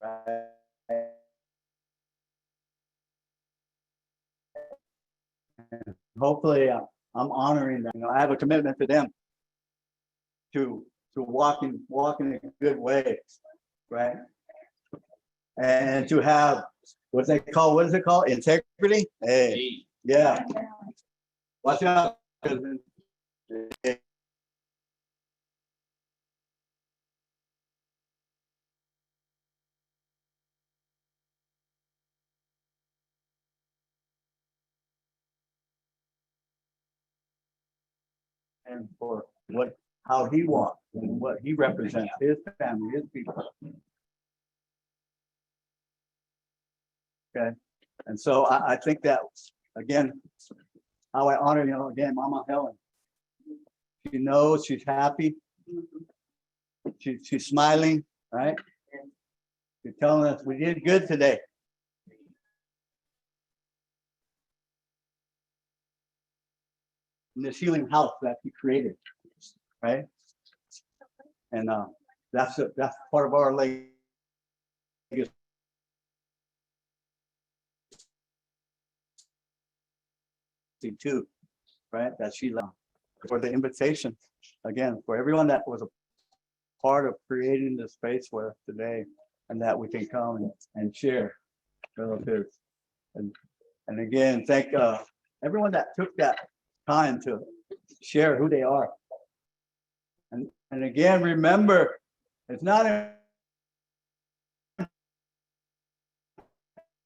right? And hopefully, I'm honoring them. You know, I have a commitment to them to walk in a good way, right? And to have what is it called? Integrity? Hey, yeah. Watch out. And for how he walks and what he represents, his family, his people. Okay, and so I think that, again, how I honor, again, Mama Helen. She knows, she's happy. She's smiling, right? She's telling us we did good today. In this healing house that he created, right? And that's part of our legacy too, right? That she loved. For the invitation, again, for everyone that was a part of creating this space for us today, and that we can come and share relatives. And again, thank everyone that took that time to share who they are. And again, remember, it's not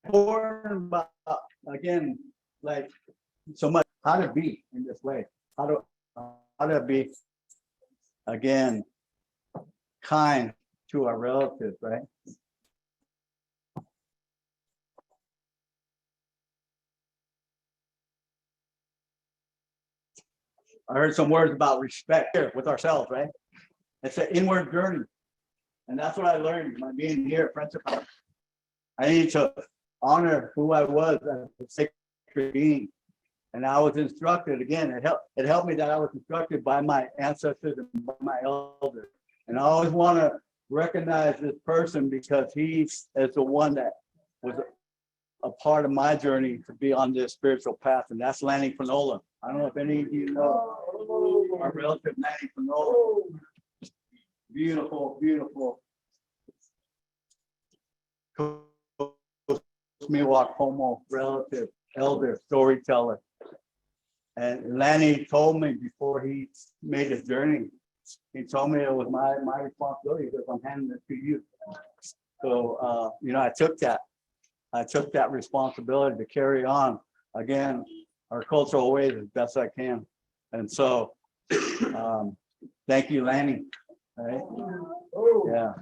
important, but again, like so much how to be in this way, how to be again kind to our relatives, right? I heard some words about respect here with ourselves, right? It's an inward journey. And that's what I learned by being here at Friendship House. I need to honor who I was as a sacred being. And I was instructed, again, it helped me that I was instructed by my ancestors and by my elders. And I always want to recognize this person because he is the one that was a part of my journey to be on this spiritual path. And that's Lanny Panola. I don't know if any of you know our relative Lanny Panola. Beautiful, beautiful. Miwok Homo relative, elder, storyteller. And Lanny told me before he made his journey, he told me it was my responsibility because I'm handing it to you. So, I took that responsibility to carry on, again, our cultural ways as best I can. And so, thank you, Lanny. Right? Yeah.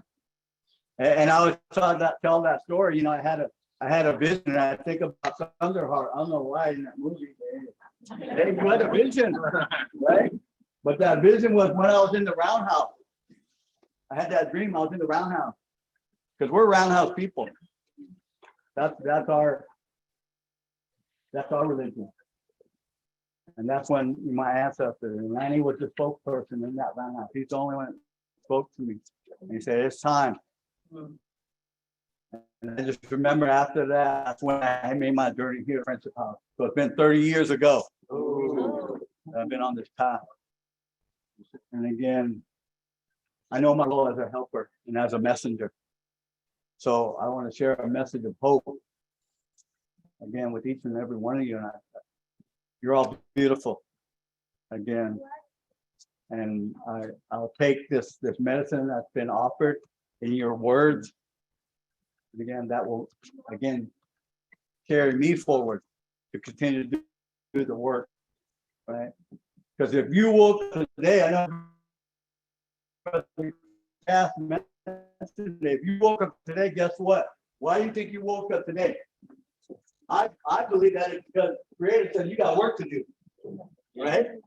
And I was tell that story, I had a vision, and I think about Thunderheart. I don't know why in that movie. Hey, you had a vision, right? But that vision was when I was in the roundhouse. I had that dream. I was in the roundhouse because we're roundhouse people. That's our religion, and that's when my ancestor and Lanny was the spokesperson in that roundhouse. He's the only one that spoke to me, and he said, "It's time." And I just remember after that, that's when I made my journey here at Friendship House. So it's been 30 years ago. I've been on this path. And again, I know my role as a helper and as a messenger. So I want to share a message of hope, again, with each and every one of you. And you're all beautiful, again. And I'll take this medicine that's been offered in your words. And again, that will, again, carry me forward to continue to do the work, right? Because if you woke up today, I know if you woke up today, guess what? Why do you think you woke up today? I believe that it's because the Creator said you got work to do, right?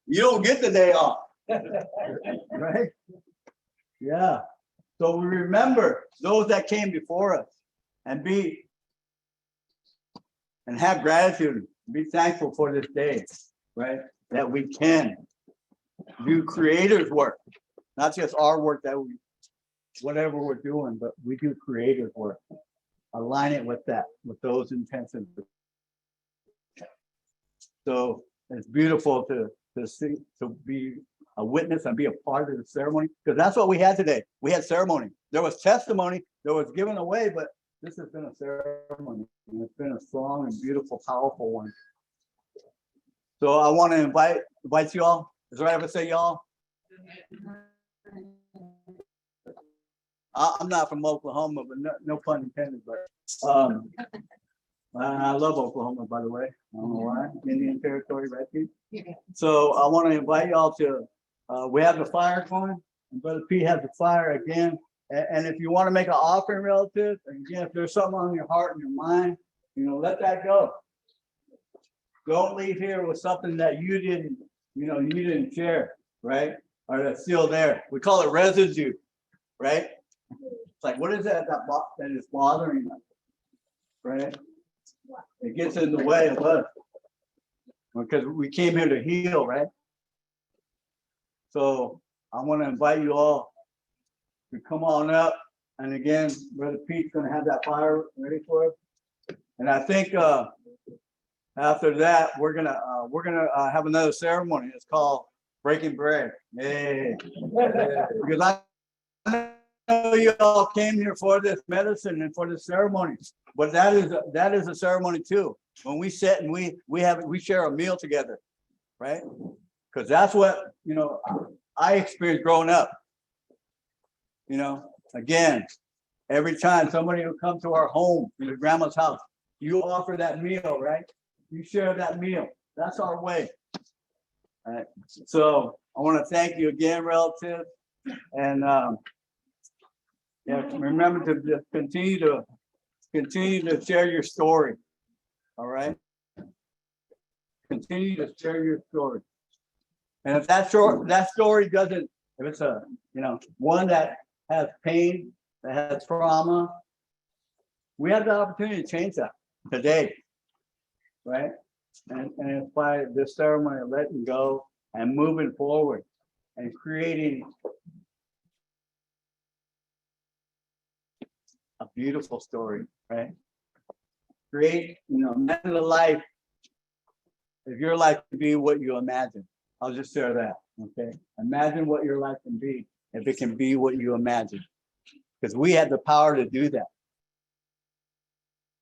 You don't get the day off, right? Yeah. So we remember those that came before us and have gratitude, be thankful for this day, right? That we can do Creator's work, not just our work that we whatever we're doing, but we do creative work. Align it with that, with those intentions. So it's beautiful to see, to be a witness and be a part of the ceremony, because that's what we had today. We had ceremony. There was testimony, there was given away, but this has been a ceremony. And it's been a strong and beautiful, powerful one. So I want to invite you all. Is it right if I say y'all? I'm not from Oklahoma, but no pun intended. But I love Oklahoma, by the way. I don't know why. Indian Territory, right? So I want to invite y'all to. We have the fire going, and Brother P has the fire again. And if you want to make an offering, relative, again, if there's something on your heart and your mind, let that go. Don't leave here with something that you didn't share, right? Or that's still there. We call it residue, right? It's like, what is that that is bothering us, right? It gets in the way of us because we came here to heal, right? So I want to invite you all to come on up. And again, Brother Pete's going to have that fire ready for us. And I think after that, we're gonna have another ceremony. It's called breaking bread. Hey. Because I know you all came here for this medicine and for this ceremony, but that is a ceremony too. When we sit and we share a meal together, right? Because that's what I experienced growing up. Again, every time somebody will come to our home, your grandma's house, you offer that meal, right? You share that meal. That's our way. All right. So I want to thank you again, relative, and remember to just continue to share your story. All right. Continue to share your story. And if that story doesn't, if it's one that has pain, that has trauma, we have the opportunity to change that today, right? And it's by this ceremony of letting go and moving forward and creating a beautiful story, right? Create, imagine a life. If your life can be what you imagine, I'll just share that, okay? Imagine what your life can be if it can be what you imagine. Because we have the power to do that.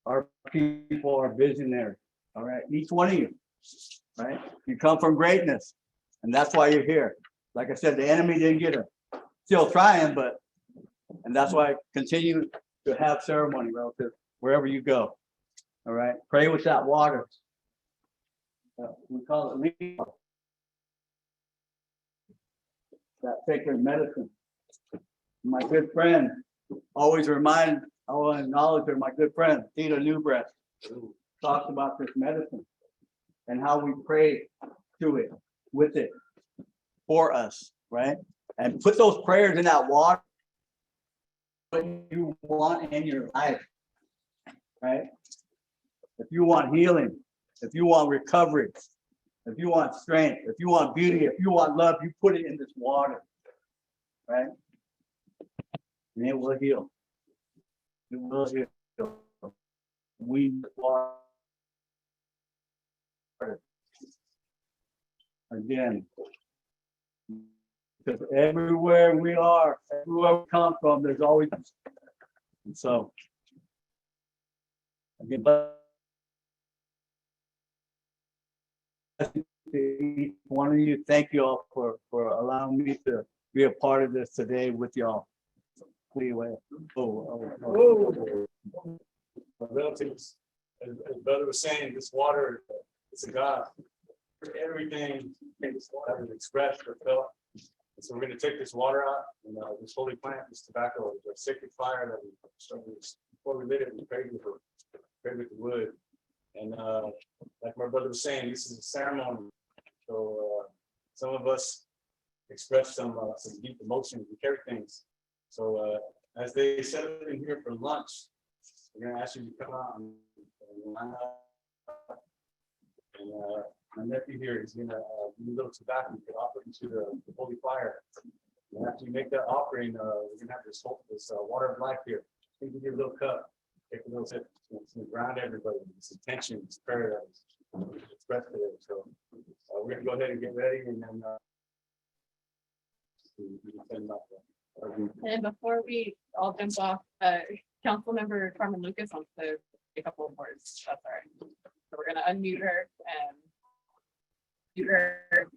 Our people are visionary, all right? Each one of you, right? You come from greatness, and that's why you're here. Like I said, the enemy didn't get her. Still trying, and that's why I continue to have ceremony, relative, wherever you go, all right? Pray with that water. We call it leaf. That sacred medicine. My good friend, I'll acknowledge her, my good friend, Tita Newbreast, who talks about this medicine and how we pray to it, with it, for us, right? And put those prayers in that water, what you want in your life, right? If you want healing, if you want recovery, if you want strength, if you want beauty, if you want love, you put it in this water, right? And it will heal. It will heal. We water. Again, because everywhere we come from, there's always, and so again, each one of you, thank you all for allowing me to be a part of this today with y'all. Relatives, as brother was saying, this water is a God. Everything this water is expressed or felt. And so we're going to take this water out, and this holy plant, this tobacco, the sacred fire that we started before we lit it. We prayed with the wood, and like my brother was saying, this is a ceremony. So some of us express some deep emotions. We carry things. So as they settle in here for lunch, we're going to ask you to come out and line up. And my nephew here is going to do a little tobacco. You can offer it to the holy fire. And after you make that offering, we're gonna have this water of life here. Think of your little cup, take a little sip, to ground everybody, this intention, this prayer that was expressed today. So we're gonna go ahead and get ready and then. And before we all jump off, Councilmember Carmen Lucas wants to say a couple of words. That's all right. So we're gonna unmute her and mute her and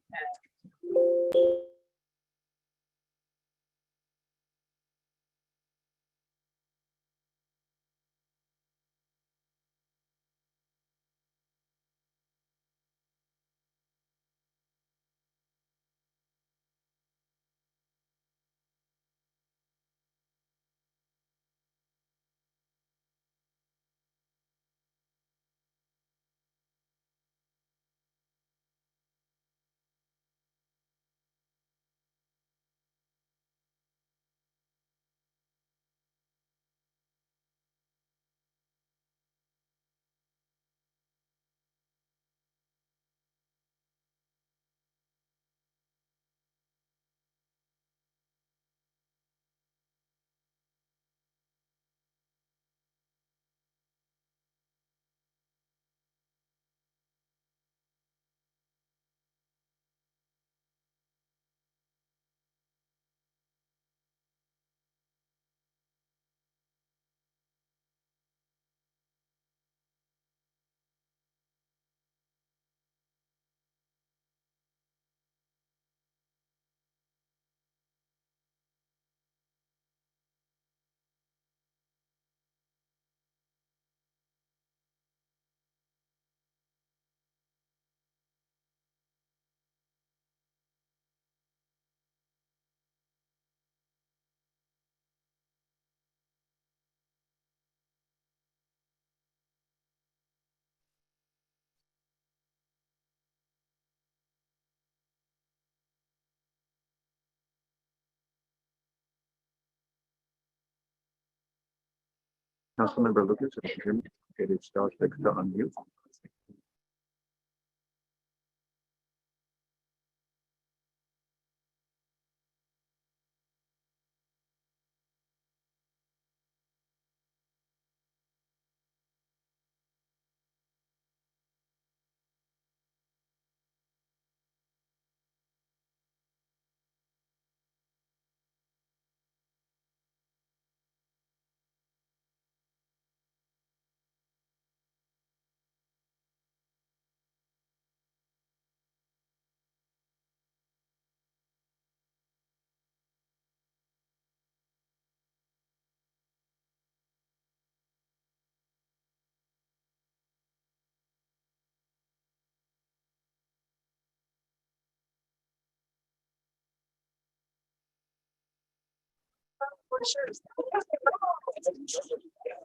Councilmember Lucas, if you hear me, it is star six to unmute.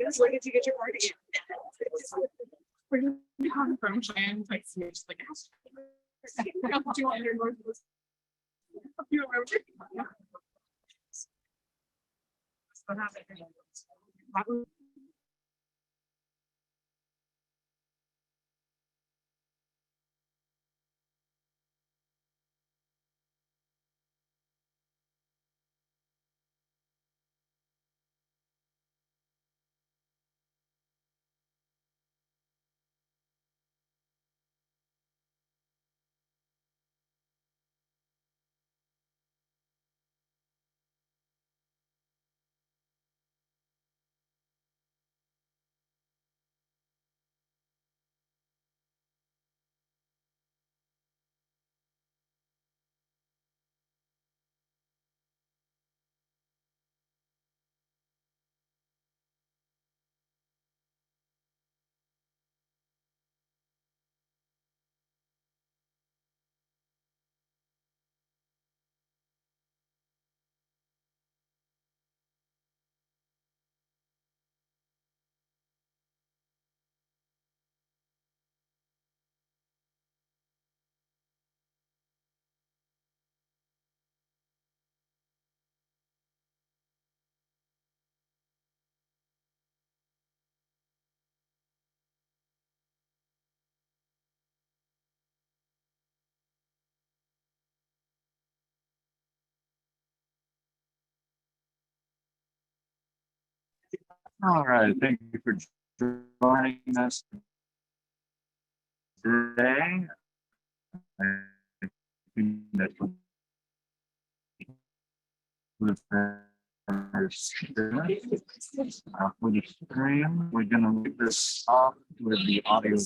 It's like, did you get your word again? Where did you come from, Cheyenne? Like, so you're just like, I'm 200 north of this. You remember? What happened? All right, thank you for joining us today. I think that was for the stream, we're gonna leave this off with the audio.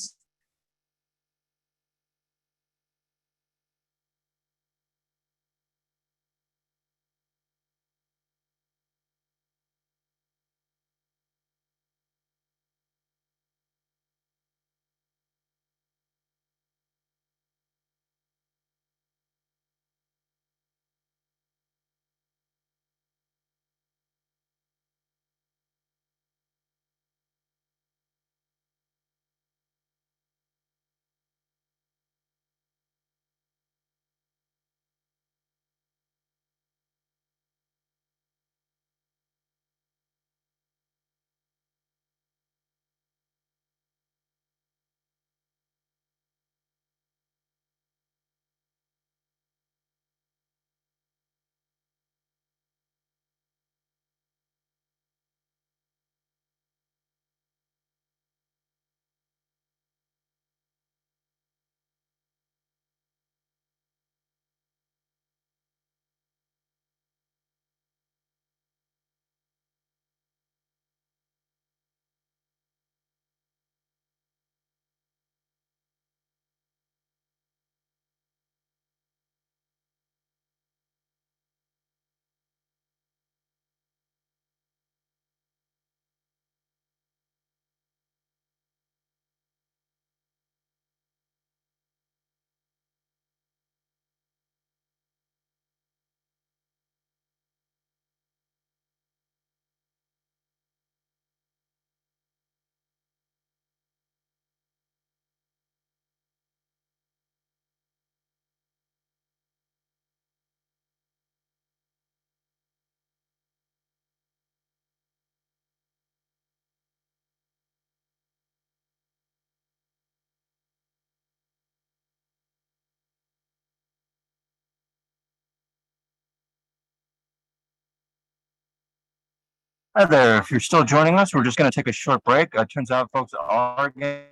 Hi there. If you're still joining us, we're just going to take a short break. Turns out folks are going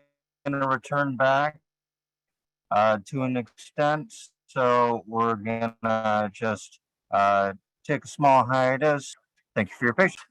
to return back to an extent. So we're going to just take a small hiatus. Thank you for your patience.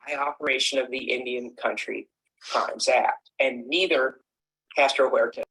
by operation of the Indian Country Crimes Act, and neither Castro Huerta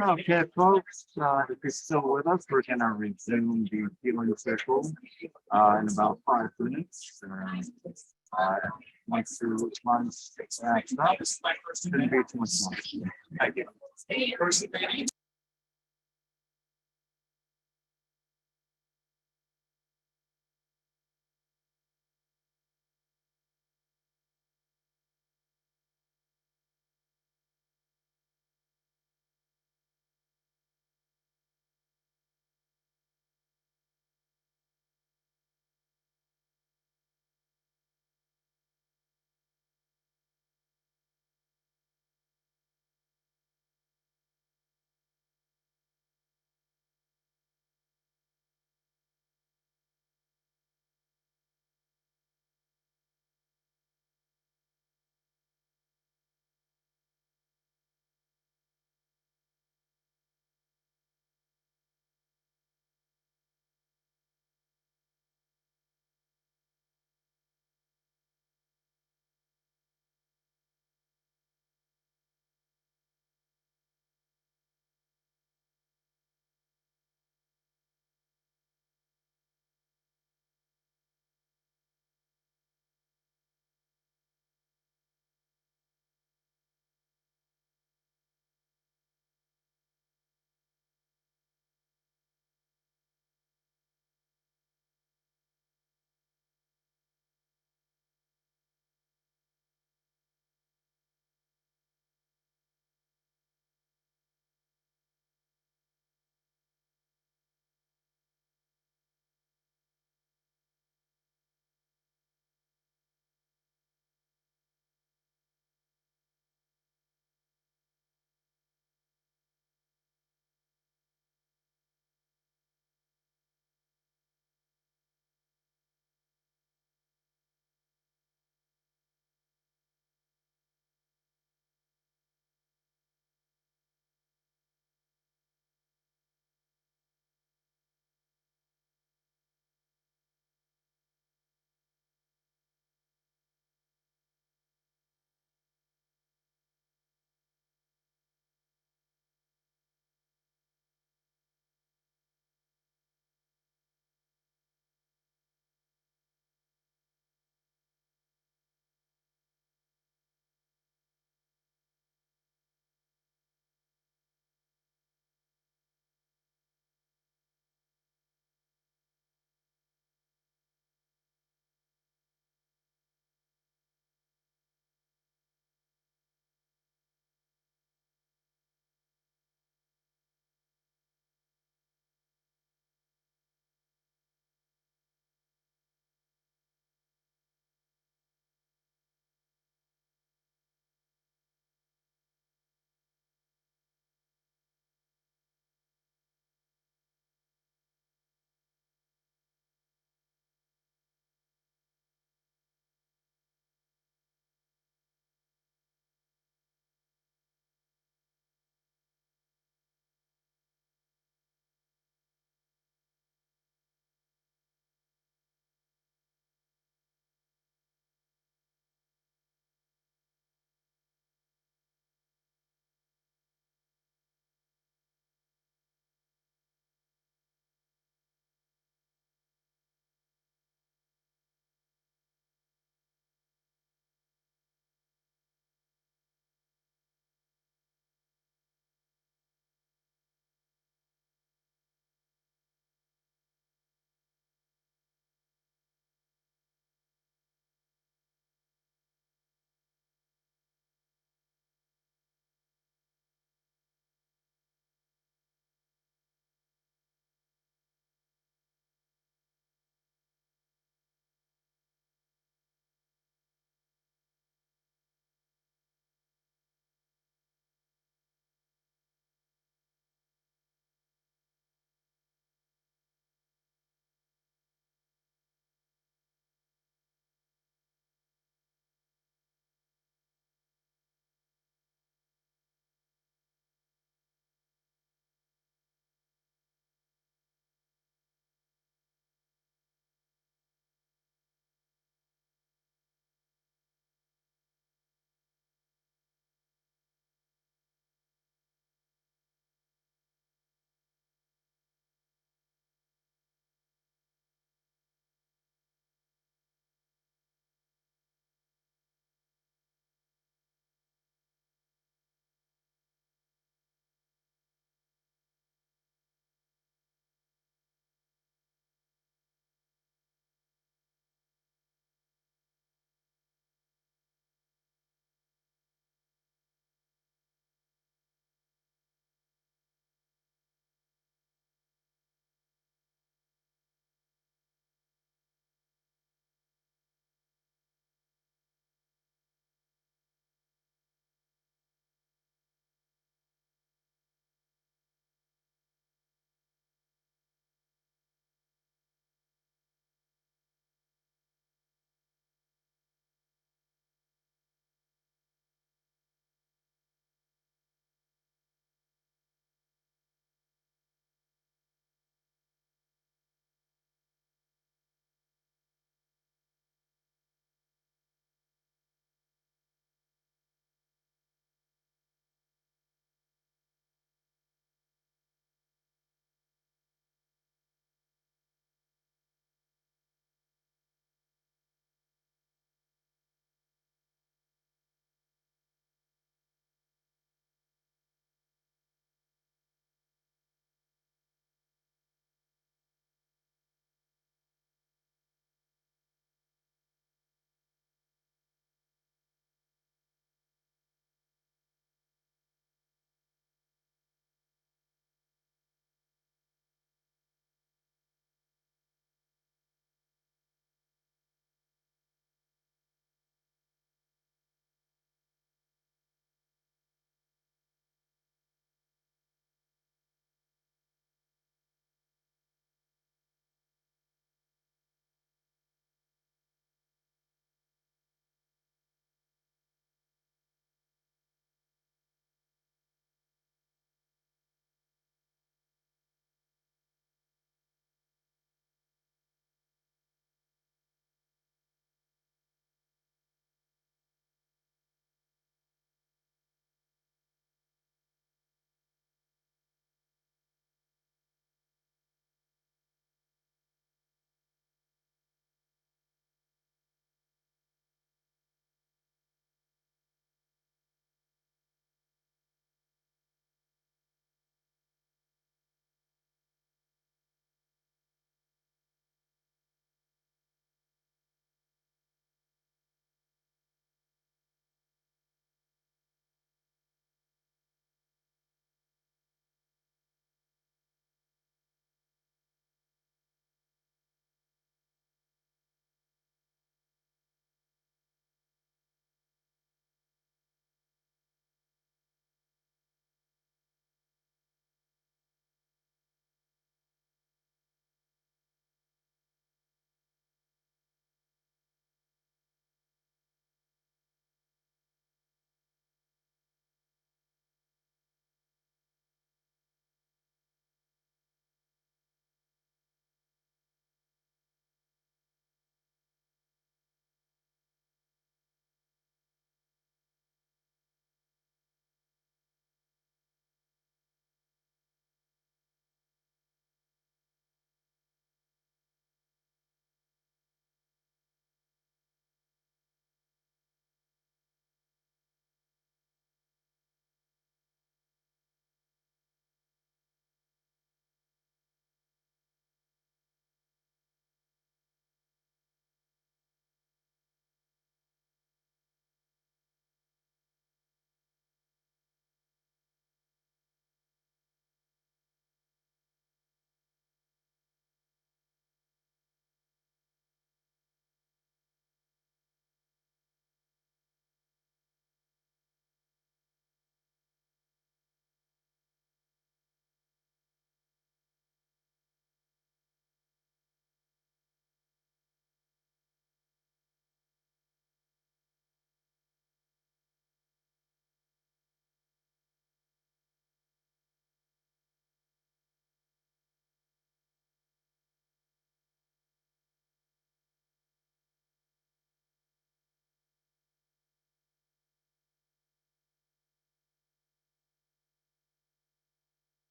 Okay, folks, if you're still with us, we're gonna resume the healing circle in about 5 minutes. Once wraps up, shouldn't be too much longer. Thank you.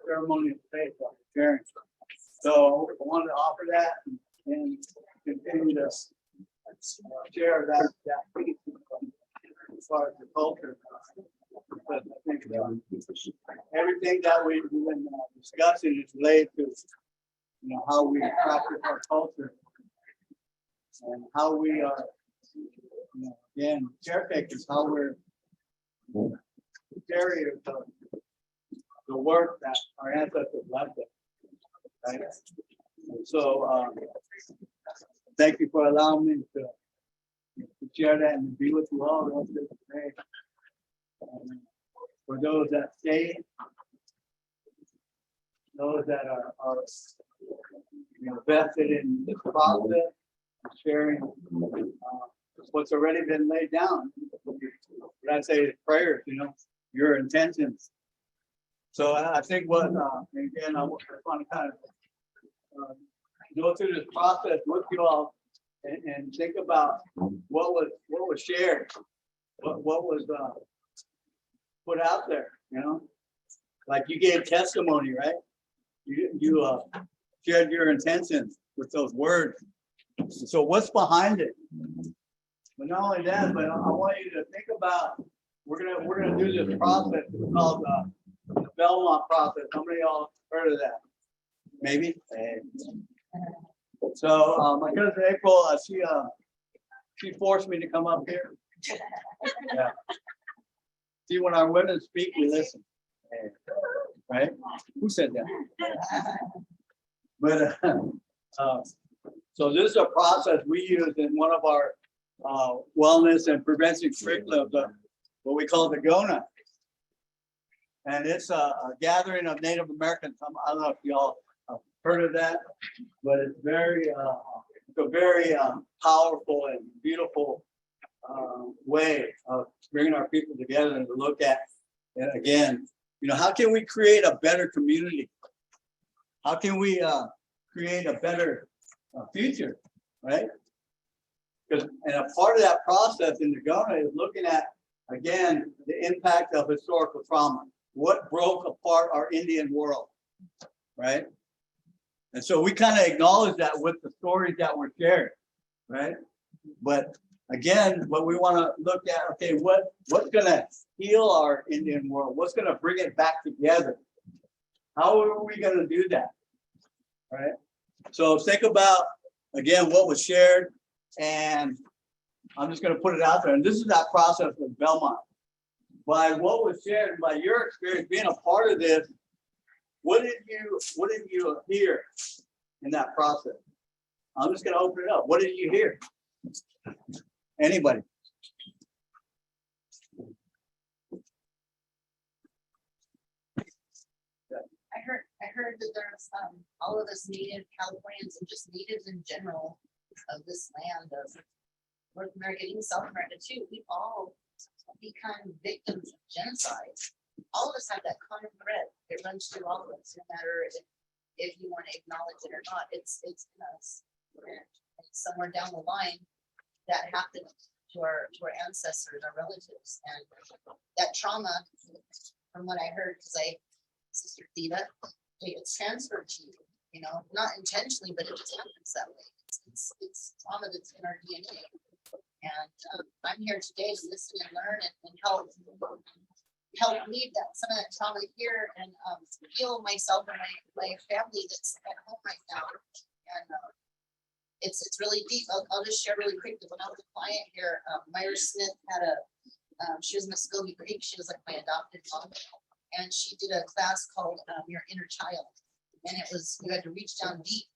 ceremonial faith of sharing. So I wanted to offer that and continue to share that piece as far as the culture. But I think everything that we've been discussing is related to, how we practice our culture and how we are, again, caretakers, how we're carriers of the work that our ancestors left us. Right? So, thank you for allowing me to share that and be with you all the rest of today. For those that stay, those that are vested in this process, sharing what's already been laid down. What I say is prayers, your intentions. So I think what, again, I want to kind of go through this process with you all and think about what was shared, what was put out there, like you gave testimony, right? You shared your intentions with those words. So what's behind it? But not only that, but I want you to think about, we're gonna do this process. It's called the Belmont process. How many of y'all heard of that? Maybe. So my cousin April, she forced me to come up here. Yeah. See, when our women speak, we listen. Right? Who said that? But so this is a process we use in one of our wellness and prevention curriculum, what we call the GONA. And it's a gathering of Native Americans. I don't know if y'all have heard of that, but it's a very powerful and beautiful way of bringing our people together and to look at, and again, how can we create a better community? How can we create a better future, right? And a part of that process in the GONA is looking at, again, the impact of historical trauma. What broke apart our Indian world, right? And so we kind of acknowledge that with the stories that were shared, right? But again, what we want to look at, okay, what's going to heal our Indian world? What's going to bring it back together? How are we going to do that, right? So think about, again, what was shared, and I'm just going to put it out there. And this is that process with Belmont. By what was shared, by your experience being a part of this, what did you hear in that process? I'm just going to open it up. What did you hear? Anybody? I heard that there's all of us native Californians and just natives in general of this land of North America, even South America too. We've all become victims of genocide. All of us have that common thread. It runs through all of us, no matter if you want to acknowledge it or not. It's in us. And somewhere down the line, that happened to our ancestors, our relatives, and that trauma, from what I heard, because Sister Theta, it's transferred to you, not intentionally, but it just happens that way. It's trauma that's in our DNA. And I'm here today to listen and learn and help leave some of that trauma here and heal myself and my family that's at home right now. And it's really deep. I'll just share really quickly. When I was a client here, Myra Smith had she was Muskogee Creek. She was like my adopted mom. And she did a class called Your Inner Child. And it was, you had to reach down deep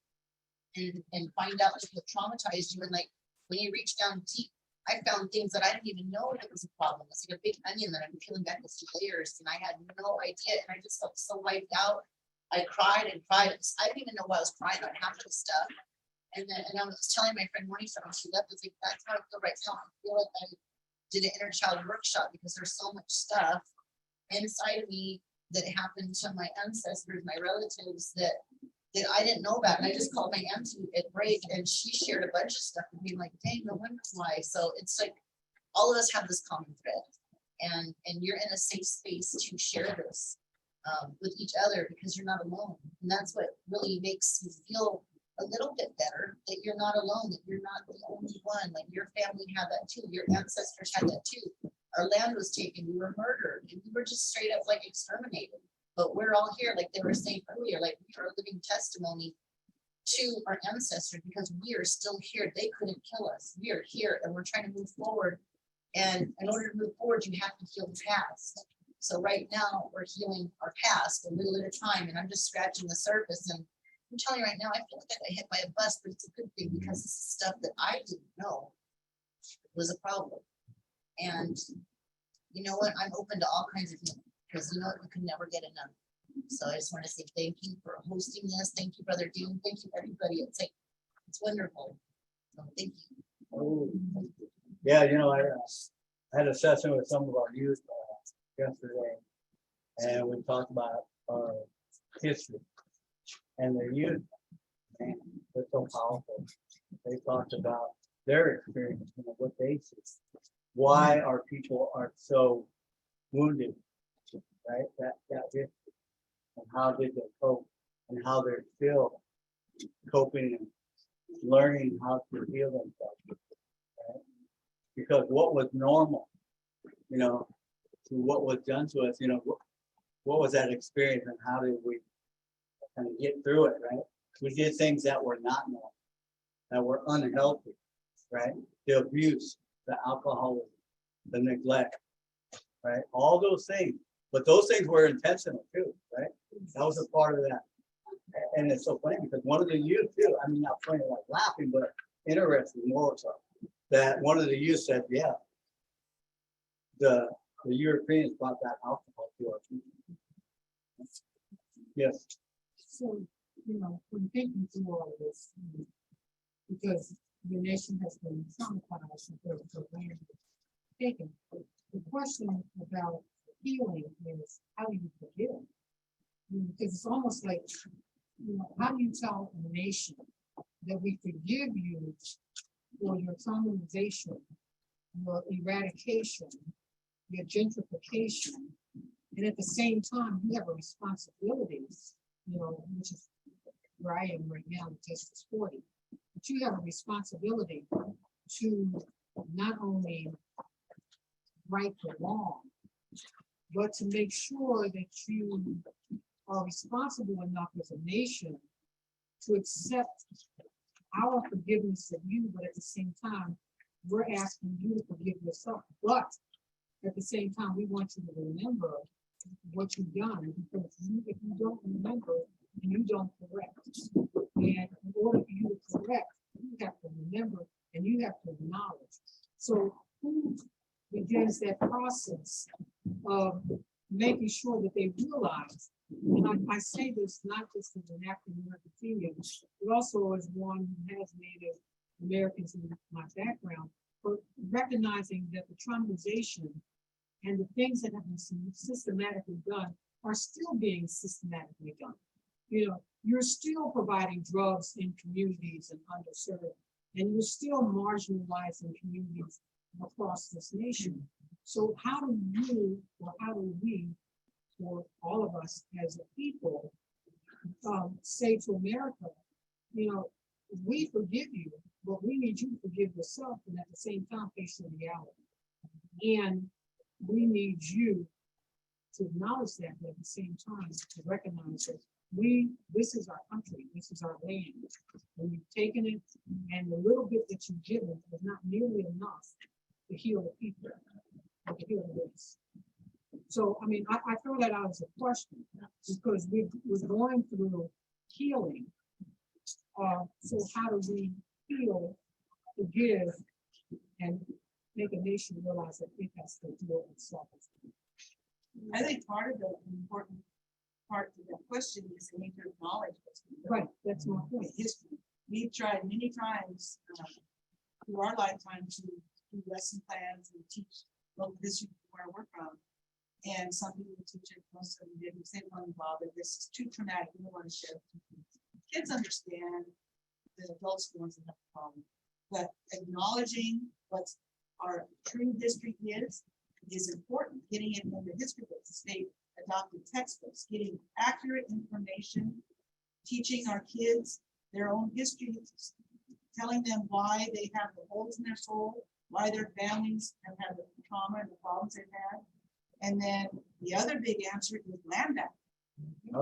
and find out what traumatized you. And like, when you reach down deep, I found things that I didn't even know that was a problem. It's like a big onion that I'm peeling back into layers. And I had no idea. And I just felt so wiped out. I cried and cried. I didn't even know why I was crying on half of the stuff. And I was telling my friend Monica when she left, I was like, that's how I feel right now. I feel like I did an inner child workshop because there's so much stuff inside of me that happened to my ancestors, my relatives that I didn't know about. And I just called my auntie at break and she shared a bunch of stuff and being like, dang, no wonder why. So it's like all of us have this common thread and you're in a safe space to share this. with each other because you're not alone. And that's what really makes you feel a little bit better, that you're not alone, that you're not the only one. Like your family had that too. Your ancestors had that too. Our land was taken, we were murdered, and we were just straight up like exterminated. But we're all here, like they were saying earlier, like we are a living testimony to our ancestors because we are still here. They couldn't kill us. We are here and we're trying to move forward. And in order to move forward, you have to heal the past. So right now we're healing our past a little at a time. And I'm just scratching the surface. And I'm telling you right now, I feel like I got hit by a bus, but it's a good thing because this is stuff that I didn't know was a problem. And you know what? I'm open to all kinds of healing because you know what? You can never get enough. So I just want to say thank you for hosting this. Thank you, Brother Dean. Thank you, everybody. It's wonderful. So thank you. Oh, yeah, you know, I had a session with some of our youth yesterday, and we talked about our history and the youth. Man, they're so powerful. They talked about their experience, you know, what they see, why our people are so wounded, right? That history, and how did they cope, and how they're still coping and learning how to heal themselves. Right? Because what was normal, you know, to what was done to us, you know, what was that experience and how did we kind of get through it, right? We did things that were not normal, that were unhealthy, right? The abuse, the alcoholism, the neglect, right? All those things, but those things were intentional too, right? That was a part of that. And it's so funny because one of the youth too, I mean, not funny like laughing, but interesting more so, that one of the youth said, yeah, the Europeans brought that alcohol to our people. Yes. So, you know, when thinking through all of this, because the nation has been traumatized because the land was taken, the question about healing is how do you forgive? Because it's almost like, you know, how do you tell a nation that we forgive you for your traumatization, your eradication, your gentrification, and at the same time, you have a responsibility, you know, which is where I am right now, Justice 40, but you have a responsibility to not only right the wrong, but to make sure that you are responsible enough as a nation to accept our forgiveness of you, but at the same time, we're asking you to forgive yourself. But at the same time, we want you to remember what you've done, because if you don't remember and you don't correct, and in order for you to correct, you have to remember and you have to acknowledge. So who begins that process of making sure that they realize, and I say this not just as an African American female, but also as one who has Native Americans in my background, but recognizing that the traumatization and the things that have been systematically done are still being systematically done. You know, you're still providing drugs in communities and underserved, and you're still marginalizing communities across this nation. So how do you, or how do we, or all of us as a people, say to America, you know, we forgive you, but we need you to forgive yourself, and at the same time face the reality. And we need you to acknowledge that, but at the same time to recognize that this is our country, this is our land, and you've taken it, and the little bit that you've given is not nearly enough to heal the people, or to heal the race. So, I mean, I throw that out as a question, because we're going through healing. So how do we heal, forgive, and make a nation realize that it has to heal itself? I think part of the important part of that question is we need to acknowledge what's been done. Right, that's my point. History. We've tried many times through our lifetime to do lesson plans and teach local history where we're from. And some people teach it, most of them didn't. Say one involved that this is too traumatic. We don't want to share it. Kids understand, the adults ones that have a problem. But acknowledging what our true history is important. Getting it in the history books to state adopted textbooks, getting accurate information, teaching our kids their own histories, telling them why they have the holes in their soul, why their families have had the trauma and the problems they've had. And then the other big answer is land back.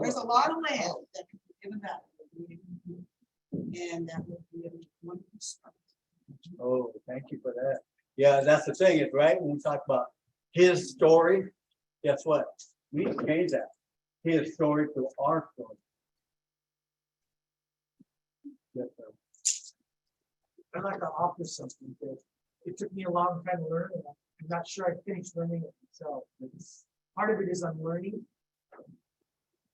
There's a lot of land that can be given back. And that would be a wonderful start. Oh, thank you for that. Yeah, that's the thing, is right, when we talk about his story, guess what? We change that, his story to our story. Yes, sir. I'd like to offer something that it took me a long time to learn. And I'm not sure I finished learning it myself. Part of it is unlearning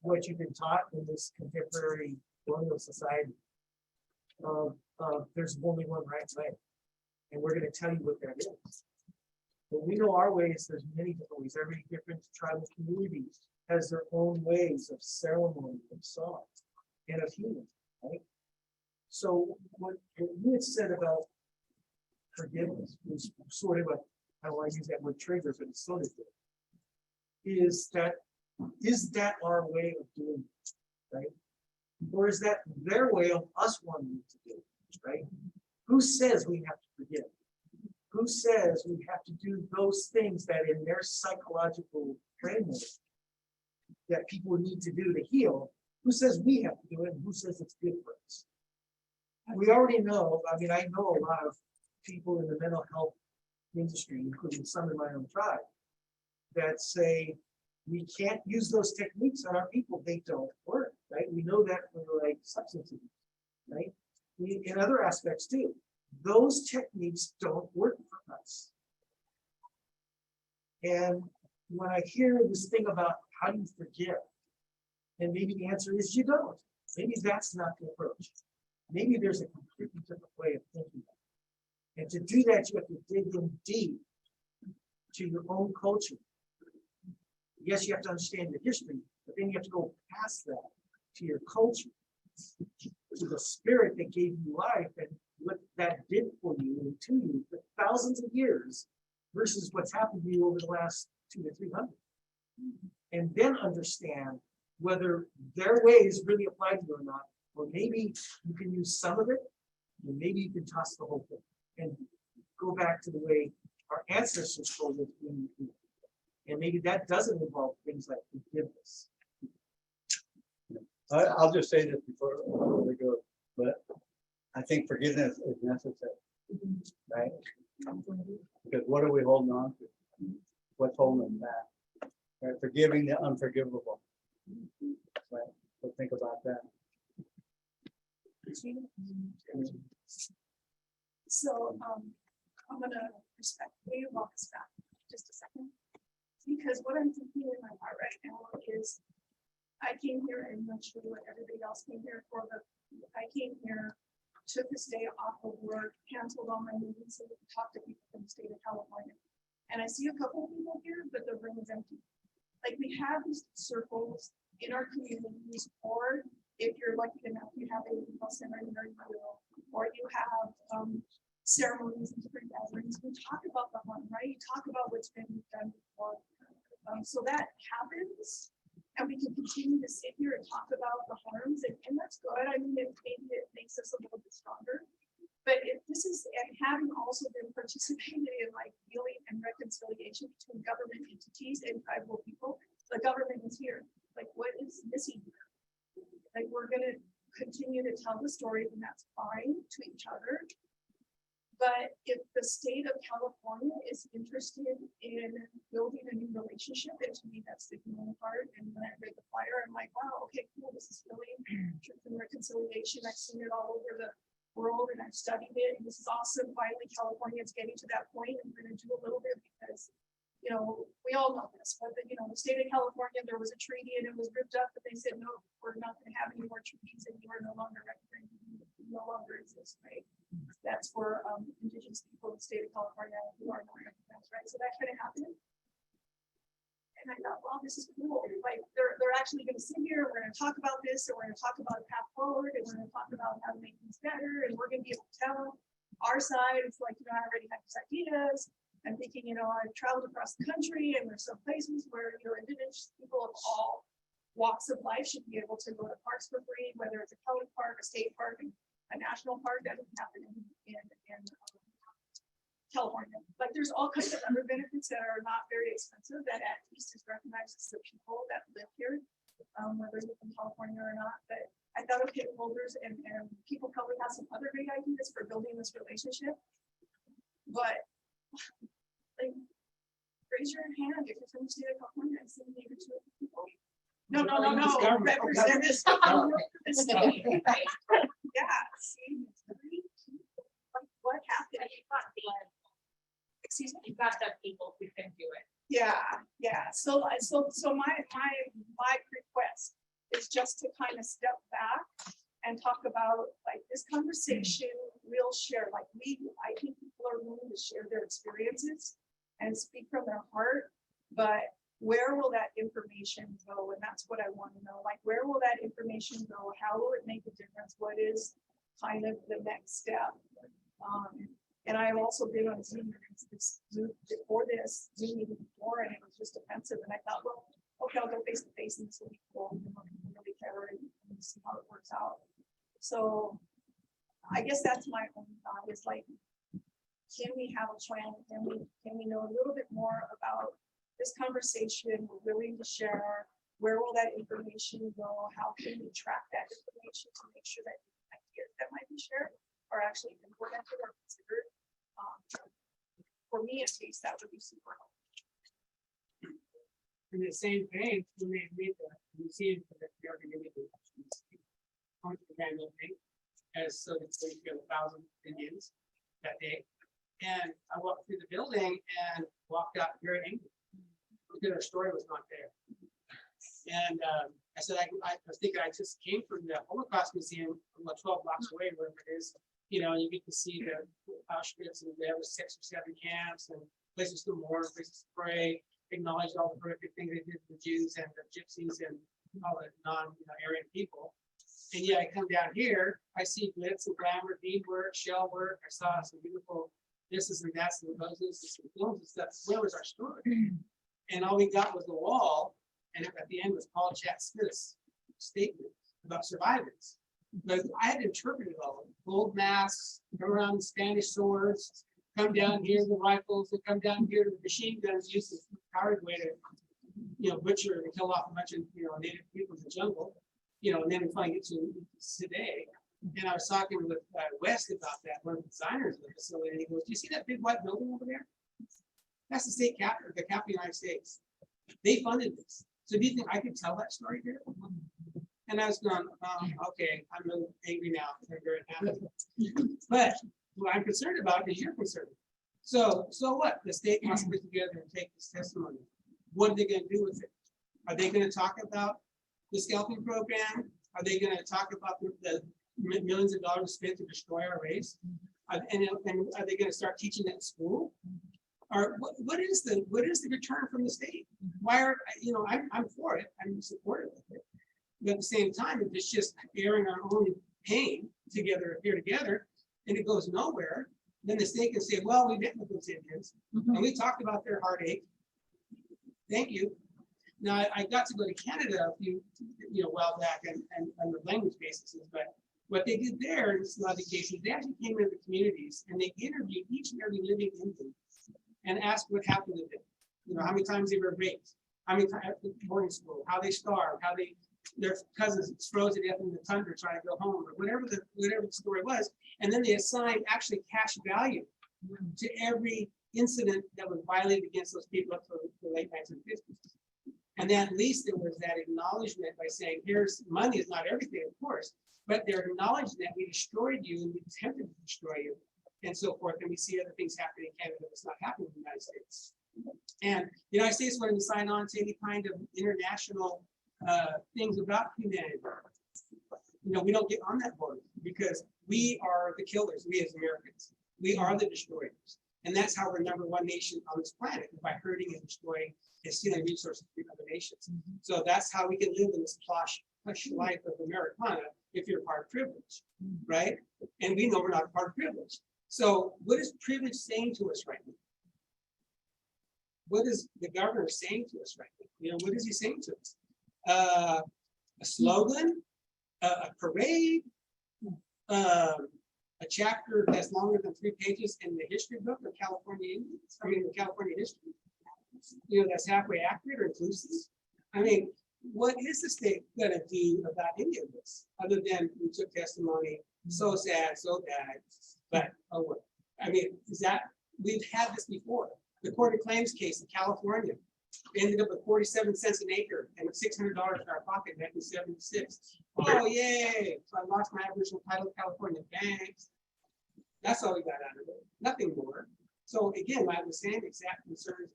what you've been taught in this contemporary colonial society. There's only one right way, and we're going to tell you what that is. But we know our ways. There's many different ways. Every different tribal community has their own ways of ceremony, of song, and of healing. Right. So what you had said about forgiveness was sort of I don't want to use that word trigger, but it's sort of good. Is that our way of doing it, right? Or is that their way of us wanting to do it, right? Who says we have to forgive? Who says we have to do those things that in their psychological framework that people need to do to heal? Who says we have to do it, and who says it's good for us? We already know, I mean, I know a lot of people in the mental health industry, including some in my own tribe, that say we can't use those techniques on our people. They don't work, right? We know that for like substance abuse, right? In other aspects too, those techniques don't work for us. And when I hear this thing about how do you forgive, and maybe the answer is you don't. Maybe that's not the approach. Maybe there's a completely different way of thinking. And to do that, you have to dig in deep to your own culture. Yes, you have to understand your history, but then you have to go past that to your culture, to the spirit that gave you life and what that did for you and to you for thousands of years versus what's happened to you over the last 200 to 300. And then understand whether their ways really apply to you or not, or maybe you can use some of it, and maybe you can toss the whole thing and go back to the way our ancestors told us we need to do. And maybe that doesn't involve things like forgiveness. I'll just say this before we go, but I think forgiveness is necessary, right? Because what are we holding on to? What's holding them back? Right? Forgiving the unforgivable. Right? So think about that. So I'm gonna respectfully walk us back just a second. Because what I'm thinking in my heart right now is I came here and I'm sure what everybody else came here for, but I came here, took this day off of work, canceled all my meetings so we could talk to people from the state of California. And I see a couple of people here, but the room is empty. Like we have these circles in our communities, or if you're lucky enough, you have a legal center in your will, or you have ceremonies and different gatherings. We talk about the harm, right? You talk about what's been done before. So that happens, and we can continue to sit here and talk about the harms, and that's good. I mean, maybe it makes us a little bit stronger. But if this is, and having also been participating in like healing and reconciliation between government entities and tribal people, the government is here. Like, what is missing here? Like, we're gonna continue to tell the story, and that's fine to each other. But if the state of California is interested in building a new relationship, and to me, that's the human part. And when I read the flyer, I'm like, wow, okay, cool. This is really truth and reconciliation. I've seen it all over the world and I've studied it. And this is awesome. Finally, California is getting to that point. And we're going to do a little bit because, you know, we all know this, but the state of California, there was a treaty and it was ripped up, but they said, no, we're not going to have any more treaties and you are no longer recognized. You no longer exist, right? That's for indigenous people in the state of California who are not recognized, right? So that kind of happened. And I thought, well, this is cool. Like they're actually going to sit here, we're going to talk about this, and we're going to talk about a path forward, and we're going to talk about how to make things better, and we're going to be able to tell our side. It's like, I already have these ideas. I'm thinking, I've traveled across the country and there's some places where, indigenous people of all walks of life should be able to go to parks for free, whether it's a county park, a state park, a national park. That doesn't happen in California. But there's all kinds of other benefits that are not very expensive that at least is recognized as the people that live here, whether they're from California or not. But I thought, okay, holders and people probably have some other great ideas for building this relationship. But like, raise your hand if you're from the state of California and see maybe two people. No. Representatives. Yeah, see, what happened? Excuse me. You've got some people who can do it. Yeah. So my request is just to kind of step back and talk about like this conversation. We'll share, like I think people are willing to share their experiences and speak from their heart, but where will that information go? And that's what I want to know. Like, where will that information go? How will it make a difference? What is kind of the next step? And I've also been on Zoom before this Zoom meeting before, and it was just offensive. And I thought, well, okay, I'll go face to face and this will be cool. And really care and see how it works out. So I guess that's my own thought is like, can we have a plan? Can we know a little bit more about this conversation? We're willing to share. Where will that information go? How can we track that information to make sure that ideas that might be shared are actually implemented or considered? For me, at least, that would be super helpful. In the same vein, when they made the museum for the American Indian on the grand opening, as so that they get 1,000 Indians that day. And I walked through the building and walked out very angry because our story was not there. And I said, I was thinking I just came from the Holocaust Museum from 12 blocks away, wherever it is. You get to see the Auschwitz, and they have 6 or 7 camps and places to mourn, places to pray, acknowledge all the horrific things they did to the Jews and the Gypsies and all the non-Aryan people. And yet I come down here, I see glitz and glamour, beadwork, shell work. I saw some beautiful thises and that's and roses and films and stuff. Where was our story? And all we got was the wall. And at the end was Paul Chat Smith's statement about survivors. But I had to interpret it all. Gold masks, come around with Spanish swords, come down here the rifles, and come down here to the machine guns used as a coward way to, butcher and kill off a bunch of, native people in the jungle. And then we finally get to today. And I was talking with West about that, one of the designers of the facility, and he goes, "Do you see that big white building over there? That's the state capital, the capital of the United States. They funded this. So do you think I could tell that story here?" And I was going, okay, I'm really angry now. I'm very happy. But what I'm concerned about is you're concerned. So what? The state must put together and take this testimony. What are they going to do with it? Are they going to talk about the scalping program? Are they going to talk about the millions of dollars spent to destroy our race? And are they going to start teaching that in school? Or what is the return from the state? Why are I'm for it. I'm supportive of it. But at the same time, if it's just airing our own pain together, and it goes nowhere, then the state can say, "Well, we met with those Indians, and we talked about their heartache. Thank you." Now, I got to go to Canada a few, while back, and on the language basis, but what they did there in a lot of the cases, they actually came into the communities and they interviewed each and every living Indian and asked what happened to them. How many times they were raped, how many times at boarding school, how they starved, how their cousins froze to death in the tundra trying to go home, or whatever the story was. And then they assigned actually cash value to every incident that was violated against those people up to the late 1950s. And then at least there was that acknowledgement by saying, here's money is not everything, of course, but they're acknowledging that we destroyed you and we attempted to destroy you and so forth. And we see other things happening in Canada that's not happening in the United States. And the United States wanted to sign on to any kind of international things about humanity. We don't get on that board because we are the killers, we as Americans. We are the destroyers. And that's how we're number one nation on this planet, by hurting and destroying and stealing resources from other nations. So that's how we can live in this plush life of Americana if you're part of privilege, right? And we know we're not part of privilege. So what is privilege saying to us right now? what is the governor saying to us right now? You know, what is he saying to us? A slogan, a parade, a chapter that's longer than 3 pages in the history book of California Indians, I mean, the California history. You know, that's halfway accurate or inclusive. I mean, what is the state gonna do about any of this, other than we took testimony, so sad, so bad, but, oh, what? I mean, is that, we've had this before. The Court of Claims case in California ended up with 47 cents an acre and $600 in our pocket back in '76. Oh, yay, so I lost my Aboriginal title of California, thanks. That's all we got out of it, nothing more. So again, I was saying exact concerns,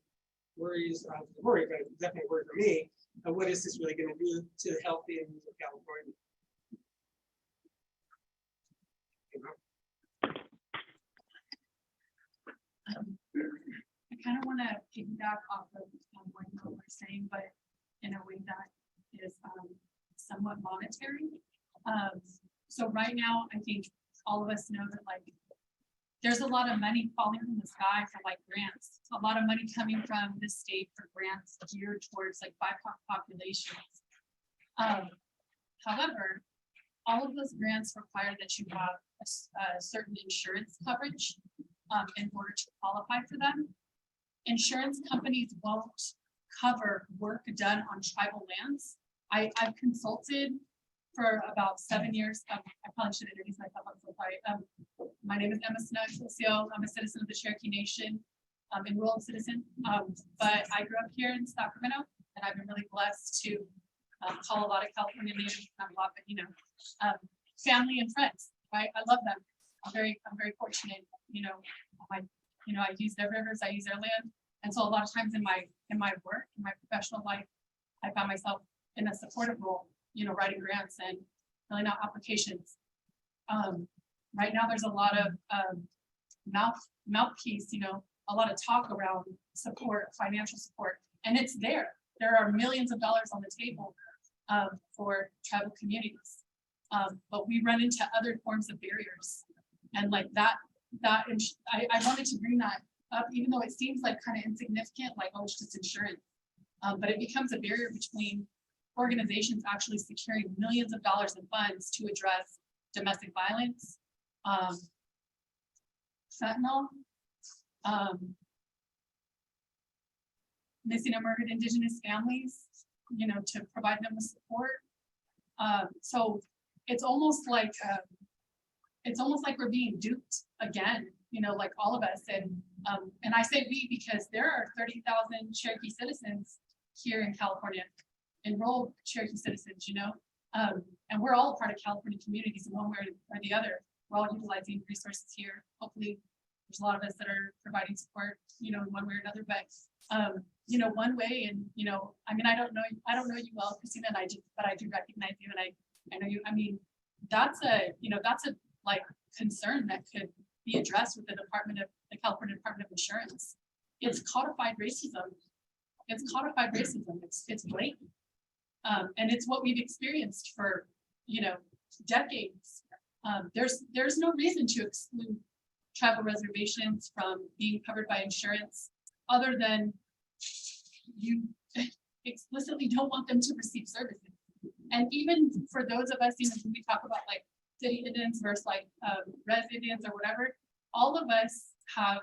worries, but definitely a word for me, and what is this really gonna do to the health in California? I kind of want to piggyback off of what you were saying, but in a way that is somewhat monetary. So right now, I think all of us know that like there's a lot of money falling from the sky for like grants. A lot of money coming from the state for grants geared towards like BIPOC populations. However, all of those grants require that you have a certain insurance coverage in order to qualify for them. Insurance companies won't cover work done on tribal lands. I've consulted for about 7 years. I probably should introduce myself. I'm so sorry. My name is Emma Snider-Ashtari. I'm a citizen of the Cherokee Nation, enrolled citizen. But I grew up here in Sacramento, and I've been really blessed to call a lot of California natives, not a lot, but you know, family and friends. Right? I love them. I'm very fortunate. You know, I use their rivers, I use their land, and so a lot of times in my work, in my professional life, I found myself in a supportive role, you know, writing grants and filling out applications. Right now, there's a lot of mouthpiece, you know, a lot of talk around support, financial support, and it's there. There are millions of dollars on the table for tribal communities, but we run into other forms of barriers, and like that. I wanted to bring that up, even though it seems like kind of insignificant, like, oh, it's just insurance. But it becomes a barrier between organizations actually securing millions of dollars in funds to address domestic violence, fentanyl, missing and murdered Indigenous families, you know, to provide them with support. So it's almost like we're being duped again, you know, like all of us. And I say we because there are 30,000 Cherokee citizens here in California, enrolled Cherokee citizens, you know, and we're all a part of California communities in one way or the other. We're all utilizing resources here. Hopefully there's a lot of us that are providing support, you know, in one way or another, but you know, one way, and you know, I mean, I don't know you well, Christina, but I do recognize you, and I know you. I mean, that's a like concern that could be addressed with the California Department of Insurance. It's codified racism. It's blatant, and it's what we've experienced for, you know, decades. There's no reason to exclude tribal reservations from being covered by insurance, other than you explicitly don't want them to receive services. And even for those of us, you know, when we talk about like city Indians versus like res Indians or whatever, all of us have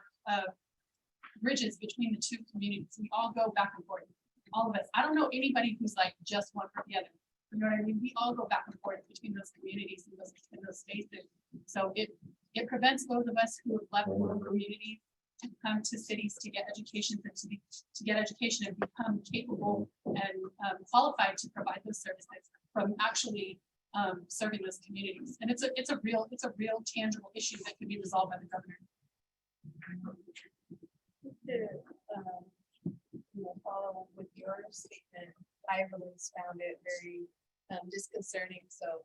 bridges between the two communities. We all go back and forth, all of us. I don't know anybody who's like just one or the other. You know what I mean? We all go back and forth between those communities and those spaces. So it prevents those of us who have left rural communities to come to cities to get education and to get education and become capable and qualified to provide those services from actually serving those communities. And it's a real tangible issue that can be resolved by the governor. Follow with your statement, I really found it very disconcerting. So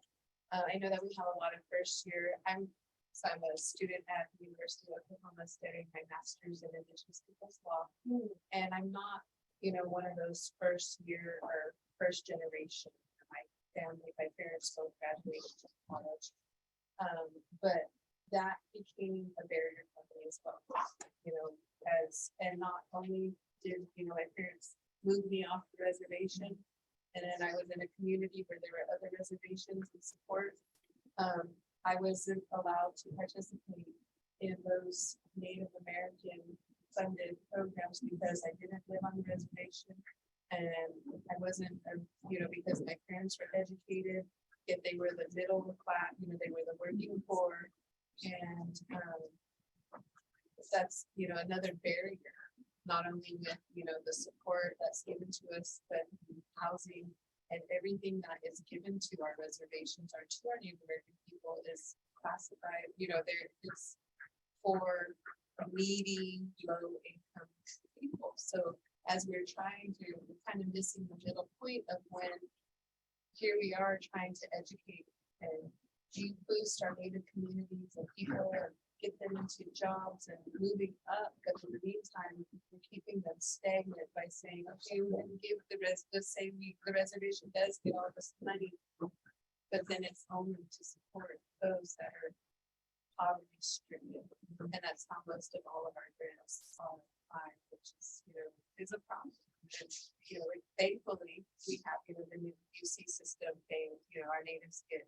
I know that we have a lot of first year. I'm a student at the University of Oklahoma studying my master's in Indigenous Peoples Law. And I'm not, you know, one of those first year or first generation. My family, my parents both graduated from college. But that became a barrier for me as well, you know, and not only did, my parents moved me off the reservation. And then I was in a community where there were other reservations and support. I wasn't allowed to participate in those Native American funded programs because I didn't live on the reservation. And I wasn't, because my parents were educated, if they were the middle class, they were the working poor. And that's, another barrier, not only with, the support that's given to us, but housing and everything that is given to our reservations or to our Native American people is classified, it's for needy, low income people. So as we're trying to, kind of missing the middle point of when here we are trying to educate and boost our Native communities and people and get them into jobs and moving up. But in the meantime, we're keeping them stagnant by saying, okay, we're going to give the reservation does get all this money, but then it's only to support those that are poverty stricken. And that's how most of all of our grants are, which is a problem. And, thankfully, we have, the new UC system, our natives get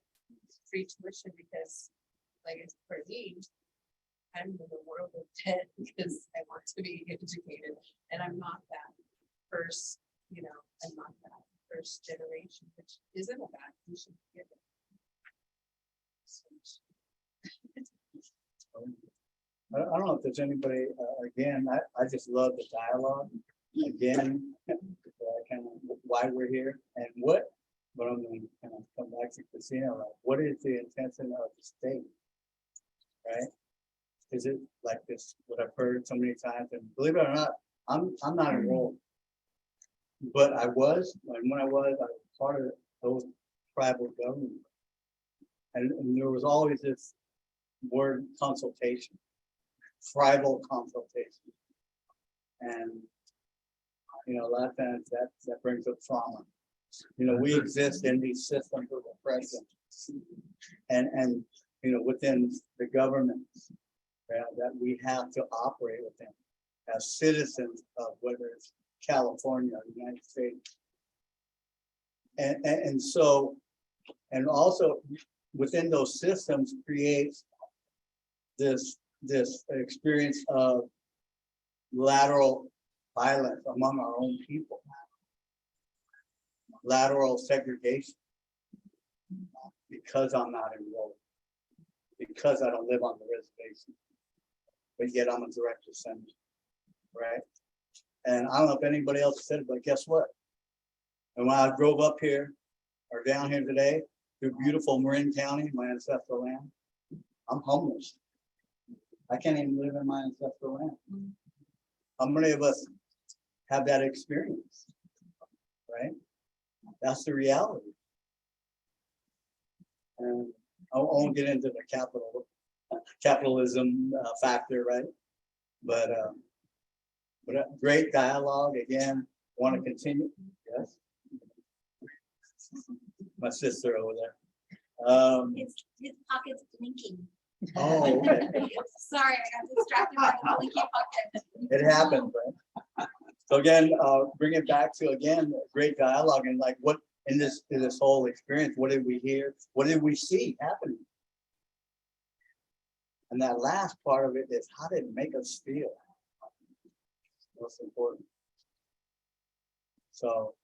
free tuition because, like, it's for me, I'm in the world of debt because I want to be educated, and I'm not that first, I'm not that first generation, which isn't a bad, you should get it. I don't know if there's anybody, again, I just love the dialogue. Again, kind of why we're here and but I'm going to kind of come back to Christina, like, what is the intention of the state? Right? Is it like this, what I've heard so many times, and believe it or not, I'm not enrolled. But I was, and when I was part of those tribal government. And there was always this word consultation, tribal consultation. And, a lot of times that brings up trauma. We exist in these systems of oppression and within the government that we have to operate within as citizens of whether it's California or the United States. And so, and also within those systems creates this experience of lateral violence among our own people, lateral segregation, because I'm not enrolled, because I don't live on the reservation, but yet I'm a direct descendant, right? And I don't know if anybody else said it, but guess what? And when I drove up here or down here today through beautiful Marin County, my ancestral land, I'm homeless. I can't even live in my ancestral land. How many of us have that experience, right? That's the reality. And I won't get into the capitalism factor, right? But a great dialogue again. Want to continue? Yes. My sister over there. His pocket's blinking. Oh, okay. Sorry, I got distracted by the blinky pocket. It happens, right? So again, bring it back to again great dialogue and like what in this whole experience, what did we hear? What did we see happening? And that last part of it is how did it make us feel? Most important. So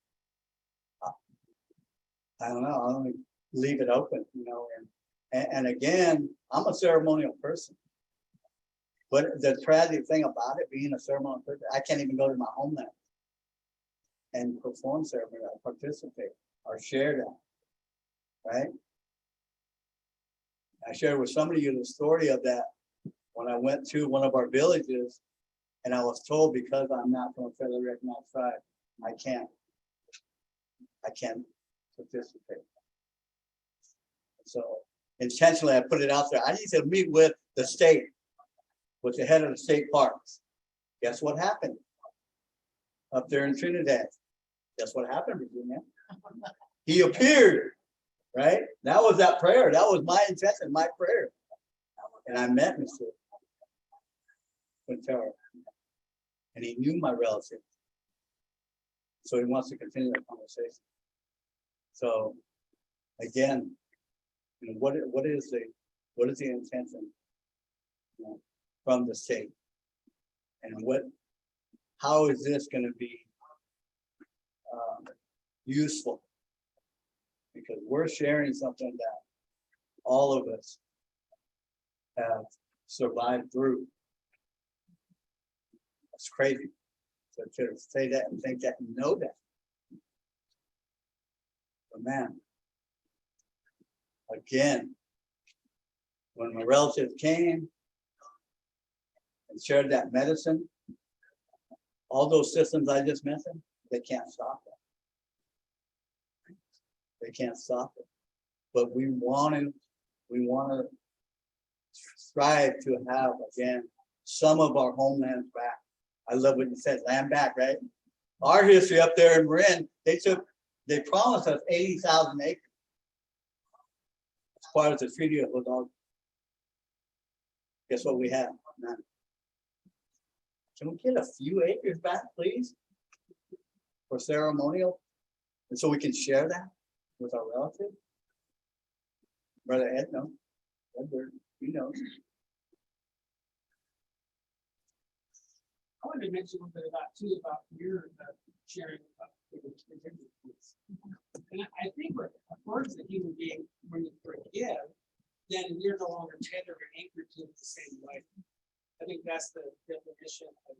I don't know. I'll only leave it open, and again, I'm a ceremonial person. But the tragic thing about it being a ceremonial person, I can't even go to my homeland and perform ceremony, or participate, or share that, right? I shared with some of you the story of that when I went to one of our villages, and I was told because I'm not from a federally recognized tribe, I can't participate. So intentionally, I put it out there. I need to meet with the state, with the head of the state parks. Guess what happened? Up there in Trinidad. Guess what happened, Virginia? He appeared, right? That was that prayer. That was my intention, my prayer. And I met Mr. Quintero. And he knew my relatives. So he wants to continue the conversation. So again, you know, what is the intention, you know, from the state? And how is this gonna be useful? Because we're sharing something that all of us have survived through. It's crazy. So to say that and think that and know that. But man, again, when my relatives came and shared that medicine, all those systems I just mentioned, they can't stop it. They can't stop it. But we want to strive to have, again, some of our homelands back. I love what you said, land back, right? Our history up there in Marin, they promised us 80,000 acres. As part of the Treaty of Hudog. Guess what we have? None. Can we get a few acres back, please? For ceremonial, and so we can share that with our relatives? Brother Ed, no. Edward, you know. I wanted to mention a little bit about your sharing about and I think what affords the human being when you forgive, then you're no longer tethered and anchored to the same life. I think that's the definition of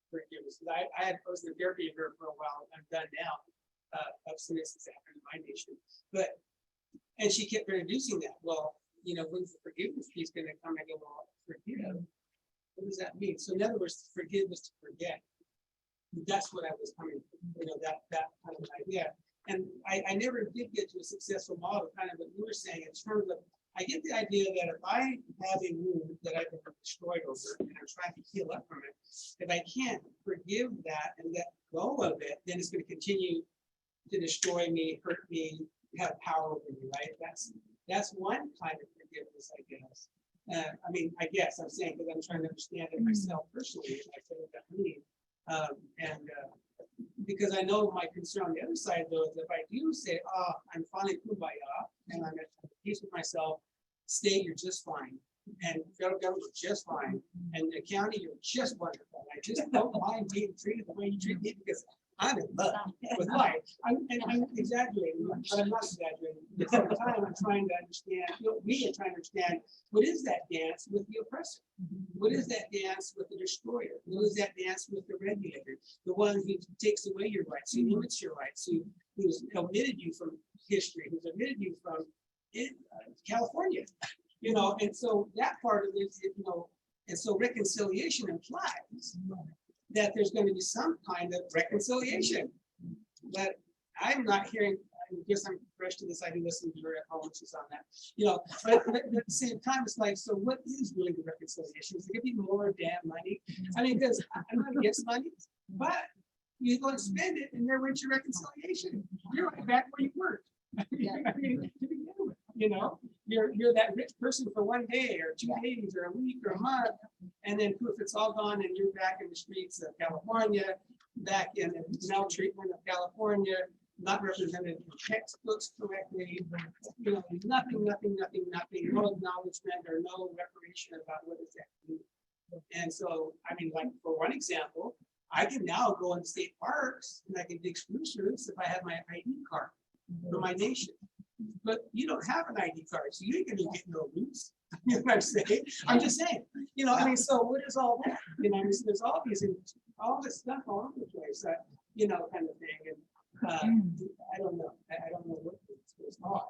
forgiveness. I was in therapy here for a while. I'm done now. Abstinence is after my nation, and she kept introducing that. Well, you know, when's the forgiveness piece going to come and go? Well, forgive. What does that mean? So in other words, forgive is to forget. That's what I was coming from, you know, that kind of idea. And I never did get to a successful model, kind of what you were saying, in terms of, I get the idea that if I have a wound that I've been destroyed over and I'm trying to heal up from it, if I can't forgive that and let go of it, then it's going to continue to destroy me, hurt me, have power over me, right? That's one kind of forgiveness, I guess. I mean, I guess I'm saying because I'm trying to understand it myself personally. I say what that means. Because I know my concern on the other side, though, is if I do say, I'm finally kumbaya, and I'm at peace with myself, state, you're just fine. And federal government, you're just fine. And the county, you're just wonderful. I just don't mind being treated the way you treat me because I'm in love with life. I'm exaggerating, but I'm not exaggerating. At the same time, I'm trying to understand, we are trying to understand, what is that dance with the oppressor? What is that dance with the destroyer? What is that dance with the regulator? The one who takes away your rights, who limits your rights, who's omitted you from history, who's omitted you from California, you know, and so that part of it, you know, and so reconciliation implies that there's going to be some kind of reconciliation. But I'm not hearing, I guess I'm fresh to this, I do listen to her at home, she's on that, you know, but at the same time, it's like, so what is really the reconciliation? Is it going to be more damn money? I mean, because I'm not against money, but you go and spend it and there went your reconciliation. You're right back where you were. I mean, to begin with, you know, you're that rich person for one day or 2 days or a week or a month, and then poof, it's all gone and you're back in the streets of California, back in the maltreatment of California, not represented in textbooks correctly, you know, nothing, no acknowledgement or no reparation about what is that mean. And so, I mean, like for one example, I can now go in state parks and I can dig spruce roots if I have my ID card for my nation. But you don't have an ID card, so you ain't gonna get no roots. You know what I'm saying? I'm just saying, you know, I mean, so what is all that? You know, I mean, so there's all this stuff all over the place, you know, kind of thing. And I don't know. I don't know what it's called.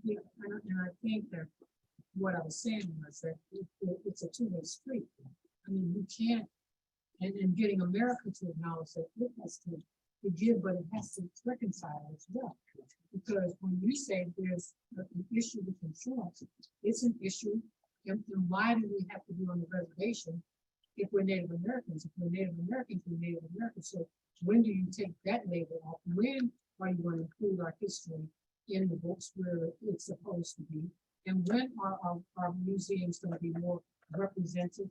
Yeah, and I think that what I was saying was that it's a two-way street. I mean, you can't, and getting America to acknowledge that it has to forgive, but it has to reconcile as well. Because when you say there's an issue with insurance, it's an issue. And why do we have to be on the reservation if we're Native Americans? If we're Native Americans, we're Native Americans. So when do you take that label off? When are you going to include our history in the books where it's supposed to be? And when are our museums going to be more representative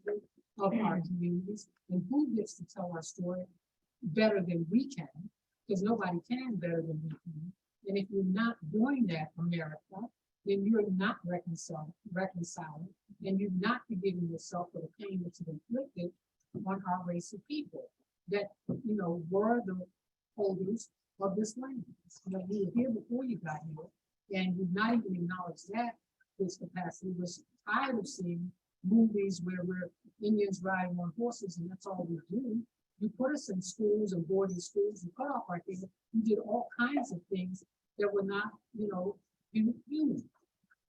of our communities? And who gets to tell our story better than we can? because nobody can better than we can. And if you're not doing that, America, then you're not reconciling, and you're not forgiving yourself for the pain that you've inflicted on our race of people that, you know, were the holders of this land. You know, we were here before you got here, and you've not even acknowledged that this capacity. Was tired of seeing movies where we're Indians riding on horses, and that's all we do. You put us in schools and boarding schools, you cut off our things, you did all kinds of things that were not, you know, human.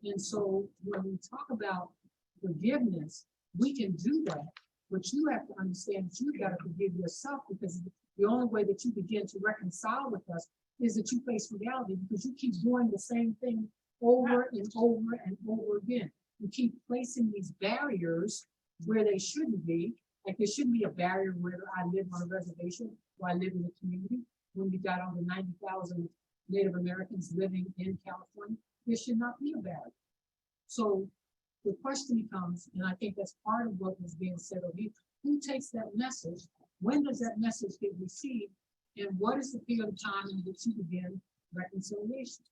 And so when we talk about forgiveness, we can do that, but you have to understand that you've got to forgive yourself, because the only way that you begin to reconcile with us is that you face reality, because you keep doing the same thing over and over and over again. You keep placing these barriers where they shouldn't be. Like there shouldn't be a barrier where I live on a reservation or I live in a community. When we got over 90,000 Native Americans living in California, there should not be a barrier. So the question becomes, and I think that's part of what was being said over here, who takes that message? When does that message get received? And what is the period of time in which you begin reconciliation?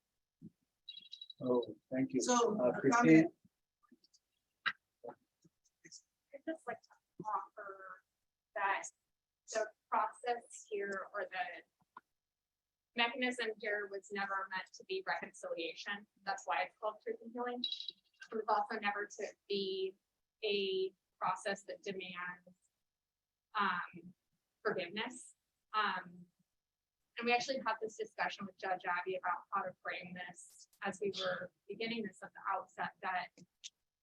Oh, thank you. So, Christine. I'd just like to offer that the process here, or the mechanism here, was never meant to be reconciliation. That's why it's called truth and healing. It was also never to be a process that demands forgiveness. And we actually had this discussion with Judge Abby about how to frame this as we were beginning this at the outset, that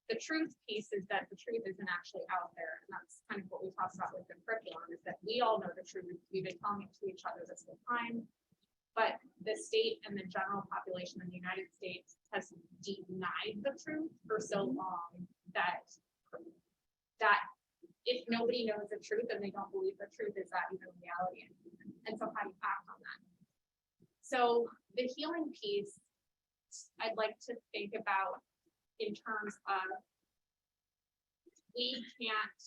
the truth piece is that the truth isn't actually out there. And that's kind of what we talked about with the curriculum, is that we all know the truth. We've been telling it to each other this whole time. But the state and the general population in the United States has denied the truth for so long that if nobody knows the truth and they don't believe the truth, is that even reality? And so how do you act on that? So the healing piece, I'd like to think about in terms of, we can't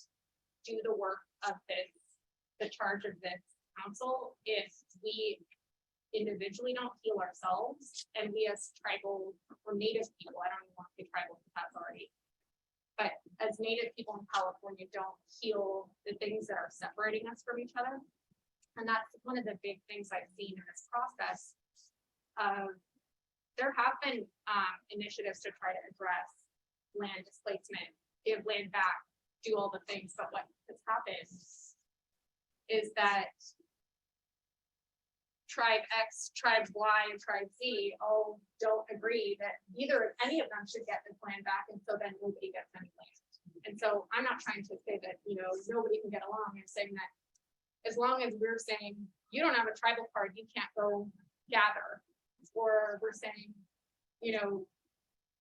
do the work of this, the charge of this council, if we individually don't heal ourselves, and we as tribal or native people, I don't even want to say tribal because that's already, but as native people in California don't heal the things that are separating us from each other. And that's one of the big things I've seen in this process. There have been initiatives to try to address land displacement, give land back, do all the things, but what has happened is that tribe X, tribe Y, and tribe Z all don't agree that any of them should get this land back, and so then nobody gets any land. And so I'm not trying to say that, you know, nobody can get along. I'm saying that as long as we're saying you don't have a tribal card, you can't go gather, or we're saying, you know,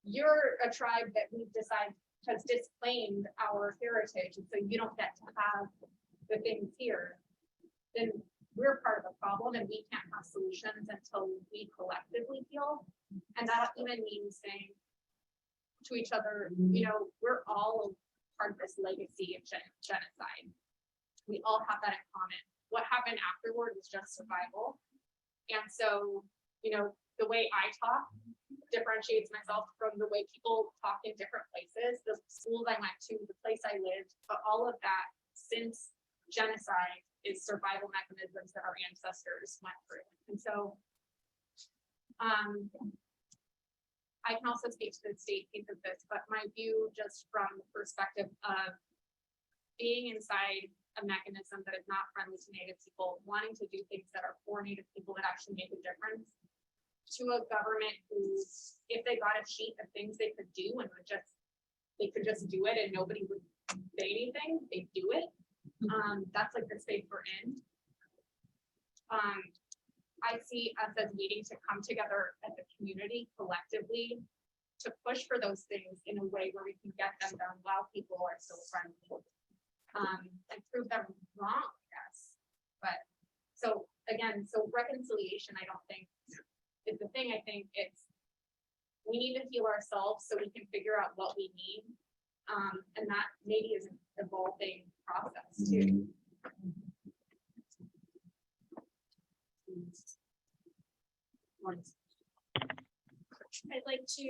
you're a tribe that we've decided has disclaimed our heritage, and so you don't get to have the things here, then we're part of the problem, and we can't have solutions until we collectively heal. And that even means saying to each other, you know, we're all part of this legacy of genocide. We all have that in common. What happened afterward was just survival. And so, you know, the way I talk differentiates myself from the way people talk in different places, the schools I went to, the place I lived, but all of that since genocide is survival mechanisms that our ancestors went through. And so I can also speak to the state piece of this, but my view, just from the perspective of being inside a mechanism that is not friendly to Native people, wanting to do things that are for Native people that actually make a difference, to a government who, if they got a sheet of things they could do and they could just do it and nobody would say anything, they do it. That's like the space we're in. I see us as needing to come together as a community collectively to push for those things in a way where we can get them done while people are still friendly. And prove them wrong, I guess. But so again, so reconciliation, I don't think is the thing. I think it's, we need to heal ourselves so we can figure out what we need. And that maybe is an evolving process too. to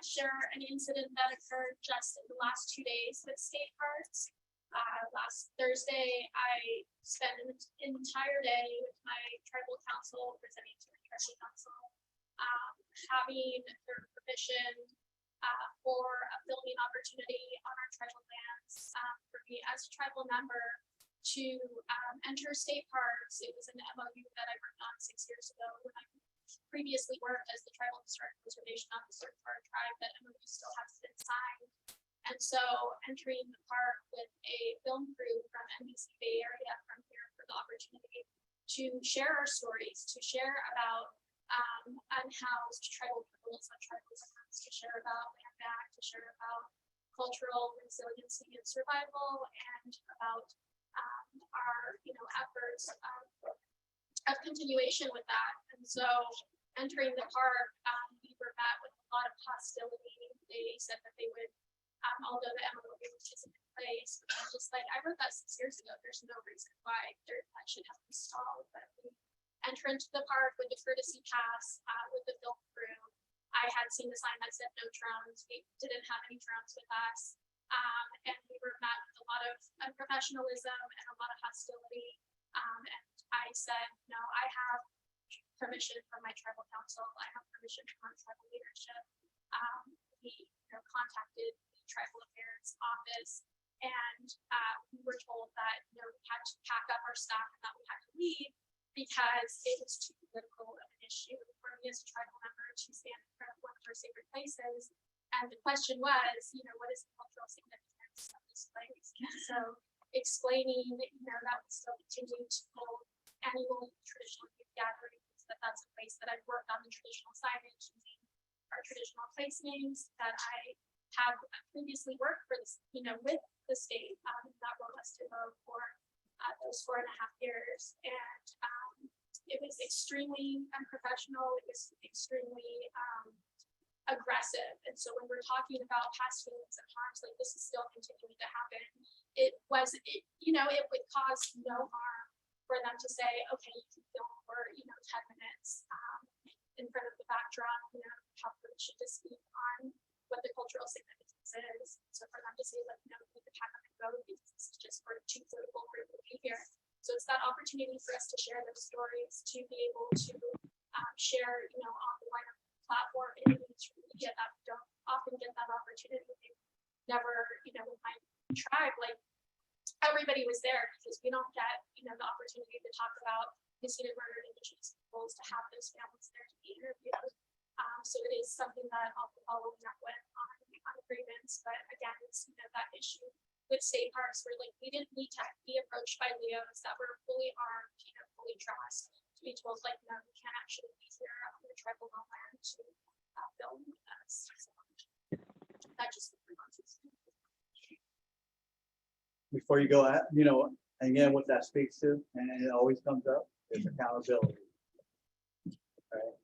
share an incident that occurred just in the last 2 days with state parks. Last Thursday, I spent an entire day with my tribal council, presenting to the tribal council, having their permission for a filming opportunity on our tribal lands for me as a tribal member to enter state parks. It was an MOU that I worked on 6 years ago when I previously worked as the tribal historic preservation officer for our tribe. That MOU still has been signed. And so entering the park with a film crew from NBC Bay Area from here for the opportunity to share our stories, to share about unhoused tribal peoples on tribal lands, to share about land back, to share about cultural resiliency and survival, and about our efforts of continuation with that. And so entering the park, we were met with a lot of hostility. They said that they would, although the MOU isn't in place, I'm just like, I wrote that 6 years ago. There's no reason why that should have been stalled. But we enter into the park with the courtesy pass with the film crew. I had seen the sign that said no drones. We didn't have any drones with us. And we were met with a lot of unprofessionalism and a lot of hostility. And I said, no, I have permission from my tribal council. I have permission from our tribal leadership. We contacted the tribal affairs office, and we were told that we had to pack up our stuff and that we had to leave because it was too political of an issue for me as a tribal member to stand in front of one of our sacred places. And the question was, what is the cultural significance of this place? And so explaining, that we still continue to hold annual traditional youth gatherings, that's a place that I've worked on the traditional signage using our traditional place names, that I have previously worked for this, with the state, that role listed for those 4.5 years. And it was extremely unprofessional. It was extremely aggressive. And so when we're talking about past feelings of harms, like this is still continuing to happen, it would cause no harm for them to say, okay, you can film for 10 minutes in front of the backdrop, have permission to speak on what the cultural significance is. So for them to say, like, we need to pack up and go because this is just for too political group to be here. So it's that opportunity for us to share those stories, to be able to share, on the wider platform in the mainstream media that we don't often get that opportunity. Never, with my tribe, like everybody was there because we don't get, the opportunity to talk about missing and murdered Indigenous peoples, to have those families there to be interviewed. So it is something that I'll be following up with on agreements. But again, it's that issue with state parks where we didn't need to be approached by Leos that were fully armed, fully dressed, to be told no, we can't actually be here on the tribal land to film with us. So that just Before you go at, again, what that speaks to, and it always comes up, is accountability. Right?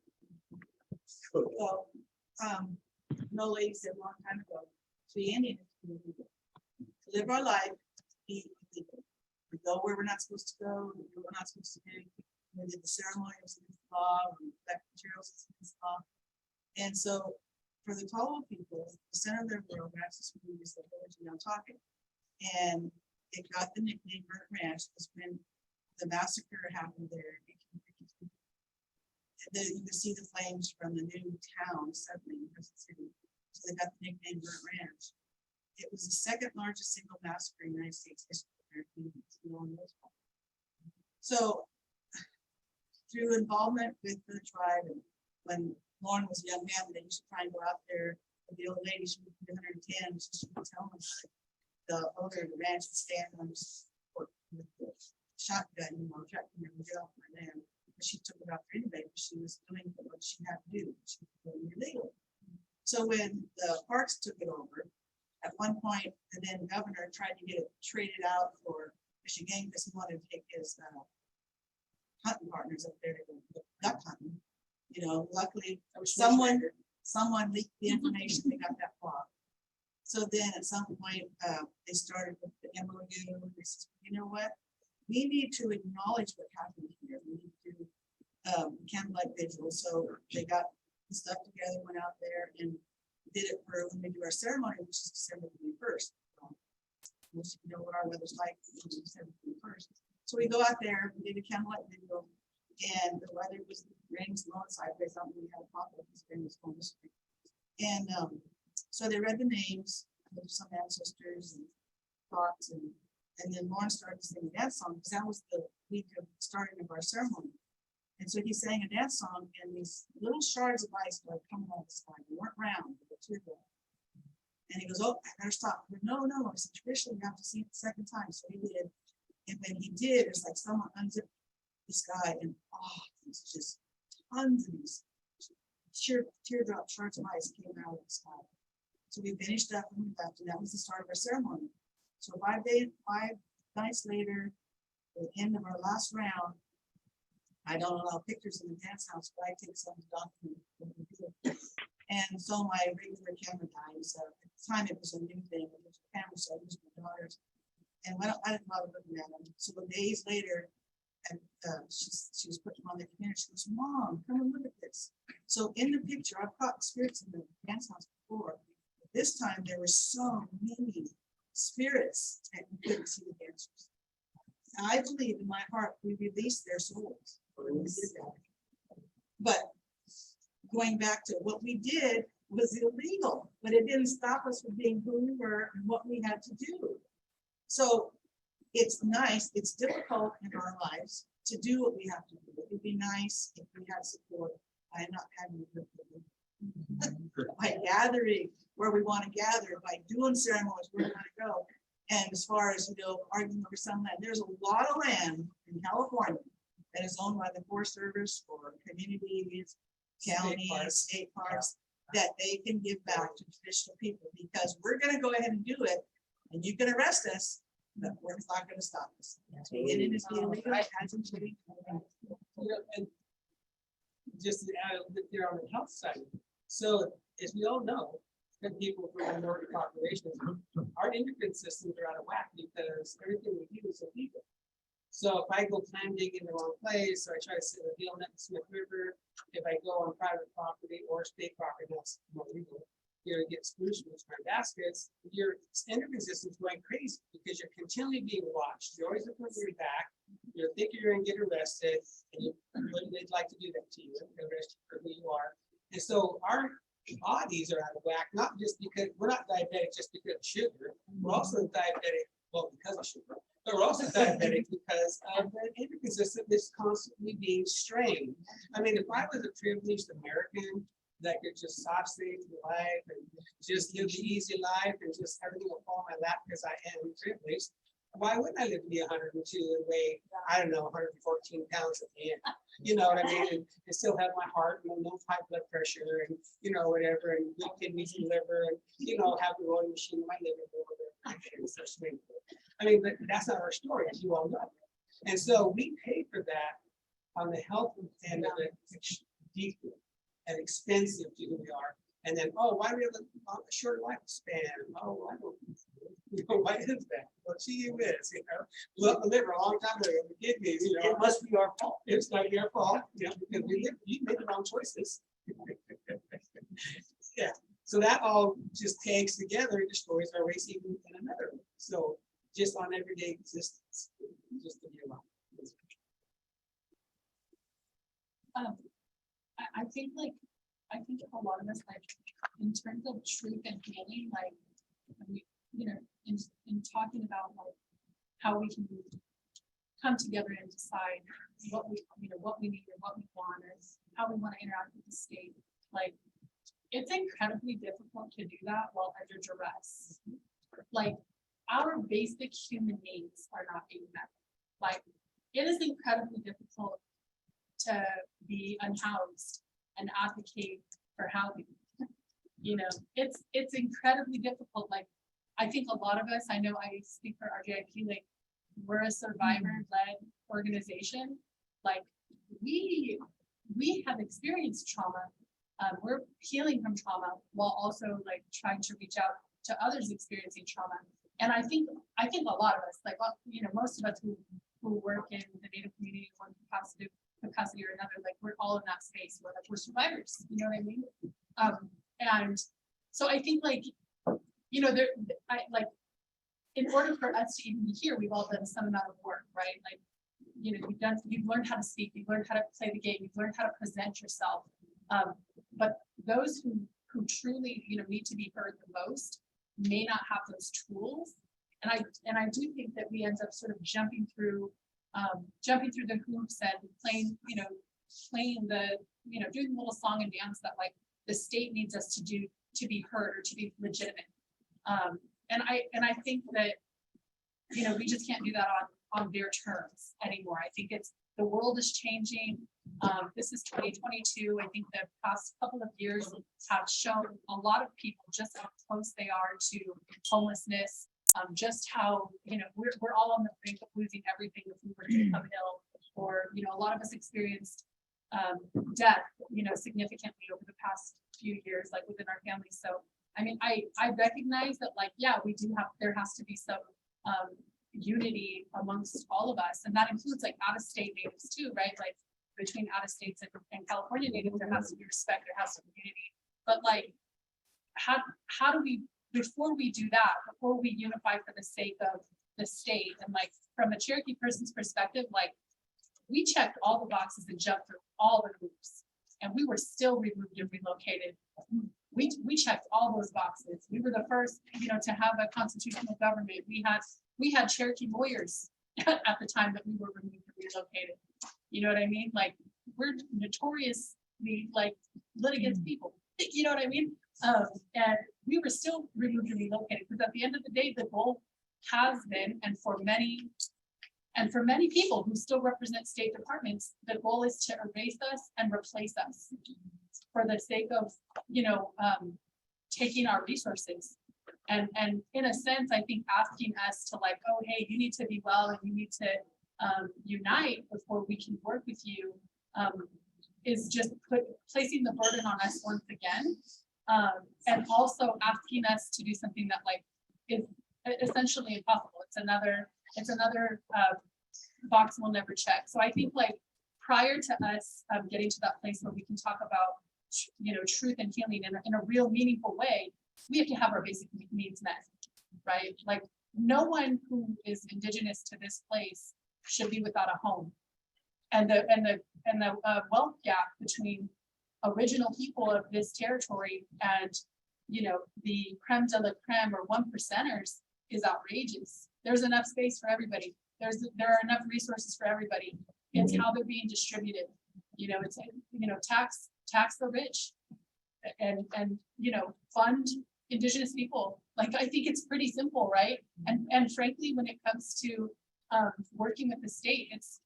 Well, no lady said a long time ago, to be Indian is to live our life, be legal. We go where we're not supposed to go, we do what we're not supposed to do. We did the ceremonies in this law, we collect materials in this law. And so for the Tolo people, the center of their world, access is the village I'm talking. And it got the nickname Burnt Ranch because when the massacre happened there, you can see the flames from the new town settling across the city. So they got the nickname Burnt Ranch. It was the second largest single massacre in the United States history. So through involvement with the tribe, and when Lauren was a young man, they used to try and go out there with the old lady, she was 110, she would tell them the owner of the ranch would stand on the with the shotgun, tracking them to get off my land. She took it out for anybody, but she was doing what she had to do. She was doing illegal. So when the parks took it over, at one point, the then governor tried to get it traded out for Michigan because he wanted to take his hunting partners up there to go duck hunting. Luckily, someone leaked the information. They got that blocked. So then at some point, they started with the MOU. They said, you know what? We need to acknowledge what happened here. We need to candlelight vigil. So they got and stuff together, went out there and did it for when we do our ceremony, which is December 21st. Most of you know what our weather's like on December 21st. So we go out there, we did a candlelight video, and the weather was raining, blowing sideways. Something we had a pop up this thing was going this way. And so they read the names of some ancestors and thoughts, and then Lauren started singing a dance song because that was the week of starting of our ceremony. And so he sang a dance song, and these little shards of ice were coming out of the sky. They weren't round, they were teardrop. And he goes, "Oh, I gotta stop." I go, no. I said, traditionally, you have to see it the second time. So he did. And when he did, it's like someone unzipped the sky, and it's just tons of these teardrop shards of ice came out of the sky. So we finished up and we left, and that was the start of our ceremony. So 5 nights later, at the end of our last round, I don't allow pictures in the dance house, but I take some to document what we do. And so my regular camera died. So at the time it was a new thing, it was a camera, so I used my daughter's. And I didn't bother looking at them. So days later, and she was putting on the computer, she goes, "Mom, come and look at this." So in the picture, I've caught spirits in the dance house before. But this time there were so many spirits that you couldn't see the dancers. And I believe in my heart we released their souls when we did that. But going back to what we did was illegal, but it didn't stop us from being who we were and what we had to do. So it's nice, it's difficult in our lives to do what we have to do. It would be nice if we had support by not having to by gathering where we want to gather, by doing ceremonies where we want to go. And as far as, arguing over some land, there's a lot of land in California that is owned by the Forest Service or communities, counties, state parks, that they can give back to traditional people, because we're going to go ahead and do it, and you can arrest us, but we're not going to stop us. It is illegal. It hasn't changed. And just to add a bit there on the health side. So as we all know, that people from minority populations, our endocrine systems are out of whack because everything we do is illegal. So if I go clam dig in the wrong place, or I try to sit a deal net in Smith River, if I go on private property or state property, that's more legal. You get spruce roots from baskets, your endocrine system's going crazy because you're continually being watched. You're always looking for your back. You're thinking you're going to get arrested, and they'd like to do that to you, arrest you for who you are. And so our bodies are out of whack, not just because we're not diabetic just because of sugar. We're also diabetic, well, because of sugar. But we're also diabetic because of the endocrine system is constantly being strained. I mean, if I was a privileged American that could just soft save life and just live the easy life and just everything will fall in my lap because I am privileged, why wouldn't I live to be 102 and weigh, I don't know, 114 pounds at the end? You know what I mean? And still have my heart, no high blood pressure, and whatever, and good kidneys and liver, and have the rowing machine in my living room. I mean, but that's not our story, as you all know. And so we pay for that on the health end of it, deeply and expensive to who we are. And then, why do we have a short lifespan? I don't, why is that? Well, gee, it is, Well, the liver a long time ago, the kidneys, It must be our fault. It's not your fault, because you made the wrong choices. Yeah. So that all just tags together and destroys our race even in another way. So just on everyday existence, just to be alive. I think a lot of us, in terms of truth and healing, in talking about how we can come together and decide what we need or what we want, or how we want to interact with the state. It's incredibly difficult to do that while under duress. Our basic human needs are not being met. It is incredibly difficult to be unhoused and advocate for housing. It's incredibly difficult. I think a lot of us, I know I speak for RJIP, we're a survivor-led organization. We have experienced trauma. We're healing from trauma while also trying to reach out to others experiencing trauma. And I think a lot of us, most of us who work in the Native community, one capacity, capacity or another, like we're all in that space where like we're survivors, you know what I mean? And so I think like, you know, in order for us to even be here, we've all done some amount of work, right? Like, you know, you've learned how to speak, you've learned how to play the game, you've learned how to present yourself. But those who truly, you know, need to be heard the most may not have those tools. And I do think that we end up sort of jumping through the hoops and playing the, you know, doing the little song and dance that like the state needs us to do to be heard or to be legitimate. And I think that, you know, we just can't do that on their terms anymore. I think the world is changing. This is 2022. I think the past couple of years have shown a lot of people just how close they are to homelessness. Just how, you know, we're all on the brink of losing everything if we were to become ill, or, you know, a lot of us experienced death, you know, significantly over the past few years, like within our families. So, I mean, I recognize that, like, yeah, there has to be some unity amongst all of us, and that includes like out-of-state natives too, right? Like between out-of-states and California natives, there has to be respect, there has to be unity. But like, how do we, before we do that, before we unify for the sake of the state, and like from a Cherokee person's perspective, like we checked all the boxes and jumped through all the hoops, and we were still removed and relocated. We checked all those boxes. We were the first, you know, to have a constitutional government. We had Cherokee lawyers at the time that we were removed and relocated. You know what I mean? Like, we're notoriously like litigants people. You know what I mean? And we were still removed and relocated because at the end of the day, the goal has been, and for many people who still represent state departments, the goal is to erase us and replace us for the sake of, you know, taking our resources. And in a sense, I think asking us to like, oh, hey, you need to be well and you need to unite before we can work with you, is just placing the burden on us once again. And also asking us to do something that like is essentially impossible. It's another box we'll never check. So I think like prior to us getting to that place where we can talk about, you know, truth and healing in a real meaningful way, we have to have our basic needs met, right? Like no one who is indigenous to this place should be without a home. And the wealth gap between original people of this territory and, you know, the creme de la creme or 1%ers is outrageous. There's enough space for everybody. There are enough resources for everybody. It's how they're being distributed. You know, it's, you know, tax the rich and you know, fund indigenous people. Like, I think it's pretty simple, right? And frankly, when it comes to working with the state, it's,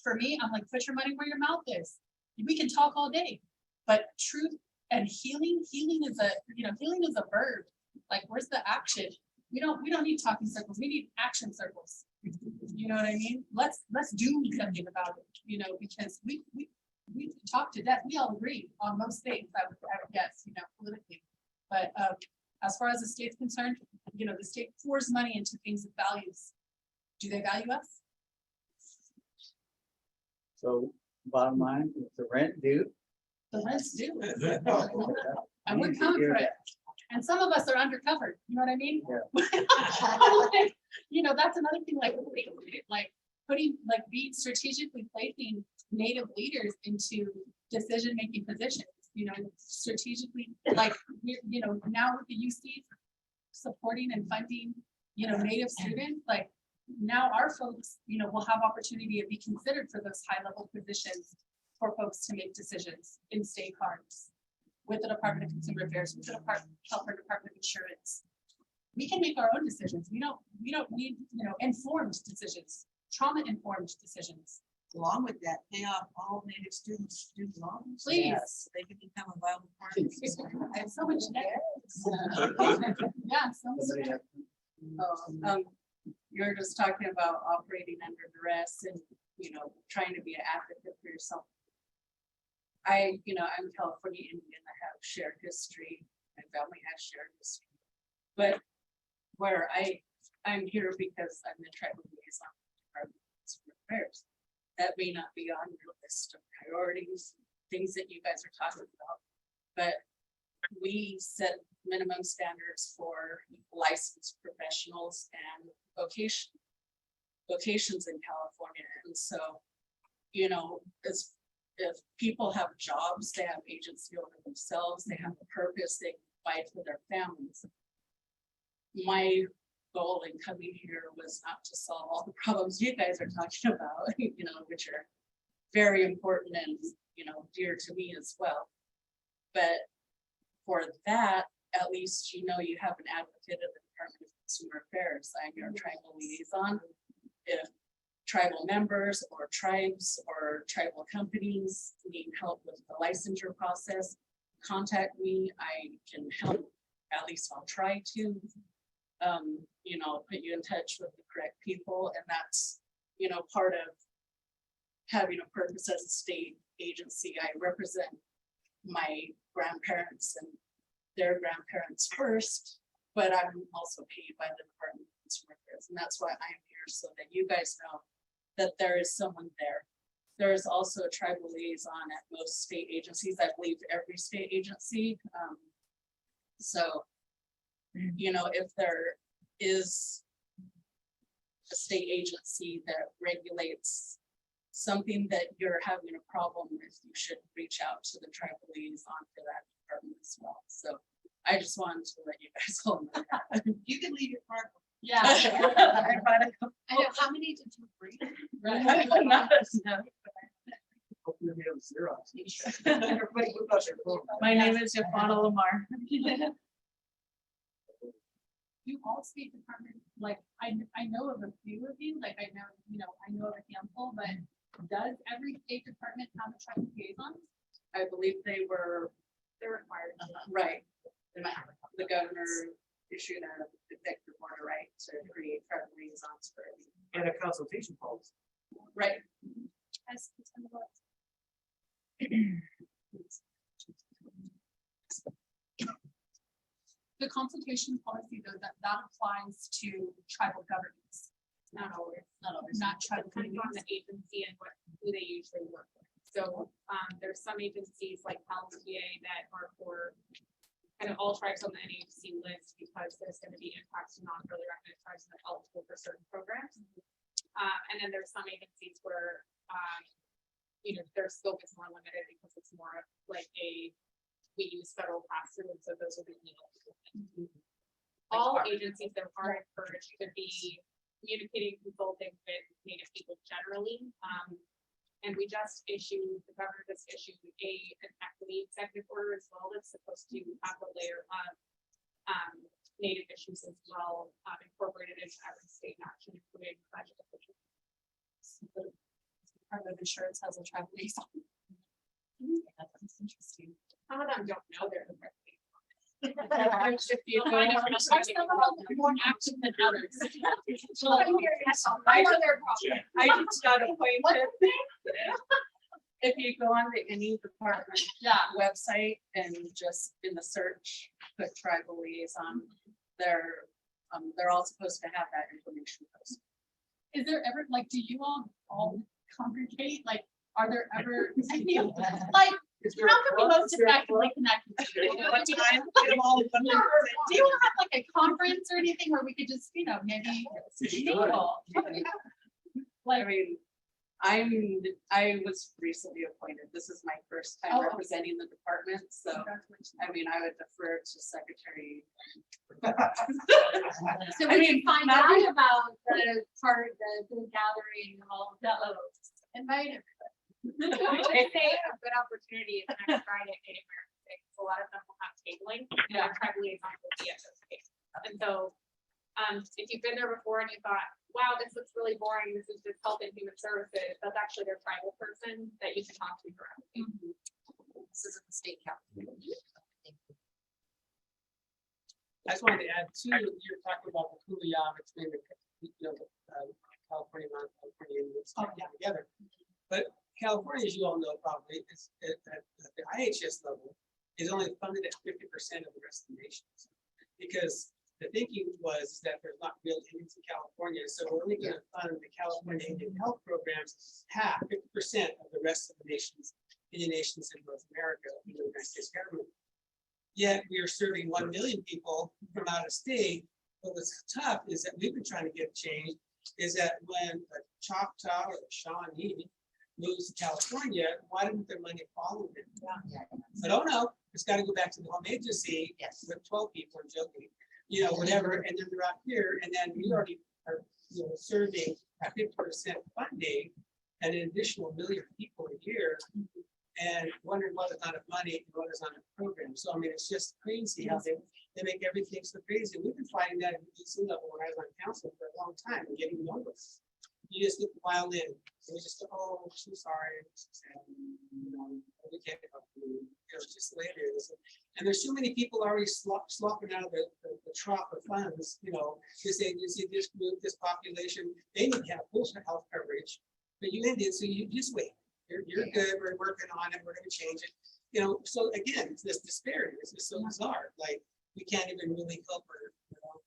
for me, I'm like, put your money where your mouth is. We can talk all day, but truth and healing is a verb. Like, where's the action? We don't need talking circles. We need action circles. You know what I mean? Let's do something about it. You know, because we talk to death. We all agree on most things. I would guess, you know, politically. But as far as the state's concerned, you know, the state pours money into things of values. Do they value us? So bottom line, is the rent due? The rent's due. And we're coming for it. And some of us are undercover, you know what I mean? Yeah. You know, that's another thing, like putting, like, be strategically placing Native leaders into decision-making positions, you know, strategically, like, you know, now with the UC supporting and funding, you know, Native students, like, now our folks, you know, will have opportunity to be considered for those high-level positions for folks to make decisions in state cards with the Department of Consumer Affairs, with the Department of Insurance. We can make our own decisions. We don't need, you know, informed decisions, trauma-informed decisions. Along with that, pay off all Native students' student loans. Please. Yes, they can become a viable part of the system. I have so much debt. Yeah, so much. You're just talking about operating under duress and, you know, trying to be an advocate for yourself. You know, I'm California Indian. I have shared history. My family has shared history. But where I'm here because I'm the tribal liaison for Department of Consumer Affairs. That may not be on your list of priorities, things that you guys are talking about. But we set minimum standards for licensed professionals and vocations in California. And so, you know, as if people have jobs, they have agency over themselves, they have a purpose, they fight for their families. My goal in coming here was not to solve all the problems you guys are talking about, you know, which are very important and, you know, dear to me as well. But for that, at least, you know, you have an advocate at the Department of Consumer Affairs. I'm your tribal liaison. If tribal members or tribes or tribal companies need help with the licensure process, contact me. I can help, at least I'll try to, you know, put you in touch with the correct people. And that's, you know, part of having a purpose as a state agency. I represent my grandparents and their grandparents first, but I'm also paid by the Department of Consumer Affairs. And that's why I'm here, so that you guys know that there is someone there. There is also a tribal liaison at most state agencies, I believe every state agency. So, you know, if there is a state agency that regulates something that you're having a problem with, you should reach out to the tribal liaison for that department as well. So I just wanted to let you guys all know that. You can leave your card. Yeah. I know, how many did you bring? Right. Hopefully we have zero. My name is Jafana Lamar. Do all state departments, like, I know of a few of you, like, I know of a handful, but does every state department have a tribal liaison? I believe they're required. Right. The governor issued an executive order, right, to create tribal liaisons for it. And a consultation policy. Right. As it's in the books. The consultation policy, though, that applies to tribal governments. Not always, not tribal, depending on the agency and who they usually work with. So there's some agencies like LTA that are for kind of all tribes on the NHC list, because there's going to be impacts to non-federally recognized tribes that are eligible for certain programs. And then there's some agencies where you know, their scope is more limited because it's more of like we use federal pass-through, and so those are the all agencies that are encouraged to be communicating, consulting with Native people generally. And we just issued, the governor just issued an equity executive order as well, that's supposed to have a layer of Native issues as well, incorporated into every state action, including budget officials. Department of Insurance has a tribal liaison. That's interesting. Some of them don't know they're the tribal liaison. More active than others. I just got appointed. If you go on to any department website and just in the search, put tribal liaison, they're all supposed to have that information posted. Is there ever, like, do you all congregate? Like, are there ever, like, how can we most effectively connect with you? Do you want to have like a conference or anything where we could just, you know, maybe mingle? I mean, I was recently appointed. This is my first time representing the department, so I mean, I would defer to Secretary. So we can find out about the part, the gathering, all of those. Invite everybody. I say a good opportunity is next Friday at Native American Day, because a lot of them will have tabling, and our tribal liaison will be at those tables. And so, if you've been there before and you thought, wow, this looks really boring, this is just health and human services, that's actually their tribal person that you can talk to directly. This is at the state council. I just wanted to add too, you're talking about the Kuliya between the, California, non-California Indians together. But California, as you all know, probably is at the IHS level is only funded at 50% of the rest of the nations, because the thinking was that there's not real Indians in California, so we're only going to fund the California Indian health programs half, 50% of the rest of the nation's Indian nations in North America, in the United States government. Yet we are serving 1 million people from out of state. But what's tough is that we've been trying to get changed, is that when a Choctaw or a Shawnee moves to California, why didn't their money follow them? But oh no, it's got to go back to the home agency with 12 people, I'm joking, you know, whatever, and then they're out here, and then we already are, you know, serving at 50% funding and an additional 1 million people a year, and wondering what is not enough money and what is not enough program. So I mean, it's just crazy how they make everything so crazy. We've been fighting that at the DC level when I was on council for a long time and getting numbers. You just get the violin, and we just go, oh, I'm so sorry. You know, we can't help you. You know, it's just the way it is. And there's so many people already slopping out of the trough of funds, you know, you see this group, this population, they need to have full health coverage. But you Indians, so you just wait. You're good, we're working on it, we're gonna change it. You know, so again, it's this disparity, it's just so bizarre. Like, we can't even really help our, you know,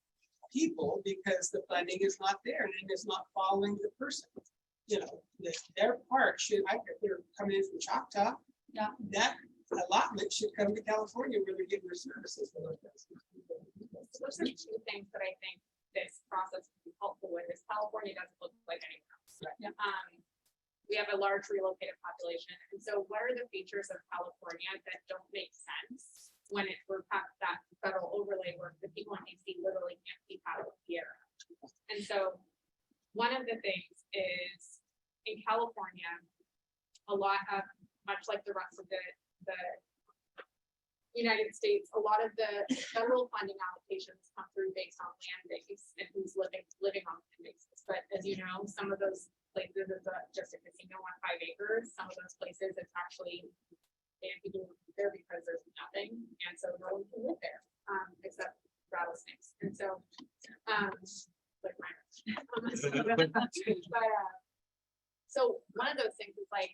people because the funding is not there and it's not following the person. You know, their part should, if they're coming in from Choctaw, that allotment should come to California where they're getting their services. So those are two things that I think this process can be helpful with. Is California doesn't look like anywhere else. Right. We have a large relocated population, and so what are the features of California that don't make sense when we're past that federal overlay work that people in DC literally can't see out of here? And so one of the things is in California, a lot of, much like the rest of the United States, a lot of the federal funding allocations come through based on land base and who's living on land bases. But as you know, some of those places is just a casino on 5 acres. Some of those places it's actually they can live there because there's nothing, and so no one can live there except rattlesnakes. And so, like mine. So one of those things is like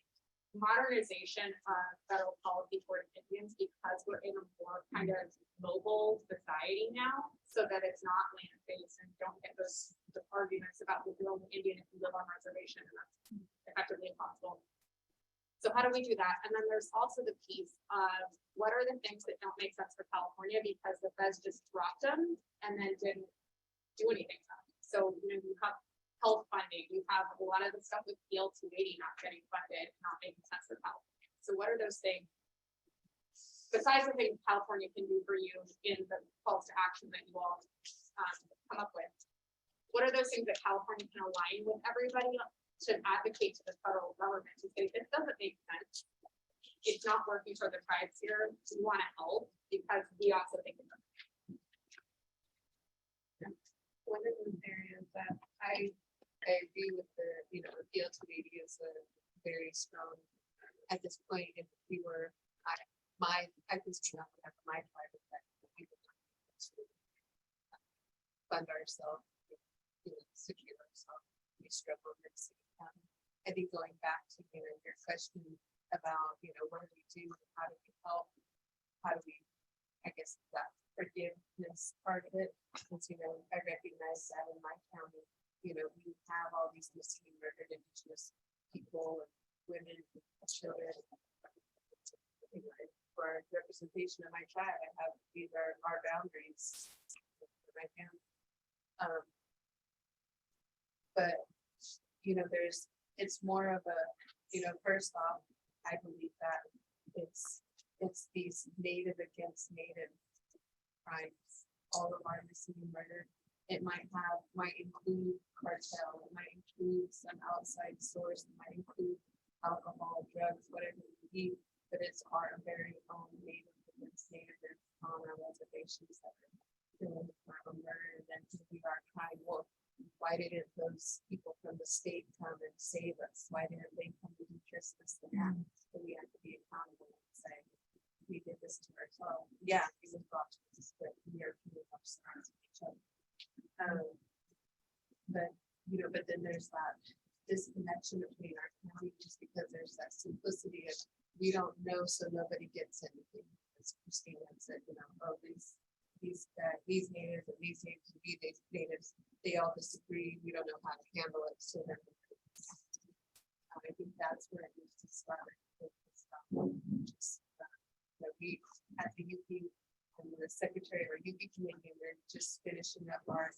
modernization of federal policy toward Indians, because we're in a more kind of mobile society now, so that it's not land-based and don't get those the arguments about the real Indian if you live on reservation, and that's effectively impossible. So how do we do that? And then there's also the piece of what are the things that don't make sense for California because the feds just dropped them and then didn't do anything about it. So you know, you have health funding, you have a lot of the stuff with PL 280 not getting funded, not making sense for California. So what are those things, besides the things California can do for you in the calls to action that you all come up with? What are those things that California can align with everybody to advocate to the federal government to say this doesn't make sense? It's not working for the tribes here. We want to help because we also think it's one of those areas that I agree with the, you know, the PL 280 is a very strong at this point. If we were, I can speak on behalf of my tribe that we would fund ourselves, you know, secure ourselves. We struggle with this. I think going back to, you know, your question about, you know, what do we do? How do we help? How do we, I guess that forgiveness part of it, since, you know, I recognize that in my county, you know, we have all these missing and murdered Indigenous people and women and children. You know, for representation of my tribe, I have, these are our boundaries for my family. But, you know, it's more of a, you know, first off, I believe that it's these native against native crimes, all of our missing and murdered. It might include cartel, it might include some outside source, it might include alcohol, drugs, whatever it may be, but it's our very own native against native on our reservations that are doing murder, and we are trying. Well, why didn't those people from the state come and save us? Why didn't they come to do justice to that? So we have to be accountable and say, we did this to ourselves. Yeah, we were brought to this, but we are doing ourselves with each other. But you know, but then there's that disconnection between our county, just because there's that simplicity of we don't know, so nobody gets anything. As Christina said, you know, oh, these natives and these natives, they all disagree. We don't know how to handle it. So then I think that's where it needs to start. That we at the UP and the secretary of our UP committee, we're just finishing up our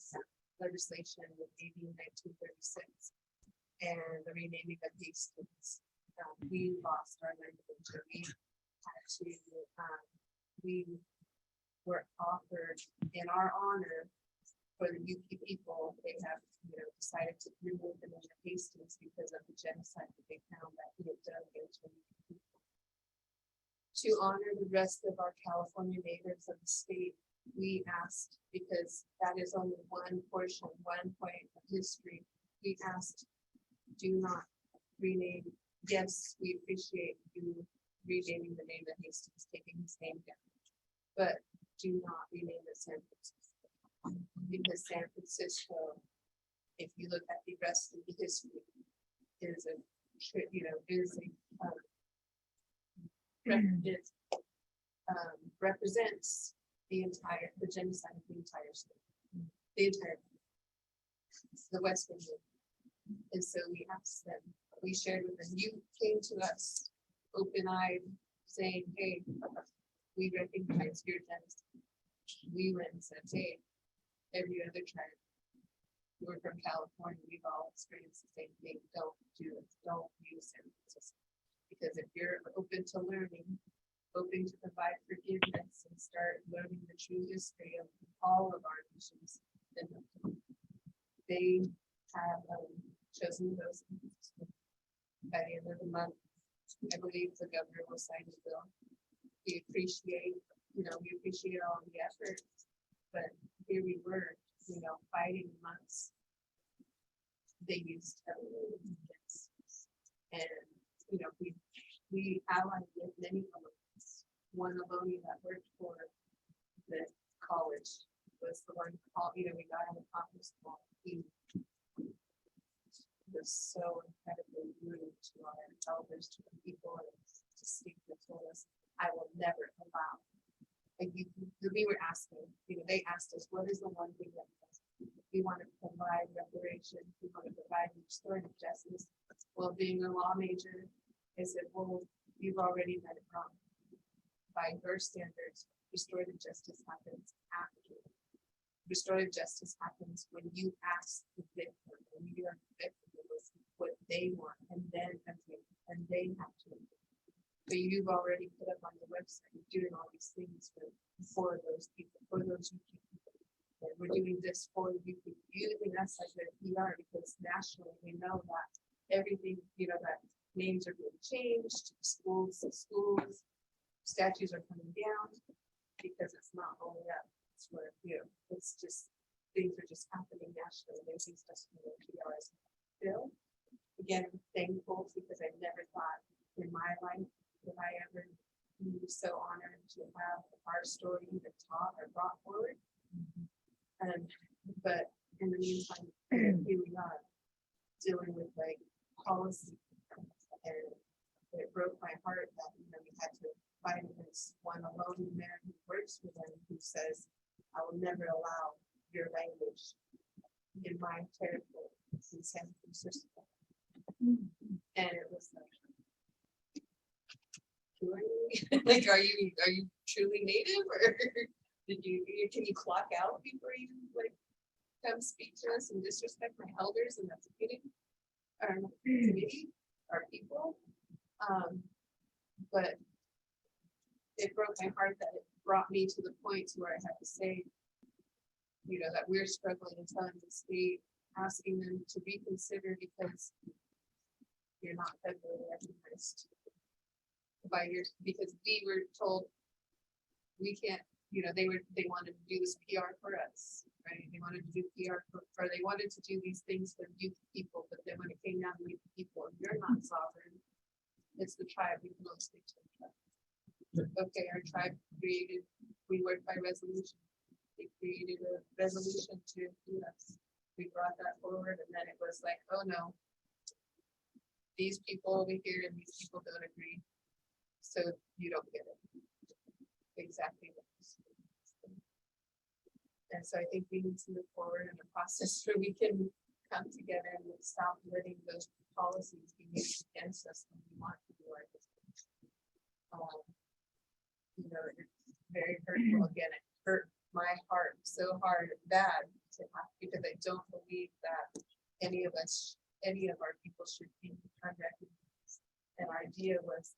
legislation with AB 1936 and the renaming of Hastings. We lost our language. We had to, we were offered in our honor for the UP people. They have, decided to remove the name of Hastings because of the genocide that they found that we had done against the UP people. To honor the rest of our California natives of the state, we asked, because that is only one portion, one point of history, we asked, do not rename. Yes, we appreciate you renaming the name of Hastings, taking his name down, but do not rename it San Francisco. Because San Francisco, if you look at the rest of the history, is a, represents the genocide of the entire state, the West Indian. And so we asked them, we shared with them, you came to us open-eyed saying, hey, we recognize your genocide. We went and said, hey, every other tribe, we're from California, we've all experienced the same thing. Don't do it. Don't use San Francisco. Because if you're open to learning, open to provide forgiveness and start learning the true history of all of our nations, then they have chosen those. By the end of the month, I believe the governor will sign the bill. We appreciate, we appreciate all the efforts, but here we were, fighting months. They used heavily against us. And, we allied with many of us. One alone that worked for the college was the one called, we got on the conference call. He was so incredibly rude to our elders, to the people, and to speak that told us, I will never allow. And we were asking, they asked us, what is the one thing that we want to provide reparation, we want to provide restorative justice? Well, being a law major, I said, well, you've already done it wrong. By your standards, restorative justice happens after. Restorative justice happens when you ask the victim, when you are the victim, what they want, and then and they have to. So you've already put up on the website, you're doing all these things for those people, for those people. And we're doing this for you, using us as their PR, because nationally we know that everything, that names are being changed, schools, statues are coming down because it's not only up. It's where, it's just, things are just happening nationally. There's these just PRs. Bill, again, thankful because I never thought in my life that I ever be so honored to have our story even taught or brought forward. But in the meantime, here we are dealing with policy, and it broke my heart that we had to fight against one alone man who works with them, who says, I will never allow your language in my territory in San Francisco. And it was like, are you truly native, or can you clock out before you come speak to us and disrespect my elders and that's our committee, our people? But it broke my heart that it brought me to the point where I had to say, that we're struggling and telling the state, asking them to reconsider because you're not federally recognized by because we were told we can't, they wanted to do this PR for us, right? They wanted to do PR or they wanted to do these things for youth people, but then when it came down to youth people, you're not sovereign. It's the tribe, we can only speak to the tribe. Okay, our tribe created, we work by resolution. They created a resolution to do us. We brought that forward, and then it was like, oh no, these people over here and these people don't agree, so you don't get it. Exactly. And so I think we need to move forward in a process where we can come together and stop letting those policies be used against us when we want to do our business. You know, it's very hurtful. Again, it hurt my heart so hard, bad, because I don't believe that any of our people should be unrecognized. And our idea was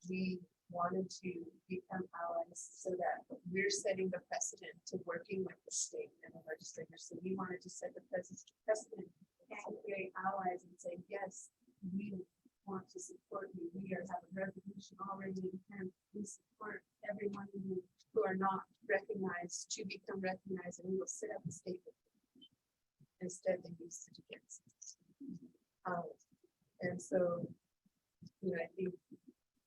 we wanted to become allies so that we're setting the precedent to working with the state and the legislators. So we wanted to set the precedent and create allies and say, yes, we want to support you. We have a resolution already in hand. We support everyone who are not recognized to become recognized, and we will set up a statement. Instead, they use it against us. And so, you know, I think,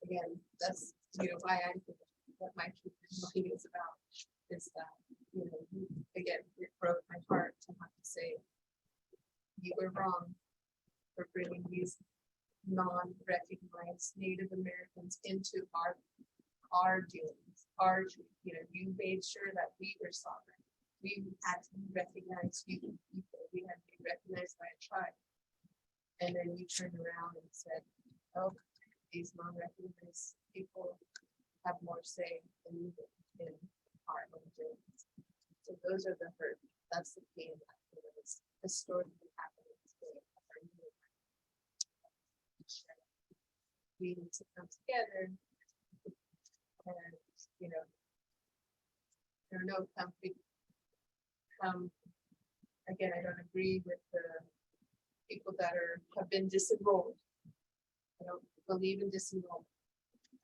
again, that's, you know, why I think what my meeting is about is that, you know, again, it broke my heart to have to say, you were wrong for bringing these non-recognized Native Americans into our dealings, you know, you made sure that we were sovereign. We had to be recognized, people. We had to be recognized by a tribe. And then you turned around and said, oh, these non-recognized people have more say than you do in our own dealings. So those are the hurt. That's the pain that is historically happening today. We need to come together and, you know, I don't know, again, I don't agree with the people that have been disenrolled. I don't believe in disenrollment.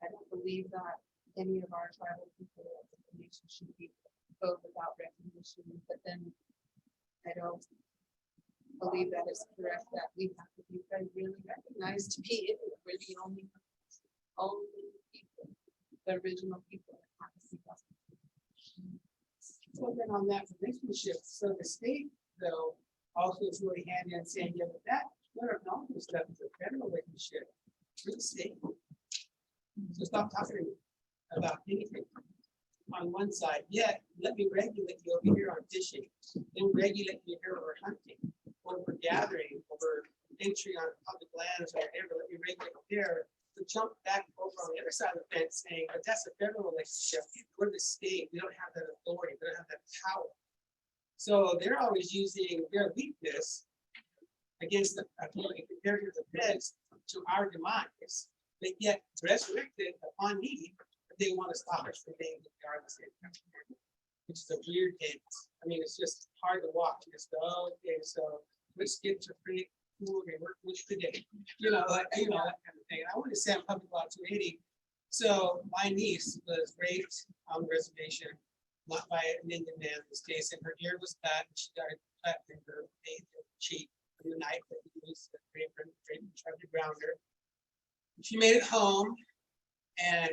I don't believe that any of our tribal people of the nation should be vote without recognition, but then I don't believe that is correct, that we have to be really recognized to be it. We're the only people, the original people that have to see us. So then on that relationship, so the state though also is really handy in saying, yeah, but that letter of acknowledgement stuff is a federal relationship to the state. So stop talking about anything on one side, yet let me regulate you over here on fishing, then regulate you here over hunting, or we're gathering over entry on public lands or whatever, let me regulate there. To jump back over on the other side of the fence saying, but that's a federal relationship. We're the state, we don't have that authority, we don't have that power. So they're always using their weakness against the, compared to the feds to our demise, but yet resurrected upon need, they want to stop us from being the state country, which is a weird dance. I mean, it's just hard to walk. You just go, okay, so which kids are free, cool, they work with today, you know, that kind of thing. And I want to say on Public Law 280. So my niece was raped on the reservation, not by an Indian man in this case, and her ear was cut, and she got a cut in her cheek from the knife that he used to rape her, tried to ground her. She made it home, and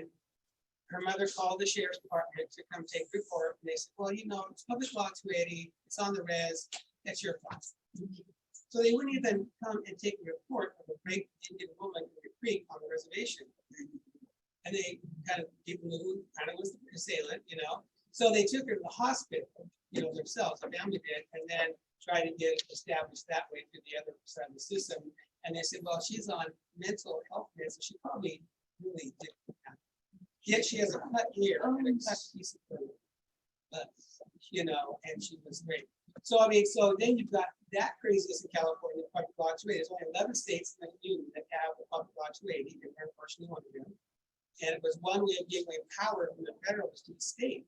her mother called the sheriff's department to come take the report, and they said, well, you know, it's Public Law 280, it's on the res, that's your fault. So they wouldn't even come and take a report of a raped Indian woman in the creek on the reservation. And they kind of knew who kind of was the assailant, you know. So they took her to the hospital, you know, themselves, the family did, and then tried to get it established that way through the other side of the system. And they said, well, she's on mental health meds, so she probably really didn't have it. Yet she has a cut ear and a cut piece of food, you know, and she was raped. So I mean, so then you've got that craziness in California, Public Law 280. There's only 11 states in the union that have the Public Law 280, and they're unfortunately one of them. And it was one way of giving away power from the federal to the state,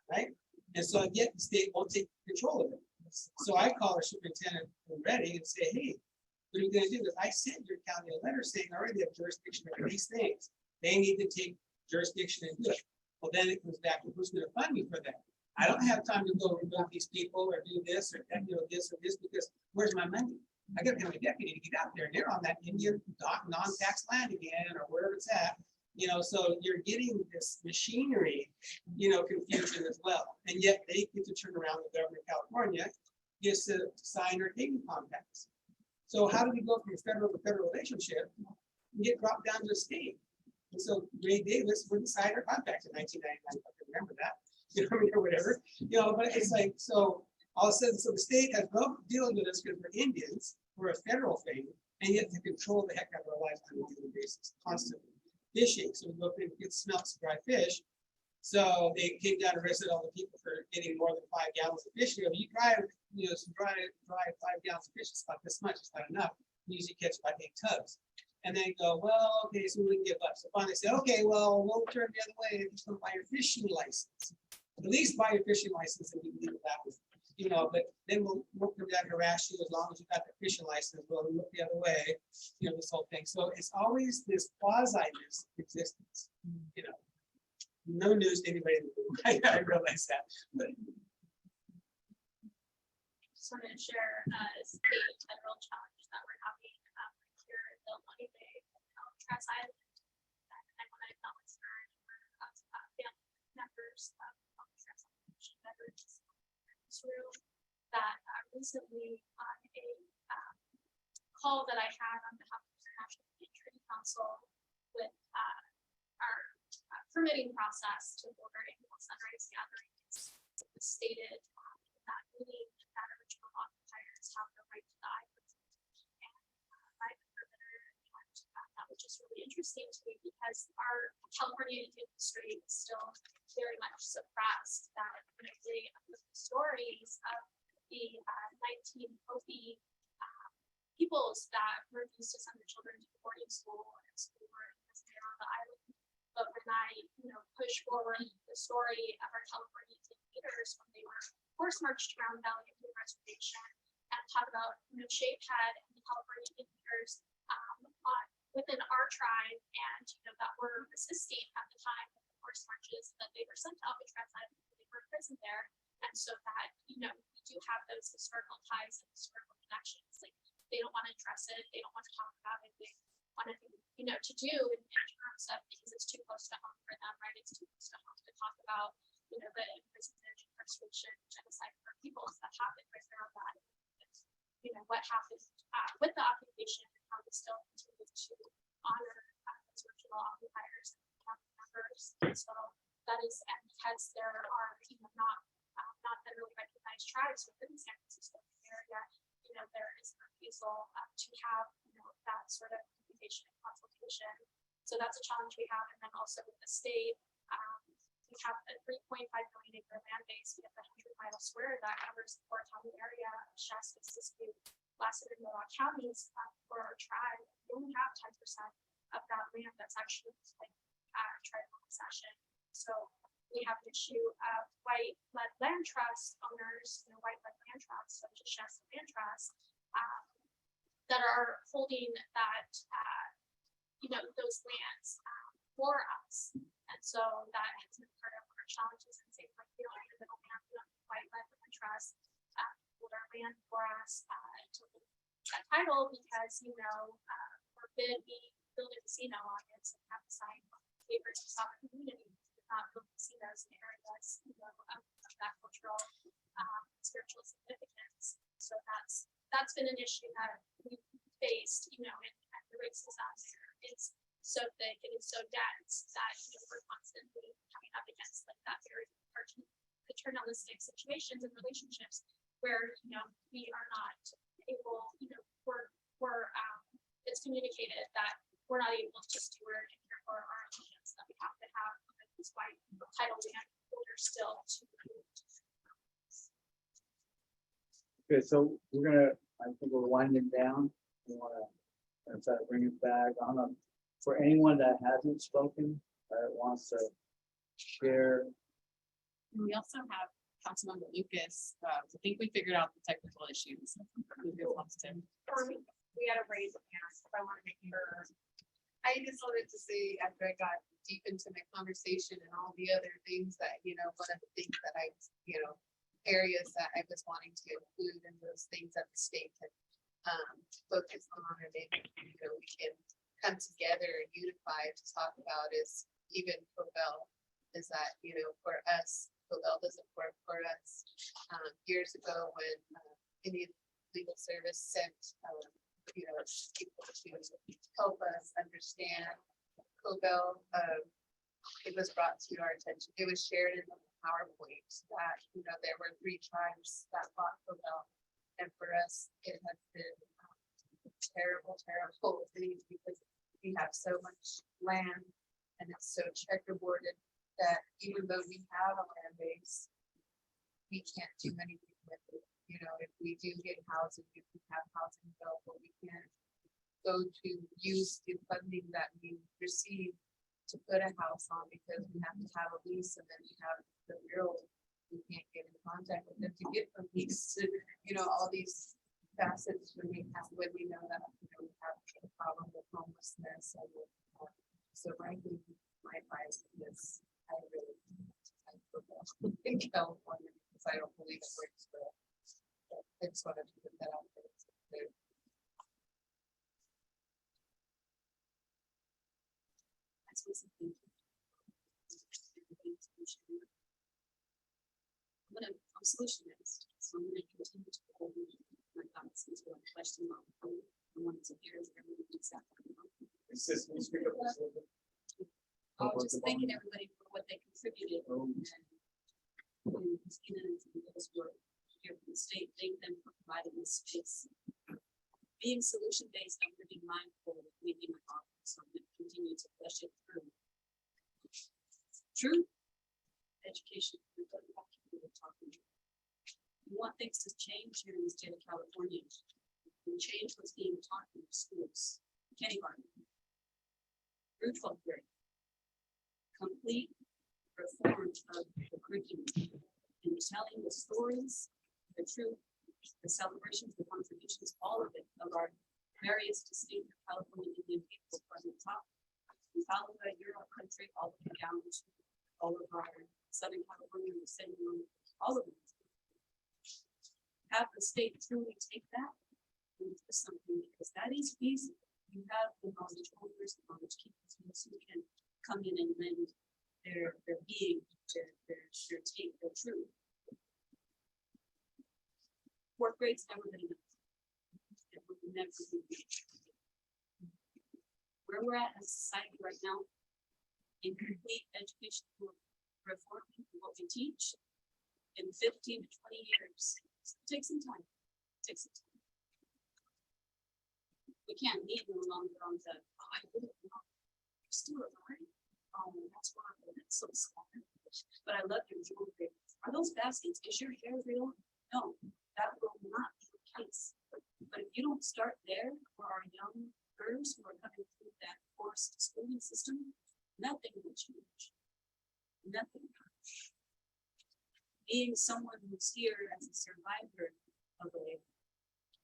right? And so yet the state won't take control of it. So I call our superintendent Loretta and say, hey, what are we going to do? Because I sent your county a letter saying I already have jurisdiction over these things. They need to take jurisdiction and do it. Well, then it comes back to who's going to fund me for that. I don't have time to go remove these people or do this or you know this or this because where's my money? I got to have a deputy to get out there. And they're on that Indian non-tax land again or wherever it's at. You know, so you're getting this machinery, you know, confusion as well. And yet they get to turn around the government of California gets to sign our taking compacts. So how do we go from federal to federal relationship and get dropped down to the state? And so Ray Davis wouldn't sign our compacts in 1999. I can remember that. You know, or whatever, you know, but it's like, so all of a sudden, so the state has no dealing with us because we're Indians, we're a federal thing, and yet to control the heck out of our lives on a daily basis, constantly. fishing, so we go up and get smelt dry fish. So they came down and arrested all the people for getting more than 5 gallons of fish. You know, you dry, some dry 5 gallons of fish, it's about this much, it's not enough. You usually catch about 8 tubs. And they go, well, okay, so we can give up. So finally they say, okay, well, we'll turn the other way and just gonna buy your fishing license. At least buy your fishing license and we can leave it that way. You know, but then we'll come down and harass you as long as you got the fishing license. Well, we look the other way, you know, this whole thing. So it's always this quasi existence, you know. No news to anybody in the room. I realize that, but Just wanted to share a state and federal challenge that we're having here in the Illinois Bay, Trans Island. And when I acknowledge family members of Trans Island members through that recently on a call that I had on behalf of the International Treaty Council with our permitting process to order annual sunrise gatherings stated that meeting that original occupiers have the right to die. And by the permitter, and that was just really interesting to me because our California industry is still very much suppressed. That the stories of the 19 Hopi peoples that refused to send their children to boarding school and school were on the island. But when I, push forward the story of our California leaders when they were force marched around Valley Indian Reservation and talk about, Shapehead and the California leaders within our tribe and, that were resisting at the time of the force marches that they were sent to Alcatraz Island, they were imprisoned there. And so that, we do have those historical ties and historical connections. Like they don't want to address it, they don't want to talk about it, they want to, to do in terms of because it's too close to home for them, right? It's too close to home to talk about, the imprisonment, incarceration, genocide for peoples that happened right there on that. What happened with the occupation and how we still continue to honor those original occupiers and family members. And so that is, and because there are, not federally recognized tribes within the San Francisco area, there is a refusal to have, that sort of communication and consultation. So that's a challenge we have. And then also with the state, we have a 3.5 million acre land base. We have the 100-mile square that covers the Fort County area, Shasta, Siskiyou, Lassiter, and Mohawk counties for our tribe. We only have 10% of that land that's actually tribal possession. So we have an issue of white-led land trust owners, white-led land trusts, such as Shasta Land Trust, that are holding that, those lands for us. And so that has been part of our challenges and saying, like, we don't have the middleman, we don't have white-led land trust, hold our land for us, to that title because, forbid we build a casino on it and have to sign papers to stop the community. Not build casinos in areas, of that cultural, spiritual significance. So that's been an issue that we've faced, and the racism there is so thick, it is so dense that we're constantly coming up against like that very paternalistic situations and relationships where we are not able, we're it's communicated that we're not able to steward and care for our allegiance, that we have to have these white title land holders still to. Okay, so I think we're winding down. We want to try to bring it back. I don't know, for anyone that hasn't spoken, wants to share. We also have Councilmember Lucas. I think we figured out the technical issues. Lucas wants to. We had to raise a hand, so I want to make sure. I just wanted to say, after I got deep into my conversation and all the other things that, one of the things that areas that I was wanting to include and those things that the state can focus on and maybe, we can come together and unify to talk about is even Cobell, is that, for us, Cobell doesn't work for us. Years ago when Indian Legal Service sent people to help us understand Cobell, it was brought to our attention. It was shared in the PowerPoint that, there were 3 tribes that fought Cobell. And for us, it has been terrible things because we have so much land and it's so checkerboarded that even though we have a land base, we can't do anything with it. You know, if we do get housing, if we have housing available, we can't go to use the funding that we receive to put a house on because we have to have a lease and then we have the bureau. We can't get in contact with them to get from lease to, you know, all these facets when we know that, you know, we have a problem with homelessness and with, so frankly, my advice is I really in California because I don't believe it works for us. I just wanted to put that out there. I'm solution based, so I'm gonna continue to hold my thoughts into a question mark. I wanted to hear everything exactly. Just thanking everybody for what they contributed. And Christina and those who are here from the state, thank them for providing this space. Being solution based, I'm gonna be mindful of making my office, so I'm gonna continue to flesh it through. True education. We want things to change here in the state of California. And change what's being taught in the schools, kindergarten, through 12th grade. Complete reform of the curriculum and telling the stories, the truth, the celebrations, the contributions, all of it, of our various distinct California Indian people from the top. We follow the Euro country all the way down to all of our Southern California, all of them. Have the state truly take that and do something, because that is easy. You have the knowledge holders, the knowledge keepers who can come in and lend their being, their take, their truth. Fourth grade's never been enough. It will never be enough. Where we're at as a society right now, in complete educational reform, what we teach in 15 to 20 years. Take some time. Take some time. We can't leave no longer on the, oh, I really know. You're still alive. Oh, that's why it's so small. But I love your jewelry. Are those baskets? Is your hair real? No, that will not be the case. But if you don't start there for our young girls who are coming through that forced schooling system, nothing will change. Nothing. Being someone who's here as a survivor of a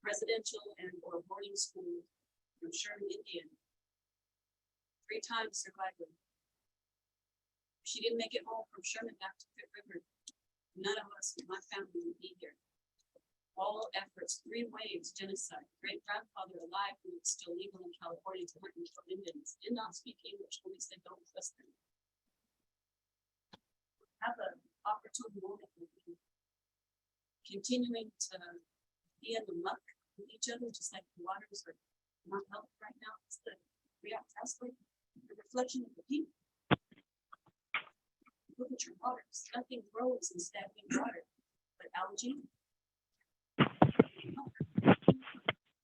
residential and or boarding school from Sherman, Indian, 3 times survivor. She didn't make it home from Sherman back to Pitt River. None of us in my family would be here. All efforts, 3 waves, genocide. Great grandfather alive who was still legal in California to hunt and kill Indians, did not speak English, only said don't trust them. Have an opportune moment with you. Continuing to be in the muck with each other, just like the waters are not healthy right now. It's the reflection of the people. Look at your waters. Nothing grows in stagnant water, but algae.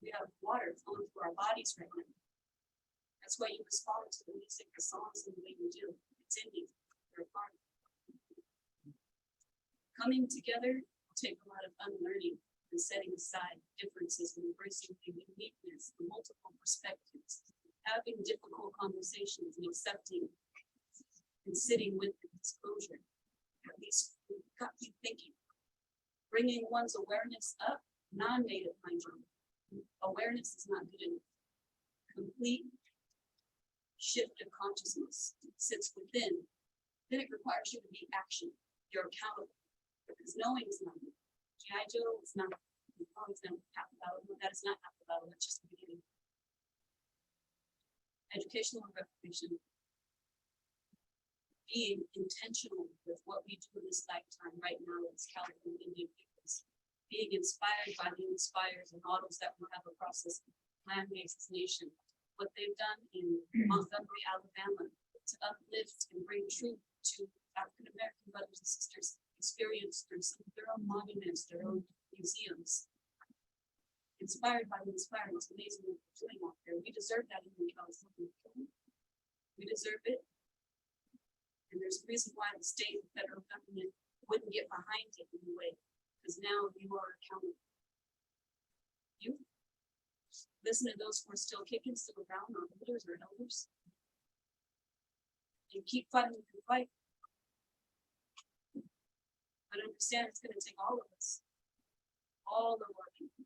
We have water flowing through our bodies right now. That's why you respond to the music, the songs, and the way you do. It's in you. You're a part of it. Coming together will take a lot of unlearning and setting aside differences and embracing the uniqueness, the multiple perspectives, having difficult conversations and accepting and sitting with the disclosure. At least we've got you thinking. Bringing one's awareness up, non-native mind you. Awareness is not good enough. Complete shift of consciousness sits within. Then it requires you to be action. You're accountable. Because knowing is not G.I. Joe is not always half the battle. That is not half the battle, that's just the beginning. Educational revolution. Being intentional with what we do in this lifetime right now as California Indian peoples. Being inspired by the inspires and models that we have across this land-based nation. What they've done in Montgomery, Alabama, to uplift and bring truth to African American brothers and sisters. Experience through some of their own monuments, their own museums. Inspired by the inspiring, it's amazing what we're doing out there. We deserve that in California. We deserve it. there's a reason why the state and federal government wouldn't get behind it in a way, because now you are accountable. You listen to those who are still kicking, still around, or leaders or elders, and keep fighting the fight. But understand it's going to take all of us, all of our people.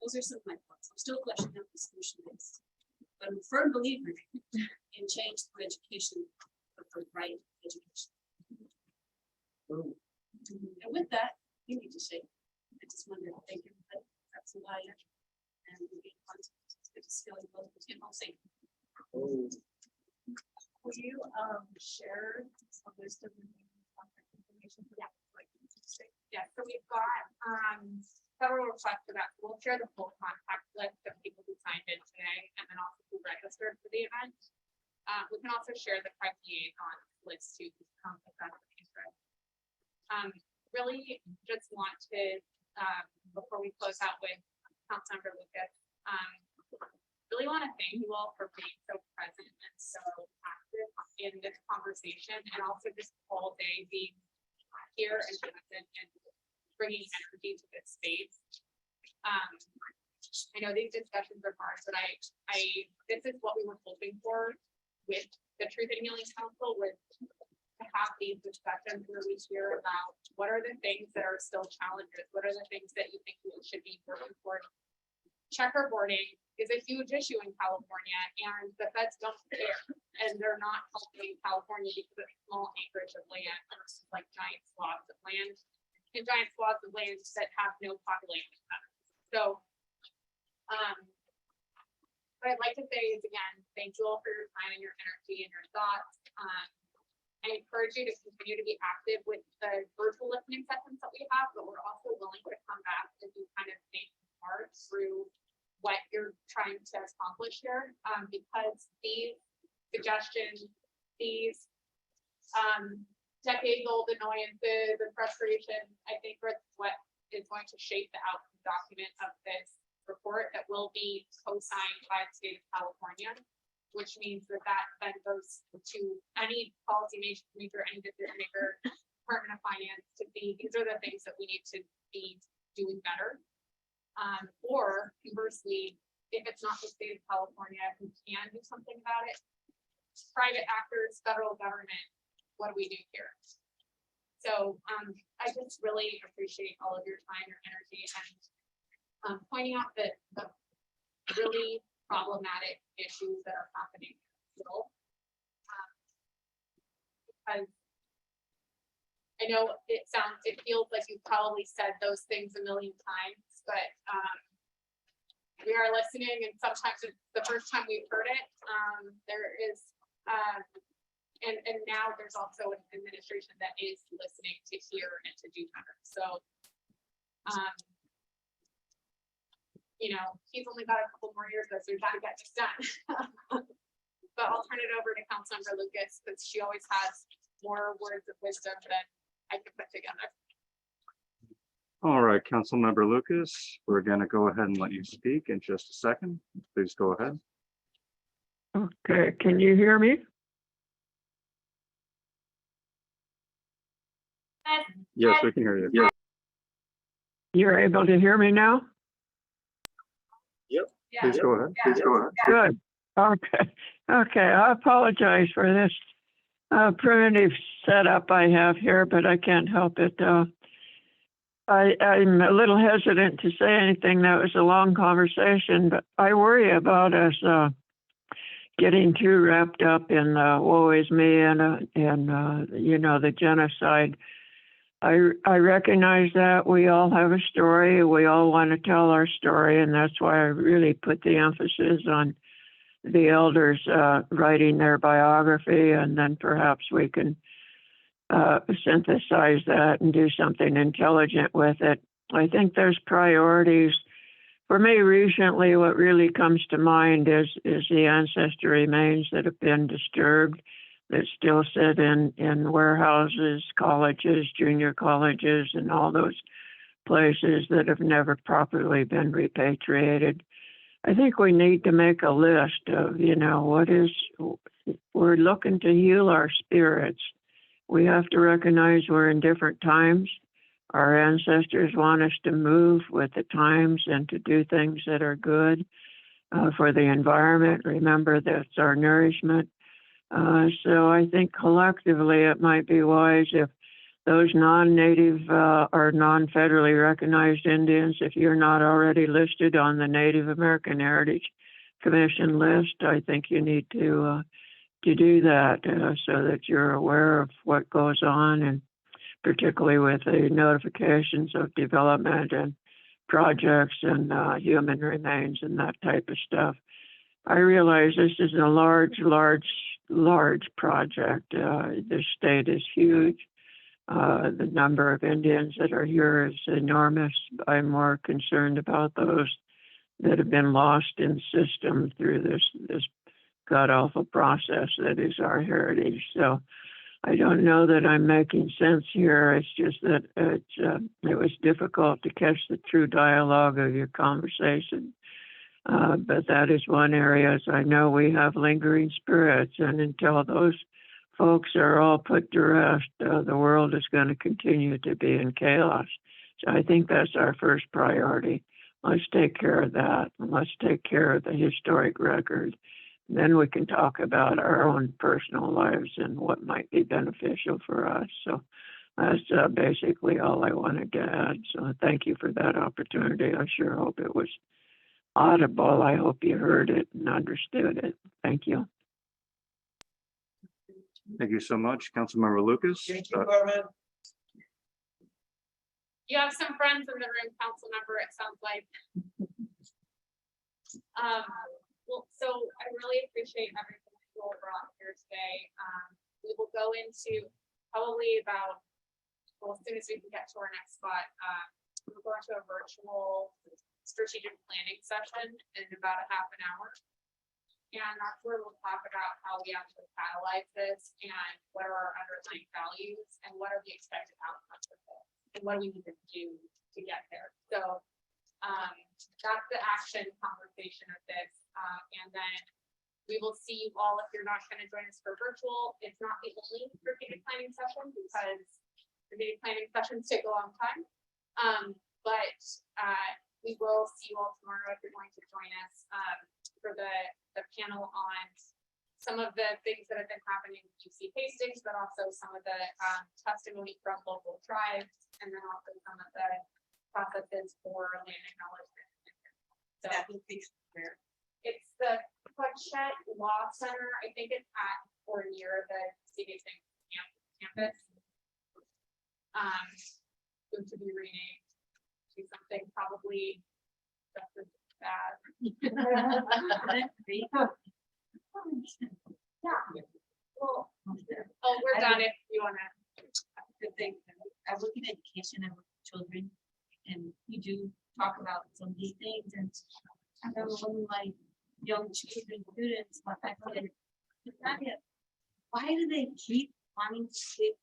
Those are some of my thoughts. I'm still fleshing out the solution is, but I'm a firm believer in change through education, but for right education. And with that, you need to say, I just wanted to thank everybody. That's who I am. And we'll be in contact. It's good to see all you both. Get home safe. Will you share some list of contact information? Yeah. Yeah, so we've got several requests for that. We'll share the full contact list of people who signed in today and then also who registered for the event. We can also share the press liaison list too, if that's of interest. Really just want to, before we close out with Councilmember Lucas, really want to thank you all for being so present and so active in this conversation, and also just all day being here and present and bringing energy to this space. I know these discussions are hard, but this is what we were hoping for with the Truth and Healing Council, with to have these discussions where we hear about what are the things that are still challenges, what are the things that you think we should be working for. Checkerboarding is a huge issue in California, and the feds don't care, and they're not helping California because of small acreage of land versus like giant swaths of land, and giant swaths of land that have no population. So, what I'd like to say is, again, thank you all for your time and your energy and your thoughts. I encourage you to continue to be active with the virtual listening sessions that we have, but we're also willing to come back and do kind of think hard through what you're trying to accomplish here, because these suggestions, these decades-old annoyances and frustrations, I think are what is going to shape the outcome document of this report that will be co-signed by the state of California, which means that then goes to any policy maker, any decision maker, Department of Finance to see these are the things that we need to be doing better. Or conversely, if it's not the state of California who can do something about it, private actors, federal government, what do we do here? So I just really appreciate all of your time, your energy, and pointing out that the really problematic issues that are happening still. Because I know it feels like you've probably said those things a million times, but we are listening, and sometimes it's the first time we've heard it. There is, and now there's also an administration that is listening to hear and to do better. So, you know, he's only got a couple more years though, so we've got to get this done. But I'll turn it over to Councilmember Lucas, because she always has more words of wisdom than I can put together. All right, Councilmember Lucas, we're going to go ahead and let you speak in just a second. Please go ahead. Okay, can you hear me? Yes, we can hear you. Yeah. You're able to hear me now? Yep. Please go ahead. Please go ahead. Good. Okay. Okay. I apologize for this primitive setup I have here, but I can't help it. I'm a little hesitant to say anything. That was a long conversation, but I worry about us getting too wrapped up in woe is me and you know, the genocide. I recognize that we all have a story. We all want to tell our story, and that's why I really put the emphasis on the elders writing their biography, and then perhaps we can synthesize that and do something intelligent with it. I think there's priorities. For me, recently, what really comes to mind is the ancestor remains that have been disturbed, that still sit in warehouses, colleges, junior colleges, and all those places that have never properly been repatriated. I think we need to make a list of, you know, what is we're looking to heal our spirits. We have to recognize we're in different times. Our ancestors want us to move with the times and to do things that are good for the environment. Remember, that's our nourishment. So I think collectively it might be wise if those non-native or non-federally recognized Indians, if you're not already listed on the Native American Heritage Commission list, I think you need to do that so that you're aware of what goes on, and particularly with the notifications of development and projects and human remains and that type of stuff. I realize this is a large project. The state is huge. The number of Indians that are here is enormous. I'm more concerned about those that have been lost in the system through this god-awful process that is our heritage. So I don't know that I'm making sense here. It's just that it was difficult to catch the true dialogue of your conversation. But that is one area, as I know, we have lingering spirits, and until those folks are all put to rest, the world is going to continue to be in chaos. So I think that's our first priority. Let's take care of that, and let's take care of the historic record. Then we can talk about our own personal lives and what might be beneficial for us. So that's basically all I wanted to add. So thank you for that opportunity. I sure hope it was audible. I hope you heard it and understood it. Thank you. Thank you so much, Councilmember Lucas. Thank you, Carmen. You have some friends in the room, council member, it sounds like. Well, so I really appreciate everything that you all brought here today. We will go into probably about, well, as soon as we can get to our next spot, we'll go into a virtual strategic planning session in about a half an hour. And that's where we'll talk about how we actually catalyze this and what are our underlying values and what are the expected outcomes of this and what do we need to do to get there. So that's the action conversation of this. And then we will see you all if you're not going to join us for virtual. It's not the only strategic planning session because strategic planning sessions take a long time. But we will see you all tomorrow if you're going to join us for the panel on some of the things that have been happening in UC Hastings, but also some of the testimony from local tribes, and then also some of the processes for land acknowledgement. So it's the Quetchet Law Center. I think it's at or near the CTHC campus. Soon to be renamed to something probably just as bad. Yeah. Well, oh, we're done if you want to. Good thing. I work in education and with children, and we do talk about some of these things. And I remember one of my young children students, I said, why do they keep wanting to